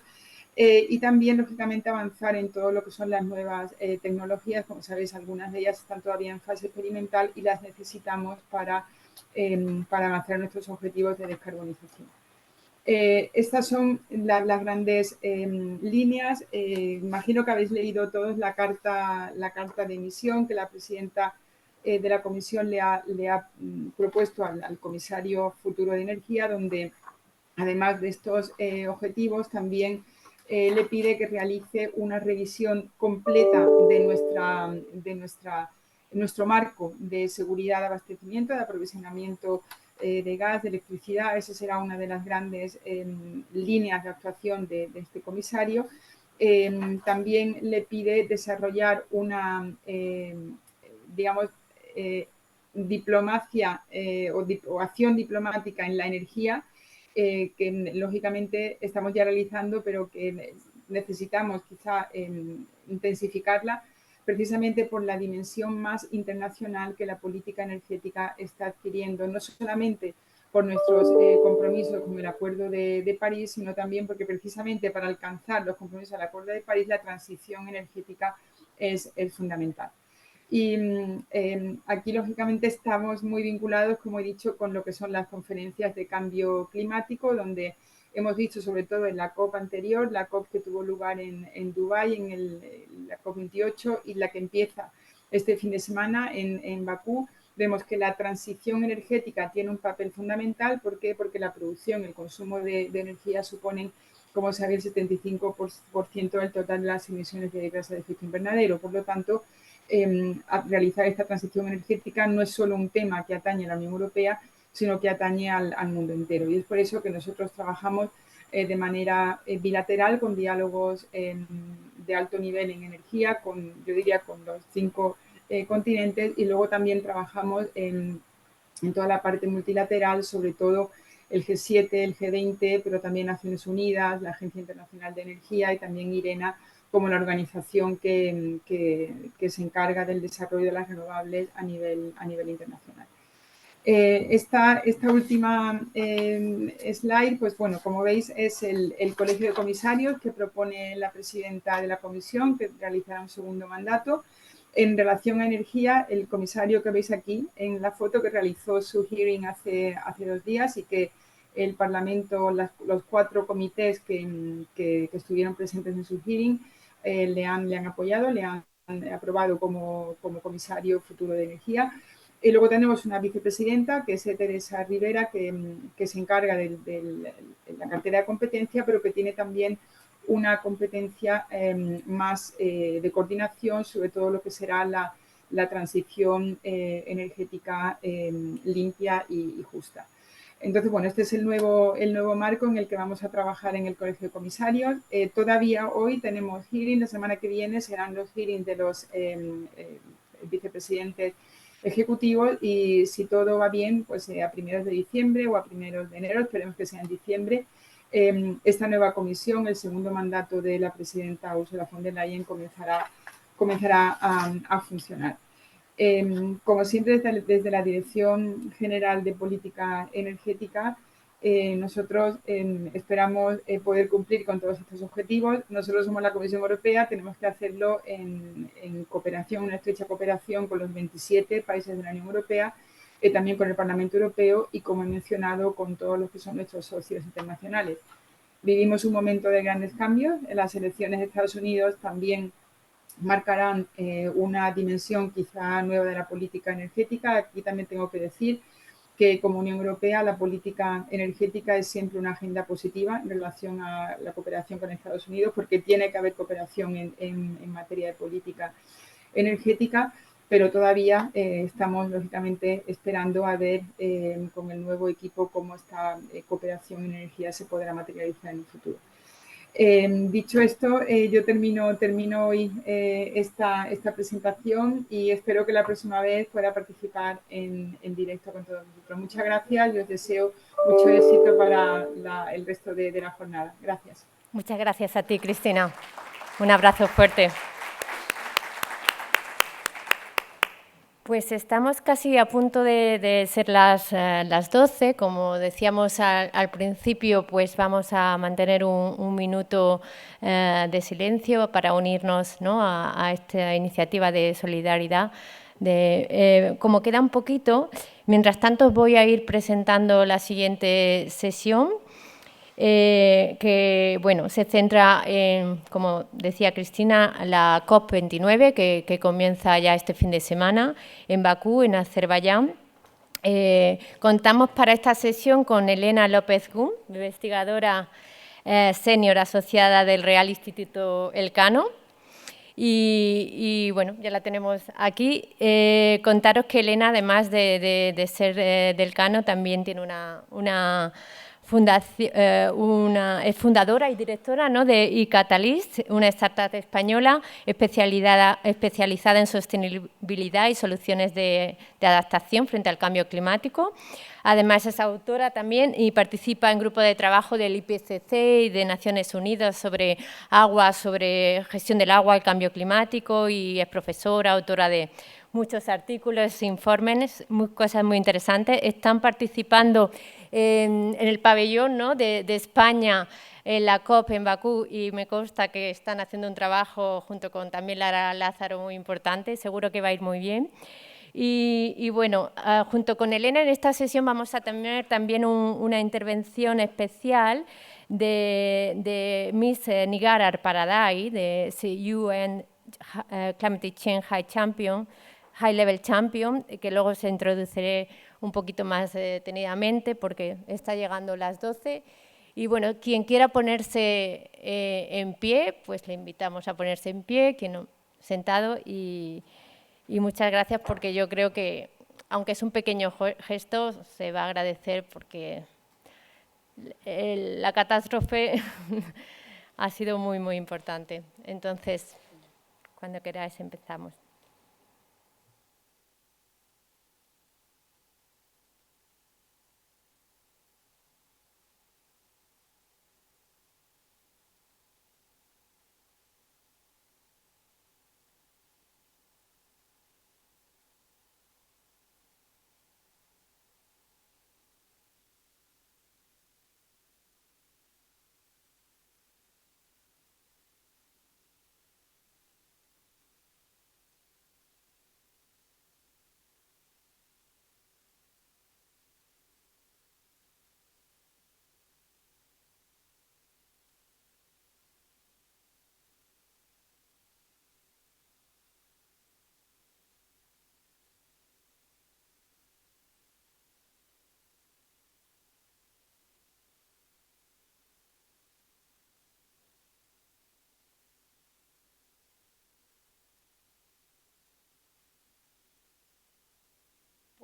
Y también, lógicamente, avanzar en todo lo que son las nuevas tecnologías. Como sabéis, algunas de ellas están todavía en fase experimental y las necesitamos para avanzar en nuestros objetivos de descarbonización. Estas son las grandes líneas. Imagino que habéis leído todos la carta de emisión que la presidenta de la Comisión le ha propuesto al comisario futuro de Energía, donde además de estos objetivos también le pide que realice una revisión completa de nuestro marco de seguridad de abastecimiento, de aprovisionamiento de gas, de electricidad. Esa será una de las grandes líneas de actuación de este comisario. También le pide desarrollar una, diplomacia o acción diplomática en la energía, que lógicamente estamos ya realizando, pero que necesitamos quizá intensificarla, precisamente por la dimensión más internacional que la política energética está adquiriendo, no solamente por nuestros compromisos con el Acuerdo de París, sino también porque precisamente para alcanzar los compromisos del Acuerdo de París la transición energética es fundamental. Y aquí, lógicamente, estamos muy vinculados, como he dicho, con lo que son las conferencias de cambio climático, donde hemos visto, sobre todo en la COP anterior, la COP que tuvo lugar en Dubái, en la COP 28, y la que empieza este fin de semana en Bakú, vemos que la transición energética tiene un papel fundamental. ¿Por qué? Porque la producción, el consumo de energía suponen, como sabéis, el 75% del total de las emisiones de gases de efecto invernadero. Por lo tanto, realizar esta transición energética no es solo un tema que atañe a la Unión Europea, sino que atañe al mundo entero. Y es por eso que nosotros trabajamos de manera bilateral, con diálogos de alto nivel en energía, yo diría con los 5 continentes, y luego también trabajamos en toda la parte multilateral, sobre todo el G7, el G20, pero también Naciones Unidas, la Agencia Internacional de Energía y también IRENA, como la organización que se encarga del desarrollo de las renovables a nivel internacional. Esta última slide, pues bueno, como veis, es el Colegio de Comisarios que propone la presidenta de la Comisión, que realizará un segundo mandato. En relación a energía, el comisario que veis aquí en la foto, que realizó su hearing hace 2 días, y que el Parlamento, los 4 comités que estuvieron presentes en su hearing, le han apoyado, le han aprobado como comisario futuro de energía. Y luego tenemos una vicepresidenta, que es Teresa Rivera, que se encarga de la cartera de competencia, pero que tiene también una competencia más de coordinación sobre todo lo que será la transición energética limpia y justa. Entonces, bueno, este es el nuevo marco en el que vamos a trabajar en el Colegio de Comisarios. Todavía hoy tenemos hearing, la semana que viene serán los hearings de los vicepresidentes ejecutivos, y si todo va bien, pues a primeros de diciembre o a primeros de enero, esperemos que sea en diciembre, esta nueva comisión, el segundo mandato de la presidenta Ursula von der Leyen, comenzará a funcionar. Como siempre, desde la Dirección General de Política Energética, nosotros esperamos poder cumplir con todos estos objetivos. Nosotros somos la Comisión Europea, tenemos que hacerlo en cooperación, una estrecha cooperación con los 27 países de la Unión Europea, también con el Parlamento Europeo y, como he mencionado, con todos los que son nuestros socios internacionales. Vivimos un momento de grandes cambios. Las elecciones de Estados Unidos también marcarán una dimensión quizá nueva de la política energética. Aquí también tengo que decir que como Unión Europea la política energética es siempre una agenda positiva en relación a la cooperación con Estados Unidos, porque tiene que haber cooperación en materia de política energética, pero todavía estamos lógicamente esperando a ver con el nuevo equipo cómo esta cooperación en energía se podrá materializar en el futuro. Dicho esto, yo termino hoy esta presentación, y espero que la próxima vez pueda participar en directo con todos vosotros. Muchas gracias y os deseo mucho éxito para el resto de la jornada. Gracias. Muchas gracias a ti, Cristina. Un abrazo fuerte. Pues estamos casi a punto de ser las 12. Como decíamos al principio, pues vamos a mantener un minuto de silencio para unirnos, ¿no?, a esta iniciativa de solidaridad. Como queda un poquito, mientras tanto os voy a ir presentando la siguiente sesión, que bueno, se centra en, como decía Cristina, la COP29 que comienza ya este fin de semana en Bakú, en Azerbaiyán. Contamos para esta sesión con Elena López-Gún, investigadora senior asociada del Real Instituto Elcano. Y bueno, ya la tenemos aquí. Contaros que Elena, además de ser del Elcano, también tiene una fundación, es fundadora y directora, ¿no?, de iCatalyst, una startup española especializada en sostenibilidad y soluciones de adaptación frente al cambio climático. Además, es autora también y participa en grupos de trabajo del IPCC y de Naciones Unidas sobre agua, sobre gestión del agua, el cambio climático, y es profesora, autora de muchos artículos, informes, cosas muy interesantes. Están participando en el pabellón, ¿no?, de España en la COP en Bakú, y me consta que están haciendo un trabajo junto con también Lara Lázaro muy importante, seguro que va a ir muy bien. Y bueno, junto con Elena en esta sesión vamos a tener también una intervención especial de Miss Nigar Paradai, de UN Climate Change High Level Champion, que luego se introduciré un poquito más detenidamente porque está llegando las 12. Y bueno, quien quiera ponerse en pie, pues le invitamos a ponerse en pie, quien no, sentado, y muchas gracias, porque yo creo que, aunque es un pequeño gesto, se va a agradecer porque la catástrofe ha sido muy, muy importante. Entonces, cuando queráis empezamos.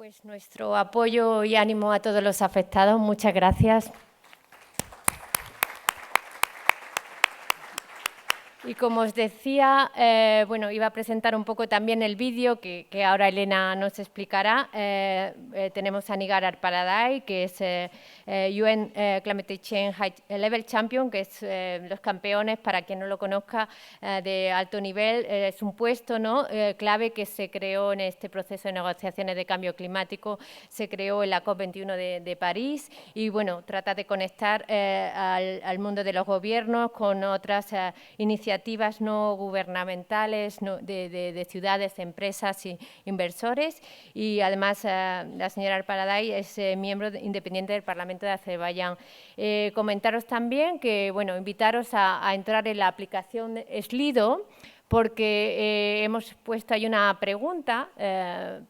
Pues nuestro apoyo y ánimo a todos los afectados. Muchas gracias. Y como os decía, bueno, iba a presentar un poco también el vídeo que ahora Elena nos explicará. Tenemos a Nigar Paradai, que es UN Climate Change High Level Champion, que es los campeones, para quien no lo conozca, de alto nivel. Es un puesto, ¿no?, clave que se creó en este proceso de negociaciones de cambio climático, se creó en la COP21 de París, y bueno, trata de conectar al mundo de los gobiernos con otras iniciativas no gubernamentales de ciudades, empresas e inversores. Y además la señora Paradai es miembro independiente del Parlamento de Azerbaiyán. Comentaros también que, bueno, invitaros a entrar en la aplicación Slido, porque hemos puesto ahí una pregunta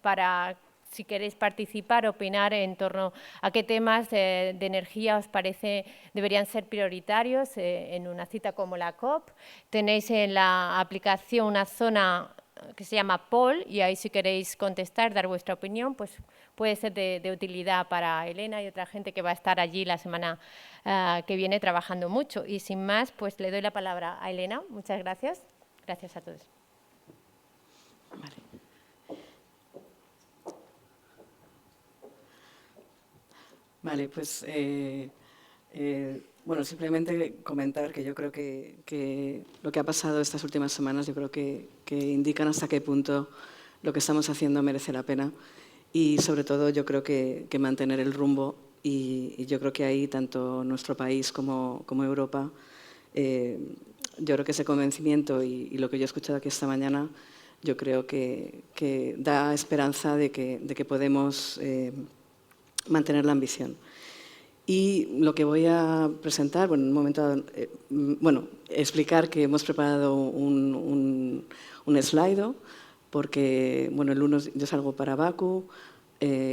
para, si queréis participar, opinar en torno a qué temas de energía os parece deberían ser prioritarios en una cita como la COP. Tenéis en la aplicación una zona que se llama Poll, y ahí, si queréis contestar, dar vuestra opinión, pues puede ser de utilidad para Elena y otra gente que va a estar allí la semana que viene trabajando mucho. Y sin más, pues le doy la palabra a Elena. Muchas gracias. Gracias a todos. Vale. Vale, pues bueno, simplemente comentar que yo creo que lo que ha pasado estas últimas semanas, yo creo que indican hasta qué punto lo que estamos haciendo merece la pena, y sobre todo yo creo que mantener el rumbo, y yo creo que ahí tanto nuestro país como Europa, yo creo que ese convencimiento y lo que yo he escuchado aquí esta mañana, yo creo que da esperanza de que podemos mantener la ambición. Y lo que voy a presentar, bueno, en un momento, explicar que hemos preparado un slide, porque, bueno, el lunes yo salgo para Bakú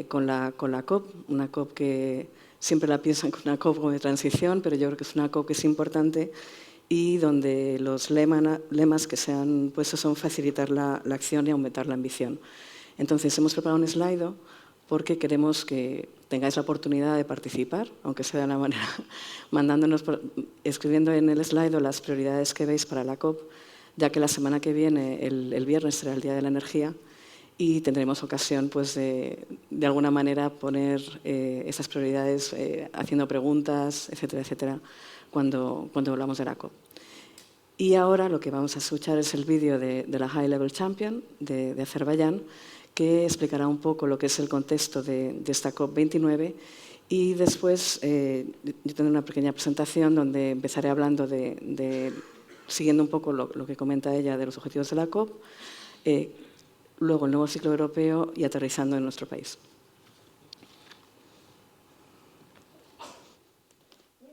con la COP, una COP que siempre la piensan como una COP como de transición, pero yo creo que es una COP que es importante y donde los lemas que se han puesto son facilitar la acción y aumentar la ambición. Entonces, hemos preparado un slide porque queremos que tengáis la oportunidad de participar, aunque sea de una manera escribiendo en el slide las prioridades que veis para la COP, ya que la semana que viene, el viernes, será el Día de la Energía y tendremos ocasión pues, de alguna manera poner esas prioridades haciendo preguntas, etcétera, etcétera, cuando hablamos de la COP. Y ahora lo que vamos a escuchar es el vídeo de la High Level Champion de Azerbaiyán, que explicará un poco lo que es el contexto de esta COP29 y después yo tendré una pequeña presentación donde empezaré hablando siguiendo un poco lo que comenta ella de los objetivos de la COP, luego el nuevo ciclo europeo y aterrizando en nuestro país.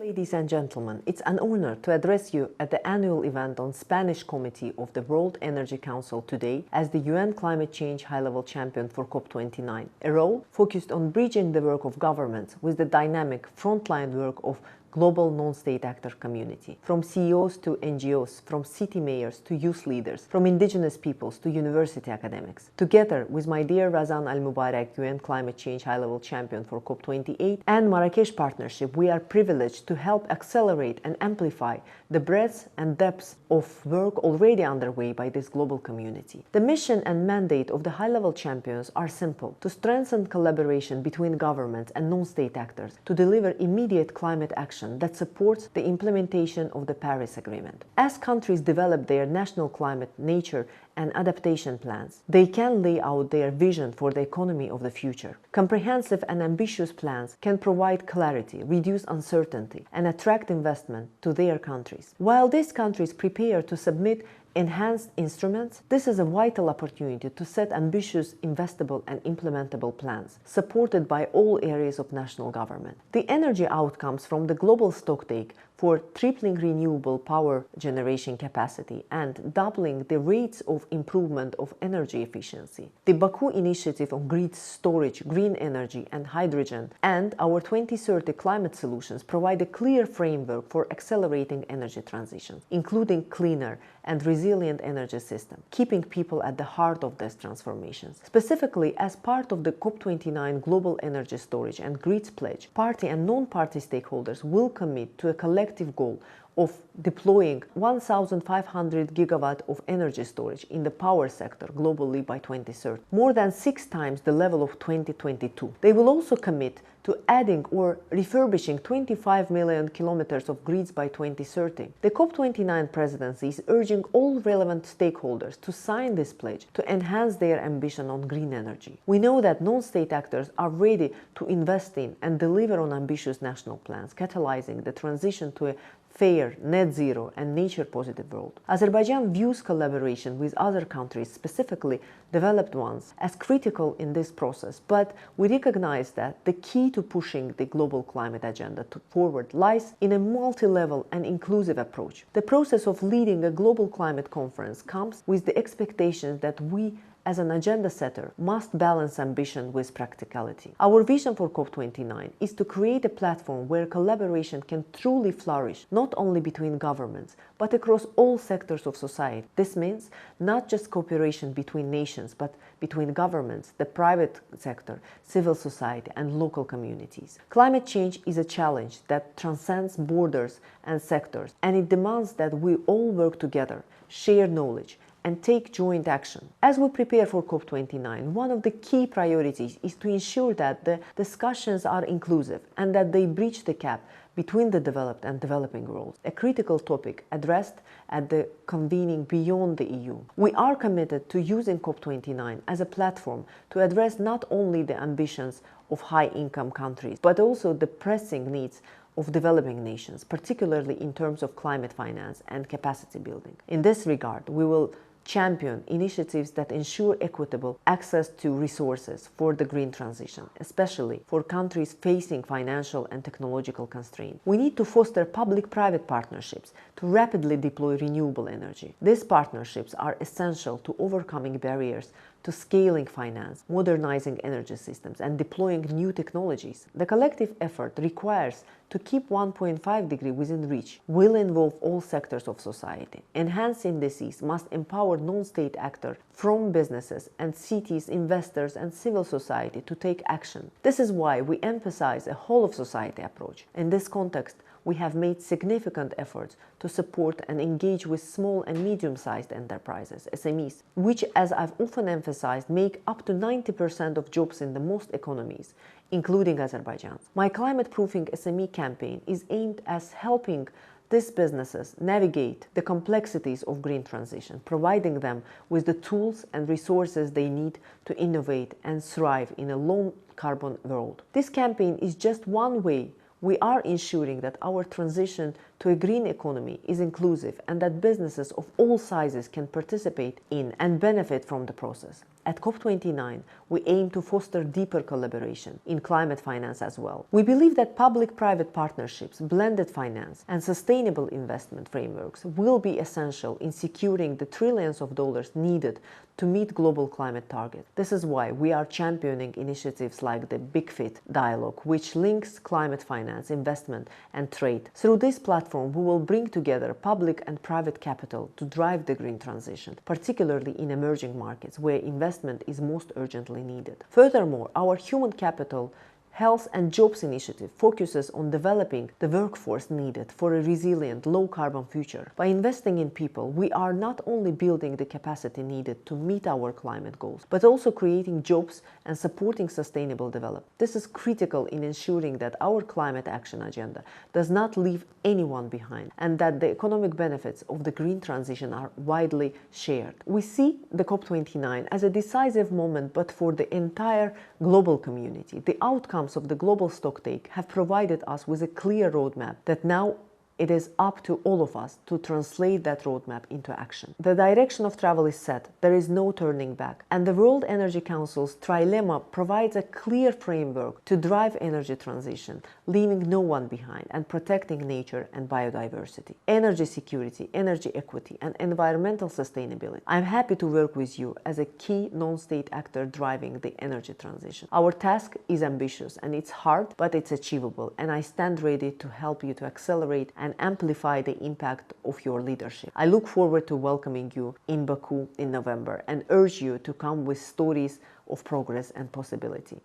Ladies and gentlemen, it's an honor to address you at the annual event on Spanish Committee of the World Energy Council today as the UN Climate Change High-Level Champion for COP29, a role focused on bridging the work of governments with the dynamic frontline work of global non-state actor community, from CEOs to NGOs, from city mayors to youth leaders, from indigenous peoples to university academics. Together with my dear Razan Al Mubarak, UN Climate Change High-Level Champion for COP28 and Marrakesh Partnership, we are privileged to help accelerate and amplify the breadth and depth of work already underway by this global community. The mission and mandate of the high-level champions are simple: to strengthen collaboration between governments and non-state actors, to deliver immediate climate action that supports the implementation of the Paris Agreement. As countries develop their national climate, nature, and adaptation plans, they can lay out their vision for the economy of the future. Comprehensive and ambitious plans can provide clarity, reduce uncertainty, and attract investment to their countries. While these countries prepare to submit enhanced instruments, this is a vital opportunity to set ambitious, investable and implementable plans, supported by all areas of national government. The energy outcomes from the global stocktake for tripling renewable power generation capacity and doubling the rates of improvement of energy efficiency, the Baku Initiative on grid storage, green energy and hydrogen, and our 2030 climate solutions provide a clear framework for accelerating energy transitions, including cleaner and resilient energy system, keeping people at the heart of these transformations. Specifically, as part of the COP29 Global Energy Storage and Grids Pledge, party and non-party stakeholders will commit to a collective goal of deploying 1,500 gigawatt of energy storage in the power sector globally by 2030, more than 6 times the level of 2022. They will also commit to adding or refurbishing 25 million kilometers of grids by 2030. The COP29 presidency is urging all relevant stakeholders to sign this pledge to enhance their ambition on green energy. We know that non-state actors are ready to invest in and deliver on ambitious national plans, catalyzing the transition to a fair, net zero and nature-positive world. Azerbaijan views collaboration with other countries, specifically developed ones, as critical in this process, but we recognize that the key to pushing the global climate agenda forward lies in a multi-level and inclusive approach. The process of leading a global climate conference comes with the expectation that we, as an agenda setter, must balance ambition with practicality. Our vision for COP29 is to create a platform where collaboration can truly flourish, not only between governments, but across all sectors of society. This means not just cooperation between nations, but between governments, the private sector, civil society, and local communities. Climate change is a challenge that transcends borders and sectors, and it demands that we all work together, share knowledge, and take joint action. As we prepare for COP29, one of the key priorities is to ensure that the discussions are inclusive and that they bridge the gap between the developed and developing worlds, a critical topic addressed at the convening beyond the EU. We are committed to using COP29 as a platform to address not only the ambitions of high-income countries, but also the pressing needs of developing nations, particularly in terms of climate finance and capacity building. In this regard, we will champion initiatives that ensure equitable access to resources for the green transition, especially for countries facing financial and technological constraints. We need to foster public-private partnerships to rapidly deploy renewable energy. These partnerships are essential to overcoming barriers to scaling finance, modernizing energy systems, and deploying new technologies. The collective effort requires to keep 1.5 degree within reach will involve all sectors of society. Enhanced indices must empower non-state actors from businesses and cities, investors, and civil society to take action. This is why we emphasize a whole-of-society approach. In this context, we have made significant efforts to support and engage with small and medium-sized enterprises, SMEs, which, as I've often emphasized, make up to 90% of jobs in the most economies, including Azerbaijan's. My climate-proofing SME campaign is aimed at helping these businesses navigate the complexities of green transition, providing them with the tools and resources they need to innovate and thrive in a low-carbon world. This campaign is just one way we are ensuring that our transition to a green economy is inclusive and that businesses of all sizes can participate in and benefit from the process. At COP29, we aim to foster deeper collaboration in climate finance as well. We believe that public-private partnerships, blended finance, and sustainable investment frameworks will be essential in securing the trillions of dollars needed to meet global climate targets. This is why we are championing initiatives like the Big Fit dialogue, which links climate finance, investment, and trade. Through this platform, we will bring together public and private capital to drive the green transition, particularly in emerging markets where investment is most urgently needed. Furthermore, our human capital Health and Jobs Initiative focuses on developing the workforce needed for a resilient, low-carbon future. By investing in people, we are not only building the capacity needed to meet our climate goals, but also creating jobs and supporting sustainable development. This is critical in ensuring that our climate action agenda does not leave anyone behind and that the economic benefits of the green transition are widely shared. We see the COP29 as a decisive moment, but for the entire global community. The outcomes of the global stocktake have provided us with a clear roadmap that now it is up to all of us to translate that roadmap into action. The direction of travel is set, there is no turning back, and the World Energy Council's trilemma provides a clear framework to drive energy transition, leaving no one behind and protecting nature and biodiversity. Energy security, energy equity, and environmental sustainability. I'm happy to work with you as a key non-state actor driving the energy transition. Our task is ambitious and it's hard, but it's achievable, and I stand ready to help you to accelerate and amplify the impact of your leadership. I look forward to welcoming you in Baku in November and urge you to come with stories of progress and possibility.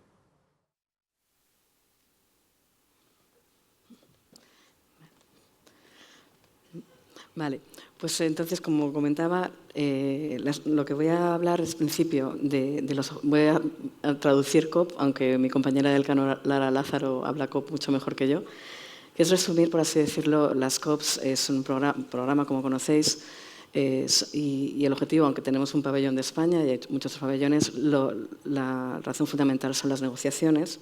Vale, pues entonces, como comentaba, lo que voy a hablar es principio voy a traducir COP, aunque mi compañera de Elcano, Lara Lázaro, habla COP mucho mejor que yo. Es resumir, por así decirlo, las COPs. Es un programa, como conocéis, y el objetivo, aunque tenemos un pabellón de España y hay muchos pabellones, la razón fundamental son las negociaciones.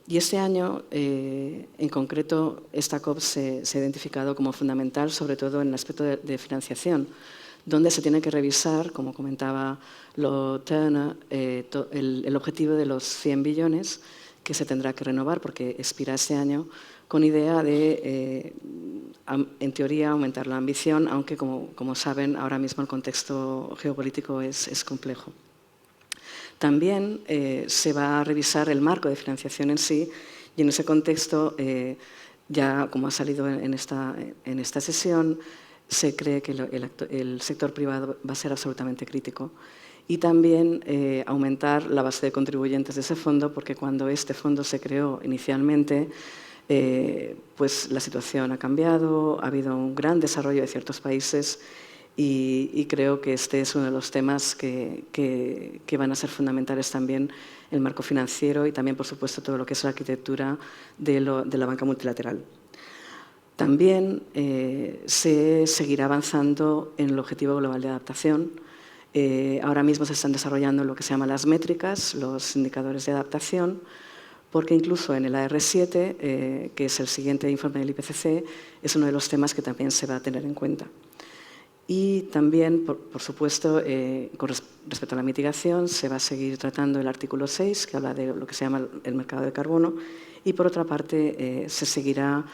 Y este año, en concreto, esta COP se ha identificado como fundamental, sobre todo en el aspecto de financiación, donde se tiene que revisar, como comentaba Turner, el objetivo de los 100 billones que se tendrá que renovar porque expira este año, con idea de, en teoría, aumentar la ambición, aunque, como saben, ahora mismo el contexto geopolítico es complejo. También se va a revisar el marco de financiación en sí, y en ese contexto, ya como ha salido en esta sesión, se cree que el sector privado va a ser absolutamente crítico. Y también aumentar la base de contribuyentes de ese fondo, porque cuando este fondo se creó inicialmente, pues la situación ha cambiado, ha habido un gran desarrollo de ciertos países y creo que este es uno de los temas que van a ser fundamentales también, el marco financiero y también, por supuesto, todo lo que es la arquitectura de la banca multilateral. También se seguirá avanzando en el Objetivo Global de Adaptación. Ahora mismo se están desarrollando lo que se llaman las métricas, los indicadores de adaptación, porque incluso en el AR7, que es el siguiente informe del IPCC, es uno de los temas que también se va a tener en cuenta. Y también, por supuesto, con respecto a la mitigación, se va a seguir tratando el artículo 6, que habla de lo que se llama el mercado de carbono, y por otra parte se seguirá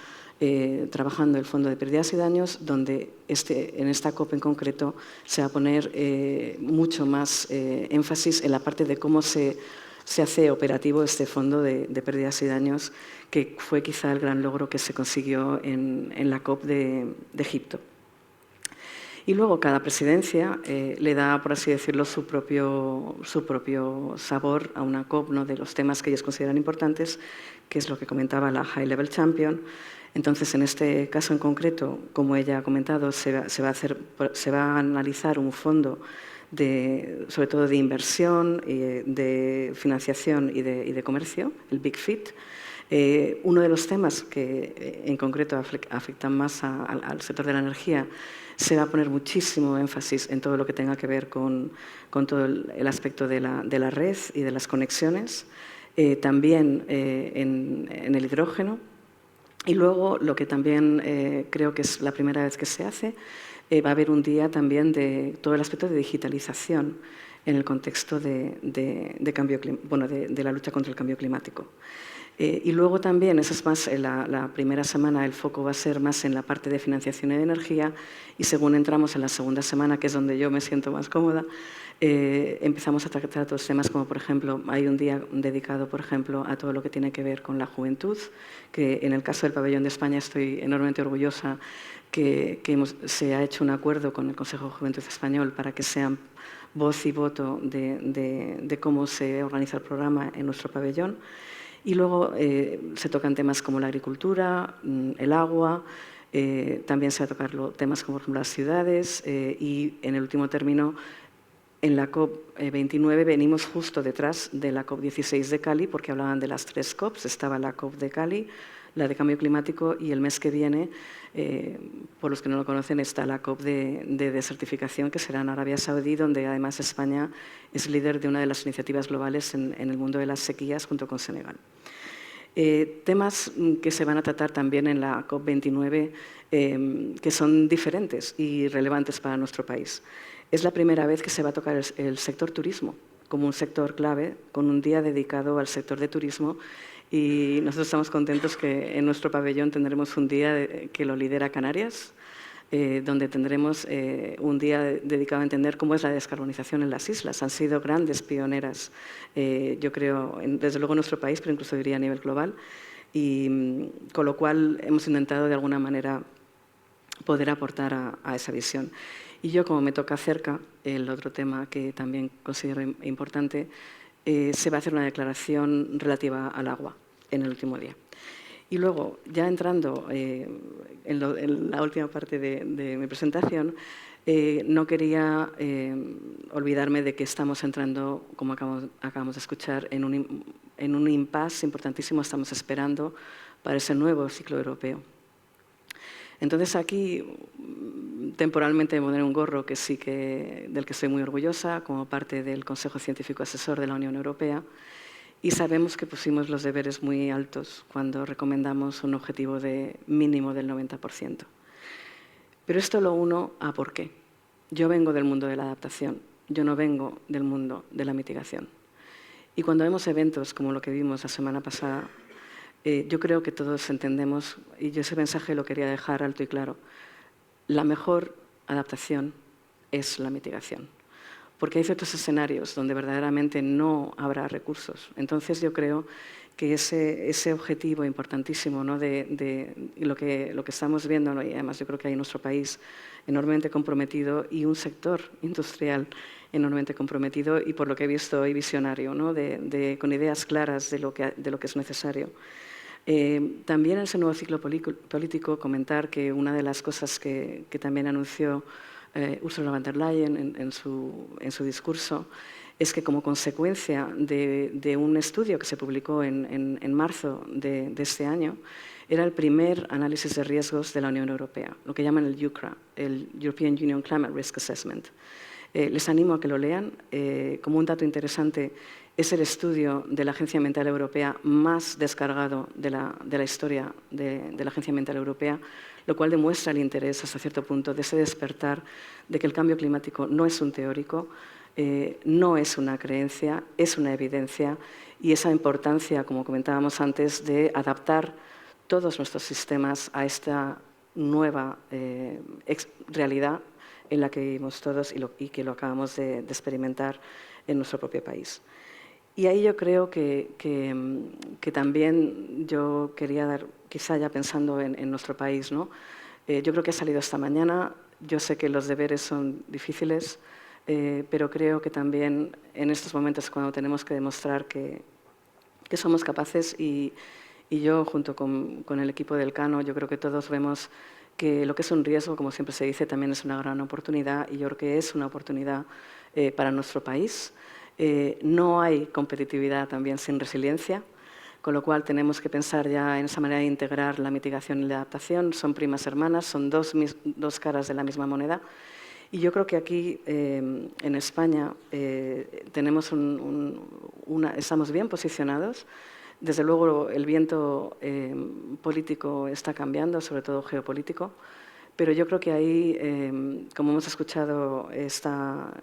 trabajando el Fondo de Pérdidas y Daños, donde en esta COP en concreto se va a poner mucho más énfasis en la parte de cómo se hace operativo este Fondo de Pérdidas y Daños, que fue quizá el gran logro que se consiguió en la COP de Egipto. Y luego cada presidencia le da, por así decirlo, su propio sabor a una COP, ¿no?, de los temas que ellos consideran importantes, que es lo que comentaba la High Level Champion. Entonces, en este caso en concreto, como ella ha comentado, se va a analizar un fondo sobre todo de inversión, de financiación y de comercio, el Big Fit. Uno de los temas que en concreto afectan más al sector de la energía, se va a poner muchísimo énfasis en todo lo que tenga que ver con todo el aspecto de la red y de las conexiones, también en el hidrógeno. Y luego, lo que también creo que es la primera vez que se hace, va a haber un día también de todo el aspecto de digitalización en el contexto de la lucha contra el cambio climático. Y luego también, esa es más la primera semana, el foco va a ser más en la parte de financiación y de energía, y según entramos en la segunda semana, que es donde yo me siento más cómoda, empezamos a tratar otros temas como, por ejemplo, hay un día dedicado, por ejemplo, a todo lo que tiene que ver con la juventud, que en el caso del pabellón de España estoy enormemente orgullosa que se ha hecho un acuerdo con el Consejo de Juventud Español para que sean voz y voto de cómo se organiza el programa en nuestro pabellón. Y luego se tocan temas como la agricultura, el agua, también se va a tocar temas como, por ejemplo, las ciudades, y en el último término, en la COP29 venimos justo detrás de la COP16 de Cali, porque hablaban de las 3 COPs, estaba la COP de Cali, la de cambio climático, y el mes que viene, por los que no lo conocen, está la COP de desertificación, que será en Arabia Saudí, donde además España es líder de una de las iniciativas globales en el mundo de las sequías, junto con Senegal. Temas que se van a tratar también en la COP29, que son diferentes y relevantes para nuestro país. Es la primera vez que se va a tocar el sector turismo como un sector clave, con un día dedicado al sector de turismo, y nosotros estamos contentos que en nuestro pabellón tendremos un día que lo lidera Canarias, donde tendremos un día dedicado a entender cómo es la descarbonización en las islas. Han sido grandes pioneras, yo creo, desde luego en nuestro país, pero incluso diría a nivel global, y con lo cual hemos intentado de alguna manera poder aportar a esa visión. Y yo, como me toca cerca, el otro tema que también considero importante, se va a hacer una declaración relativa al agua en el último día. Y luego, ya entrando en la última parte de mi presentación, no quería olvidarme de que estamos entrando, como acabamos de escuchar, en un impasse importantísimo. Estamos esperando para ese nuevo ciclo europeo. Entonces, aquí, temporalmente me pondré un gorro del que estoy muy orgullosa, como parte del Consejo Científico Asesor de la Unión Europea, y sabemos que pusimos los deberes muy altos cuando recomendamos un objetivo de mínimo del 90%. Pero esto lo uno a por qué. Yo vengo del mundo de la adaptación, yo no vengo del mundo de la mitigación. Y cuando vemos eventos como lo que vimos la semana pasada, yo creo que todos entendemos, y yo ese mensaje lo quería dejar alto y claro, la mejor adaptación es la mitigación. Porque hay ciertos escenarios donde verdaderamente no habrá recursos. Entonces yo creo que ese objetivo importantísimo, ¿no?, de lo que estamos viendo, ¿no?, y además yo creo que hay en nuestro país enormemente comprometido, y un sector industrial enormemente comprometido y, por lo que he visto hoy, visionario, ¿no?, con ideas claras de lo que es necesario. También en ese nuevo ciclo político comentar que una de las cosas que también anunció Ursula von der Leyen en su discurso es que, como consecuencia de un estudio que se publicó en marzo de este año, era el primer análisis de riesgos de la Unión Europea, lo que llaman el EUCRA, el European Union Climate Risk Assessment. Les animo a que lo lean. Como un dato interesante, es el estudio de la Agencia Ambiental Europea más descargado de la historia de la Agencia Ambiental Europea, lo cual demuestra el interés hasta cierto punto de ese despertar de que el cambio climático no es un teórico, no es una creencia, es una evidencia, y esa importancia, como comentábamos antes, de adaptar todos nuestros sistemas a esta nueva realidad en la que vivimos todos y que lo acabamos de experimentar en nuestro propio país. Y ahí yo creo que también yo quería dar, quizá ya pensando en nuestro país, ¿no? Yo creo que ha salido esta mañana, yo sé que los deberes son difíciles, pero creo que también en estos momentos cuando tenemos que demostrar que somos capaces, y yo junto con el equipo del Elcano, yo creo que todos vemos que lo que es un riesgo, como siempre se dice, también es una gran oportunidad, y yo creo que es una oportunidad para nuestro país. No hay competitividad también sin resiliencia, con lo cual tenemos que pensar ya en esa manera de integrar la mitigación y la adaptación. Son primas hermanas, son dos caras de la misma moneda. Y yo creo que aquí, en España, estamos bien posicionados. Desde luego, el viento político está cambiando, sobre todo geopolítico, pero yo creo que ahí, como hemos escuchado esta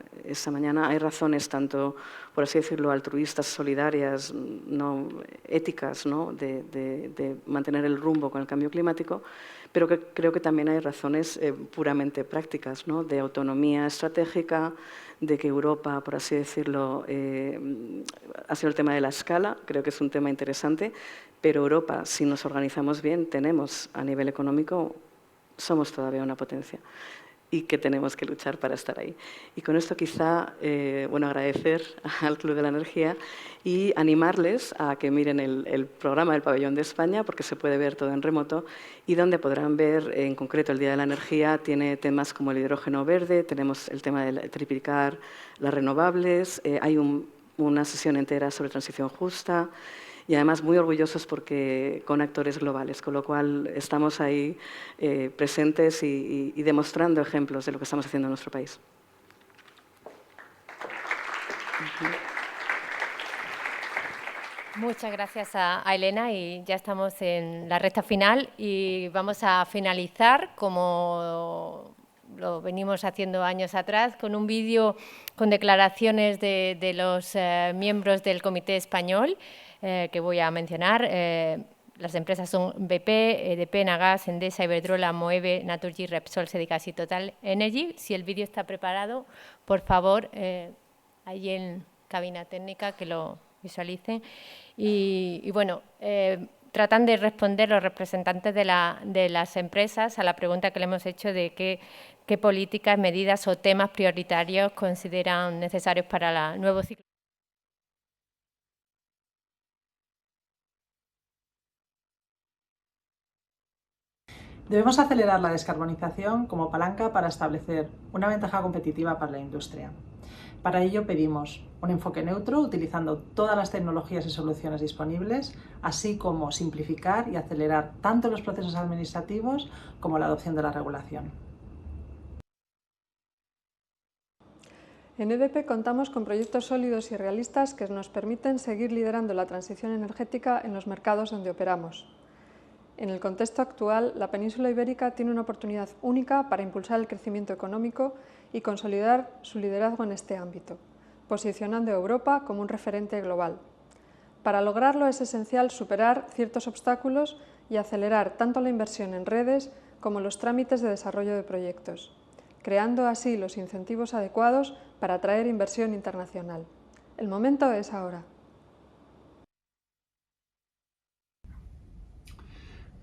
mañana, hay razones tanto, por así decirlo, altruistas, solidarias, no éticas, ¿no? de mantener el rumbo con el cambio climático, pero que creo que también hay razones puramente prácticas, ¿no? de autonomía estratégica, de que Europa, por así decirlo, ha sido el tema de la escala, creo que es un tema interesante, pero Europa, si nos organizamos bien, tenemos a nivel económico, somos todavía una potencia y que tenemos que luchar para estar ahí. Y con esto quizá, agradecer al Club de la Energía y animarles a que miren el programa del Pabellón de España, porque se puede ver todo en remoto, y donde podrán ver, en concreto, el Día de la Energía tiene temas como el hidrógeno verde, tenemos el tema de triplicar las renovables, hay una sesión entera sobre transición justa, y además muy orgullosos porque con actores globales, con lo cual estamos ahí presentes y demostrando ejemplos de lo que estamos haciendo en nuestro país. Muchas gracias a Elena, y ya estamos en la recta final y vamos a finalizar como lo venimos haciendo años atrás, con un vídeo con declaraciones de los miembros del Comité Español, que voy a mencionar. Las empresas son BP, EDP, Nagas, Endesa, Iberdrola, Moeve, Naturgy, Repsol, Sedicas y Total Energy. Si el vídeo está preparado, por favor, ahí en cabina técnica que lo visualicen. Y bueno, tratan de responder los representantes de las empresas a la pregunta que le hemos hecho de qué políticas, medidas o temas prioritarios consideran necesarios para el nuevo ciclo. Debemos acelerar la descarbonización como palanca para establecer una ventaja competitiva para la industria. Para ello pedimos un enfoque neutro utilizando todas las tecnologías y soluciones disponibles, así como simplificar y acelerar tanto los procesos administrativos como la adopción de la regulación. En EDP contamos con proyectos sólidos y realistas que nos permiten seguir liderando la transición energética en los mercados donde operamos. En el contexto actual, la península ibérica tiene una oportunidad única para impulsar el crecimiento económico y consolidar su liderazgo en este ámbito, posicionando a Europa como un referente global. Para lograrlo es esencial superar ciertos obstáculos y acelerar tanto la inversión en redes como los trámites de desarrollo de proyectos, creando así los incentivos adecuados para atraer inversión internacional. El momento es ahora.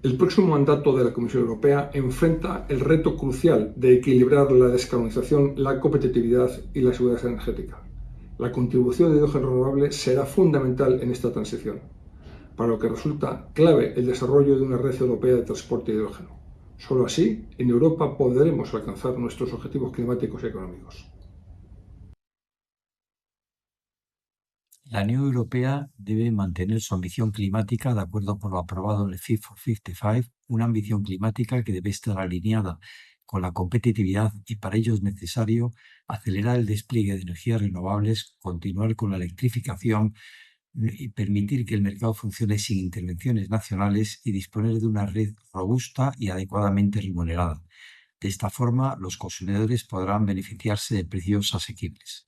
El próximo mandato de la Comisión Europea enfrenta el reto crucial de equilibrar la descarbonización, la competitividad y la seguridad energética. La contribución de hidrógeno renovable será fundamental en esta transición, para lo que resulta clave el desarrollo de una red europea de transporte de hidrógeno. Solo así, en Europa podremos alcanzar nuestros objetivos climáticos y económicos. La Unión Europea debe mantener su ambición climática de acuerdo con lo aprobado en el Fit for 55, una ambición climática que debe estar alineada con la competitividad y para ello es necesario acelerar el despliegue de energías renovables, continuar con la electrificación y permitir que el mercado funcione sin intervenciones nacionales y disponer de una red robusta y adecuadamente remunerada. De esta forma, los consumidores podrán beneficiarse de precios asequibles.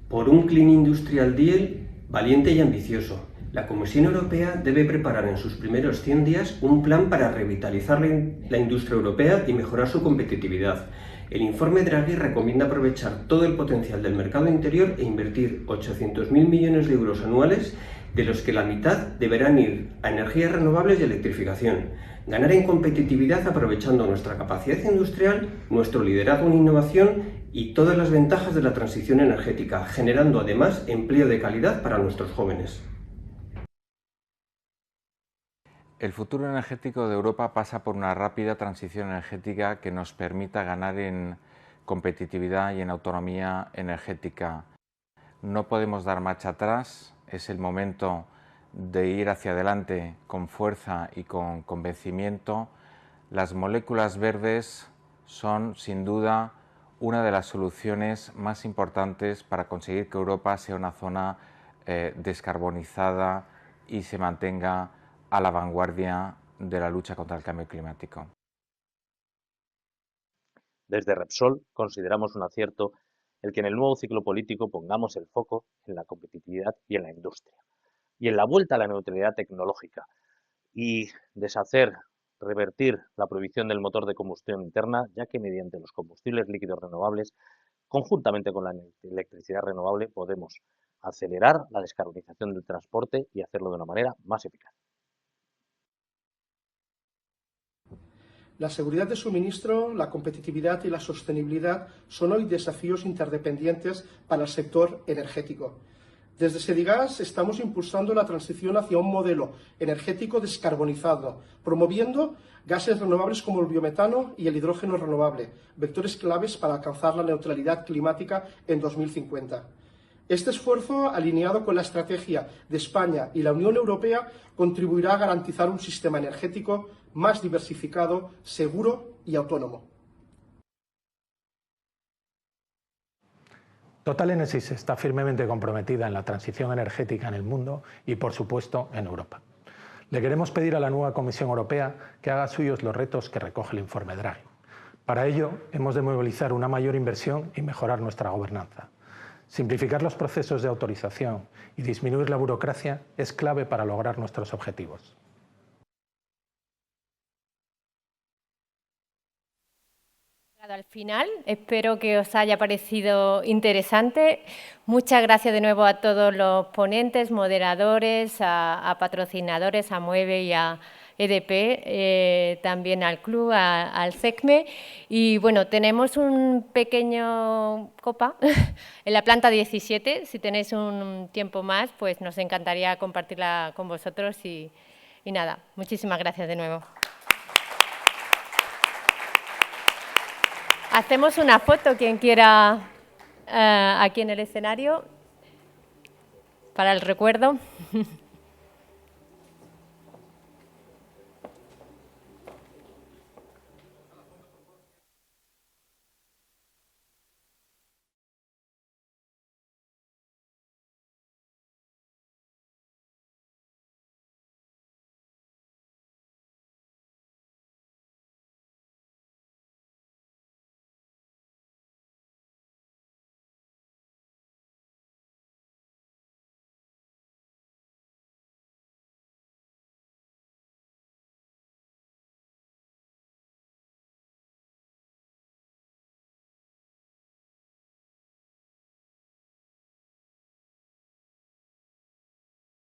Por un Clean Industrial Deal valiente y ambicioso, la Comisión Europea debe preparar en sus primeros 100 días un plan para revitalizar la industria europea y mejorar su competitividad. El informe Draghi recomienda aprovechar todo el potencial del mercado interior e invertir 800.000 millones de euros anuales, de los que la mitad deberán ir a energías renovables y electrificación. Ganar en competitividad aprovechando nuestra capacidad industrial, nuestro liderazgo en innovación y todas las ventajas de la transición energética, generando además empleo de calidad para nuestros jóvenes. El futuro energético de Europa pasa por una rápida transición energética que nos permita ganar en competitividad y en autonomía energética. No podemos dar marcha atrás, es el momento de ir hacia adelante con fuerza y con convencimiento. Las moléculas verdes son, sin duda, una de las soluciones más importantes para conseguir que Europa sea una zona descarbonizada y se mantenga a la vanguardia de la lucha contra el cambio climático. Desde Repsol consideramos un acierto el que en el nuevo ciclo político pongamos el foco en la competitividad y en la industria, y en la vuelta a la neutralidad tecnológica, y revertir la prohibición del motor de combustión interna, ya que mediante los combustibles líquidos renovables, conjuntamente con la electricidad renovable, podemos acelerar la descarbonización del transporte y hacerlo de una manera más eficaz. La seguridad de suministro, la competitividad y la sostenibilidad son hoy desafíos interdependientes para el sector energético. Desde Sedigas estamos impulsando la transición hacia un modelo energético descarbonizado, promoviendo gases renovables como el biometano y el hidrógeno renovable, vectores claves para alcanzar la neutralidad climática en 2050. Este esfuerzo, alineado con la estrategia de España y la Unión Europea, contribuirá a garantizar un sistema energético más diversificado, seguro y autónomo. TotalEnergies está firmemente comprometida en la transición energética en el mundo y, por supuesto, en Europa. Le queremos pedir a la nueva Comisión Europea que haga suyos los retos que recoge el informe Draghi. Para ello, hemos de movilizar una mayor inversión y mejorar nuestra gobernanza. Simplificar los procesos de autorización y disminuir la burocracia es clave para lograr nuestros objetivos. Al final, espero que os haya parecido interesante. Muchas gracias de nuevo a todos los ponentes, moderadores, a patrocinadores, a Moeve y a EDP, también al club, al SECME. Y bueno, tenemos un pequeño copa en la planta 17. Si tenéis un tiempo más, pues nos encantaría compartirla con vosotros. Y nada, muchísimas gracias de nuevo. Hacemos una foto, quien quiera, aquí en el escenario, para el recuerdo.